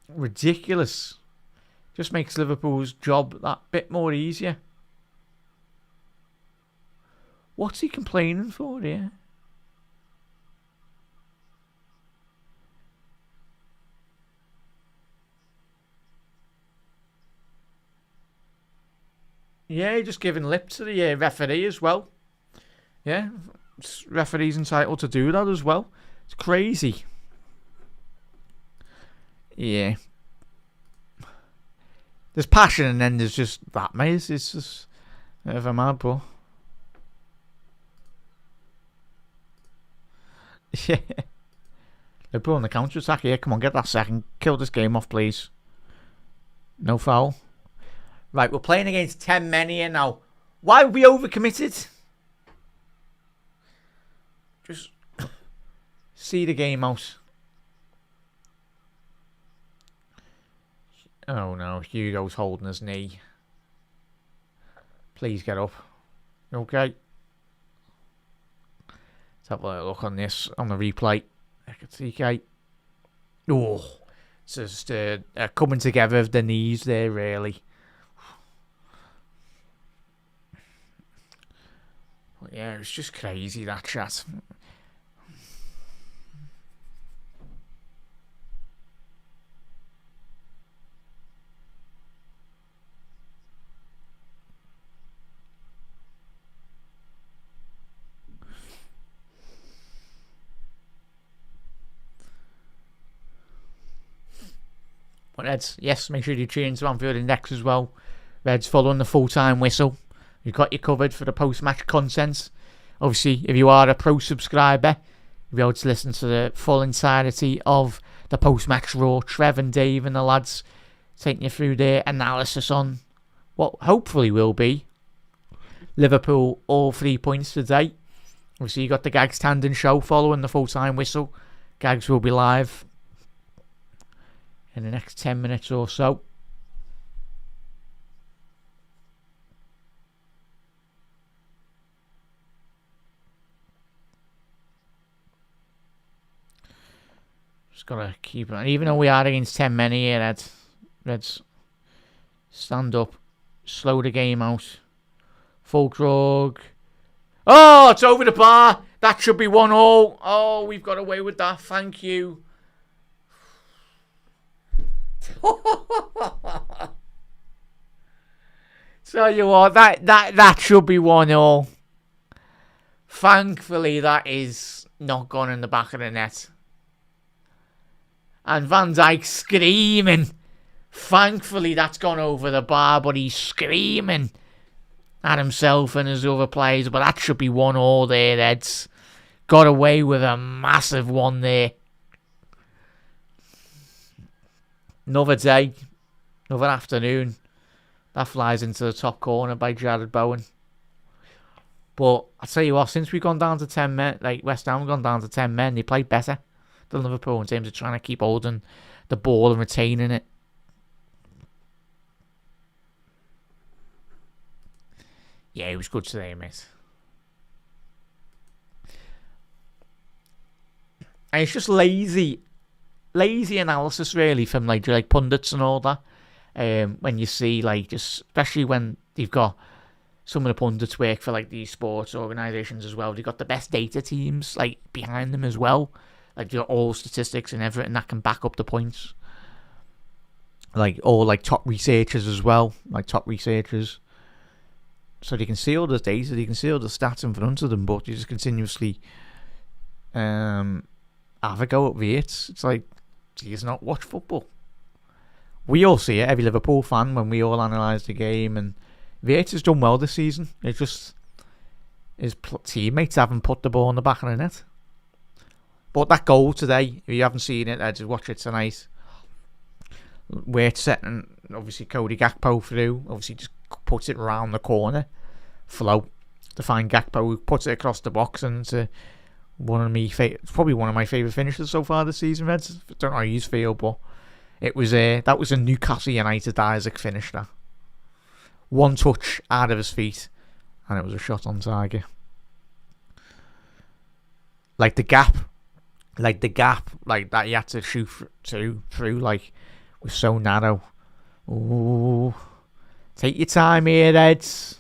Ridiculous. Just makes Liverpool's job that bit more easier. What's he complaining for here? Yeah, just giving lip to the referee as well. Yeah, referee's entitled to do that as well. It's crazy. Yeah. There's passion and then there's just that, mate. It's just a bit of a mad ball. Yeah. Liverpool on the counter attack here. Come on, get that second. Kill this game off, please. No foul. Right, we're playing against 10 men here now. Why are we overcommitted? Just see the game out. Oh no, Hugo's holding his knee. Please get up. Okay. Let's have a look on this, on the replay. TK. Oh, it's just coming together of the knees there, really. But yeah, it's just crazy, that chat. But Reds, yes, make sure you tune into Anfield Index as well. Reds, following the full-time whistle. You've got you covered for the post-match content. Obviously, if you are a pro subscriber, you'll be able to listen to the full entirety of the post-match Raw. Trev and Dave and the lads taking you through their analysis on what hopefully will be Liverpool all 3 points today. Obviously, you got the Gags Tandon show following the full-time whistle. Gags will be live in the next 10 minutes or so. Just gotta keep it. Even though we are against 10 men here, Reds stand up, slow the game out. Fulkrug. Oh, it's over the bar. That should be 1-1. Oh, we've got away with that. Thank you. Tell you what, that should be 1-1. Thankfully, that is not gone in the back of the net. And Van Dijk screaming. Thankfully, that's gone over the bar, but he's screaming at himself and his other players. But that should be 1-1 there, Reds. Got away with a massive one there. Another day, another afternoon. That flies into the top corner by Jared Bowen. But I'll tell you what, since we've gone down to 10 men, like West Ham have gone down to 10 men, they played better than Liverpool in terms of trying to keep holding the ball and retaining it. Yeah, it was good today, mate. And it's just lazy analysis, really, from like pundits and all that. When you see, like, just especially when they've got some of the pundits work for like these sports organisations as well. They've got the best data teams like behind them as well. Like, they're all statistics and everything that can back up the points. Like, all like top researchers as well, like top researchers. So they can see all the data, they can see all the stats in front of them, but you just continuously have a go at V8. It's like, he's not watch football. We all see it, every Liverpool fan, when we all analyse the game, and V8 has done well this season. It's just his teammates haven't put the ball in the back of the net. But that goal today, if you haven't seen it, just watch it tonight. Where it's setting, obviously Cody Gakpo through, obviously just puts it round the corner, flow to find Gakpo, who puts it across the box, and it's probably one of my favourite finishes so far this season, Reds. I don't know how you feel, but it was that was a Newcastle United Isaac finish, that. one touch out of his feet, and it was a shot on target. Like the gap like that he had to shoot through, like, was so narrow. Ooh, take your time here, Eds.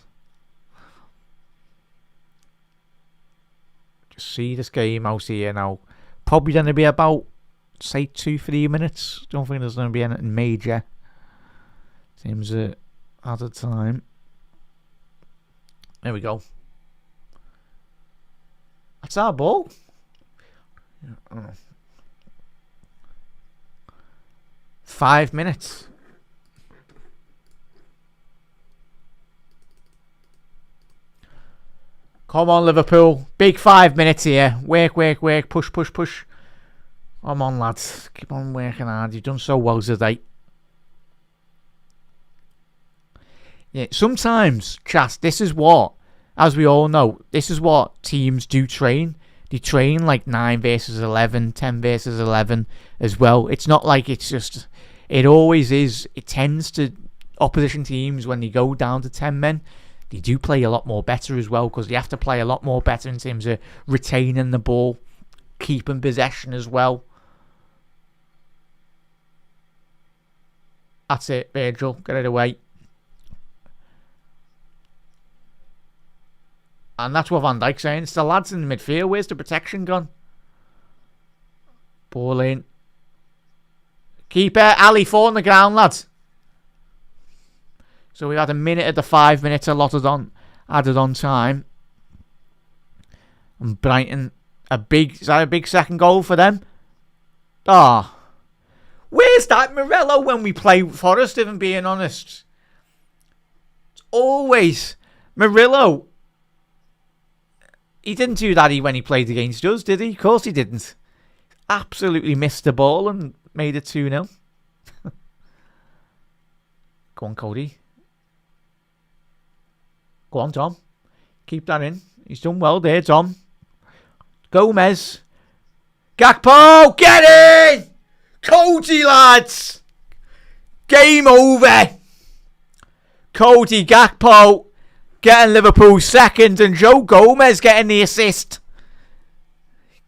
Just see this game out here now. Probably going to be about, say, 2-3 minutes. Don't think there's going to be anything major. Seems at a time. There we go. That's our ball. Oh. 5 minutes. Come on, Liverpool. Big 5 minutes here. Work. Push. Come on, lads. Keep on working hard. You've done so well today. Yeah, sometimes, chat, this is what, as we all know, this is what teams do train. They train like 9 versus 11, 10 versus 11 as well. It's not like it's just, it always is. It tends to, opposition teams, when they go down to 10 men, they do play a lot more better as well, because they have to play a lot more better in terms of retaining the ball, keeping possession as well. That's it, Virgil. Get it away. And that's what Van Dijk's saying. It's the lads in the midfield. Where's the protection gone? Ball in. Keeper, Ali, 4 on the ground, lads. So we've had a minute of the 5 minutes added on time. And Brighton, is that a big second goal for them? Ah. Oh. Where's that Morello when we play Forest, if I'm being honest? It's always Murillo. He didn't do that when he played against us, did he? Of course he didn't. Absolutely missed the ball and made it 2-0. Go on, Cody. Go on, Tom. Keep that in. He's done well there, Tom. Gomez. Gakpo! Get in! Cody, lads! Game over! Cody Gakpo getting Liverpool second, and Joe Gomez getting the assist.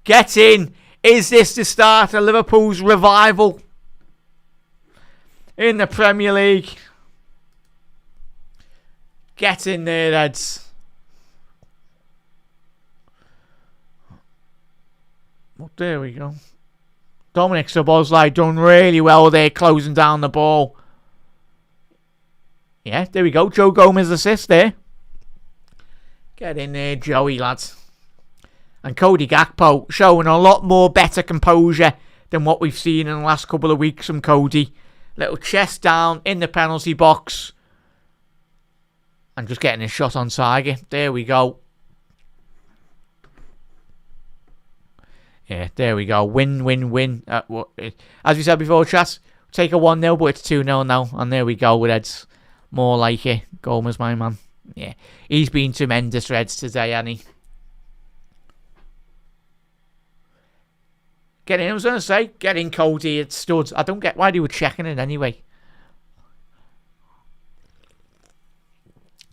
Get in. Is this the start of Liverpool's revival in the Premier League? Get in there, lads. Well, there we go. Dominic Szoboszlai done really well there, closing down the ball. Yeah, there we go. Joe Gomez assist there. Get in there, Joey, lads. And Cody Gakpo showing a lot more better composure than what we've seen in the last couple of weeks from Cody. Little chest down in the penalty box. And just getting a shot on target. There we go. Yeah, there we go. Win. As we said before, chat, take a 1-0, but it's 2-0 now. And there we go with Reds. More like it. Gomez, my man. Yeah, he's been tremendous, Reds, today, hasn't he? Get in, I was going to say. Get in, Cody. It's studs. I don't get why they were checking it anyway.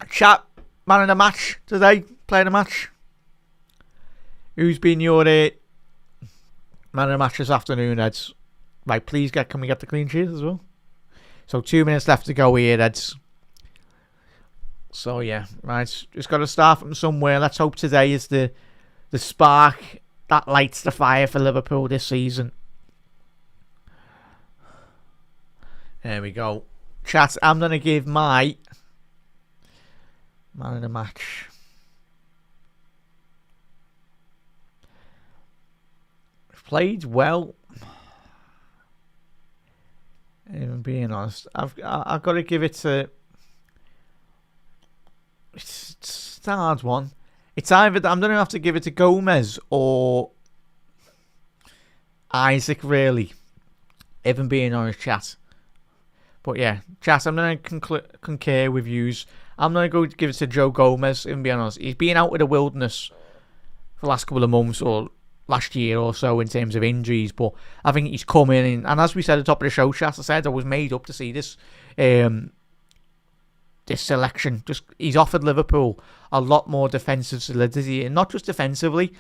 Chat, man of the match today. Player of the match. Who's been your man of the match this afternoon, Reds? Right, please can we get the clean sheet as well? So 2 minutes left to go here, Reds. So yeah, right, just got to start from somewhere. Let's hope today is the spark that lights the fire for Liverpool this season. There we go. Chat, I'm going to give my man of the match. Played well. Even being honest, I've got to give it to. It's a hard one. It's either I'm going to have to give it to Gomez or Isaac, really. Even being honest, chat. But yeah, chat, I'm going to concur with yous. I'm going to go give it to Joe Gomez, even being honest. He's been out of the wilderness for the last couple of months or last year or so in terms of injuries, but I think he's come in, and as we said at the top of the show, chat, I said I was made up to see this this selection. Just he's offered Liverpool a lot more defensive solidity, and not just defensively,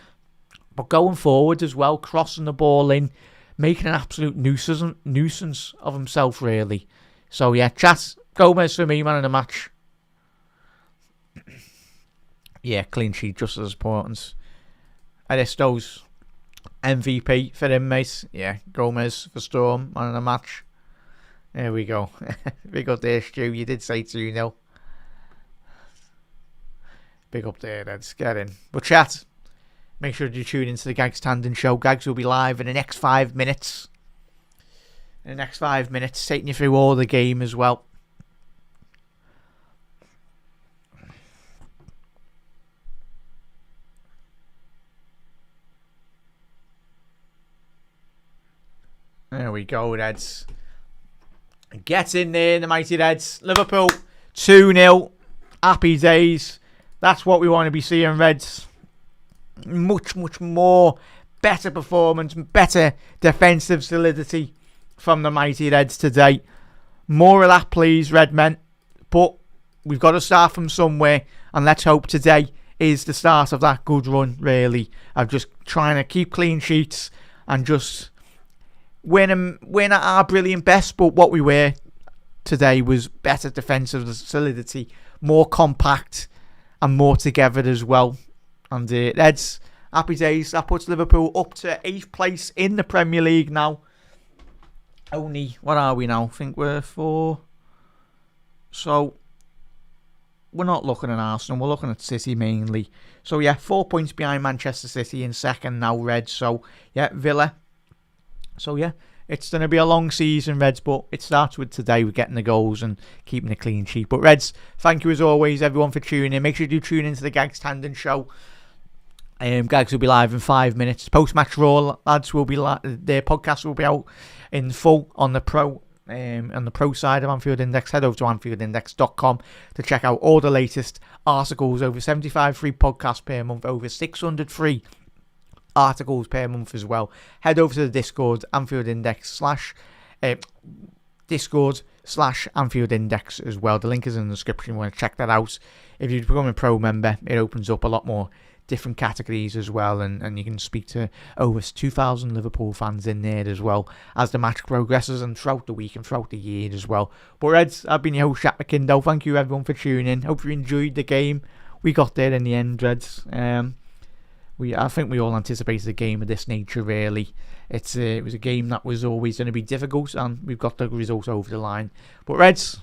but going forward as well, crossing the ball in, making an absolute nuisance of himself, really. So yeah, chat, Gomez for me, man of the match. Yeah, clean sheet just as important. Aristo's MVP for him, mate. Yeah, Gomez for Storm, man of the match. There we go. Big up there, Stu. You did say 2-0. Big up there, let's get in. But chat, make sure you tune into the Gags Tandon Show. Gags will be live in the next 5 minutes. Taking you through all the game as well. There we go, Reds. Get in there, the mighty Reds. Liverpool 2-0. Happy days. That's what we want to be seeing, Reds. Much more better performance, better defensive solidity from the mighty Reds today. More of that, please, Redmen. But we've got to start from somewhere, and let's hope today is the start of that good run, really, of just trying to keep clean sheets and just win at our brilliant best. But what we were today was better defensive solidity, more compact and more together as well. And Reds, happy days. That puts Liverpool up to 8th place in the Premier League now. Only, what are we now? I think we're 4. So we're not looking at Arsenal, we're looking at City mainly. So yeah, 4 points behind Manchester City in second now, Reds. So yeah, Villa. So yeah, it's going to be a long season, Reds, but it starts with today with getting the goals and keeping a clean sheet. But Reds, thank you as always, everyone, for tuning in. Make sure you tune into the Gags Tandon Show. Gags will be live in 5 minutes. Post-match Raw, lads, will be their podcast will be out in full on the pro side of Anfield Index. Head over to AnfieldIndex.com to check out all the latest articles. Over 75 free podcasts per month, over 600 free articles per month as well. Head over to the Discord, Anfield Index Discord/Anfield Index as well. The link is in the description. You want to check that out. If you become a pro member, it opens up a lot more different categories as well, and you can speak to over 2,000 Liverpool fans in there as well as the match progresses and throughout the week and throughout the year as well. But Reds, I've been your host, Jack McIndoe. Thank you everyone for tuning in. Hope you enjoyed the game. We got there in the end, Reds. I think we all anticipated a game of this nature, really. It was a game that was always going to be difficult, and we've got the result over the line. But Reds,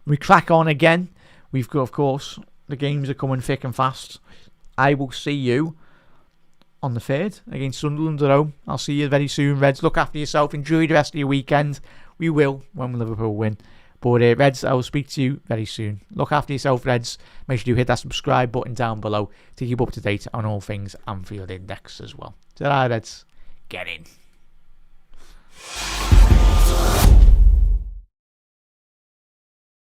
we crack on again. We've got, of course, the games are coming thick and fast. I will see you on the 3rd against Sunderland at home. I'll see you very soon, Reds. Look after yourself. Enjoy the rest of your weekend. We will when Liverpool win. But Reds, I will speak to you very soon. Look after yourself, Reds. Make sure you hit that subscribe button down below to keep up to date on all things Anfield Index as well. Ta-ra, Reds. Get in.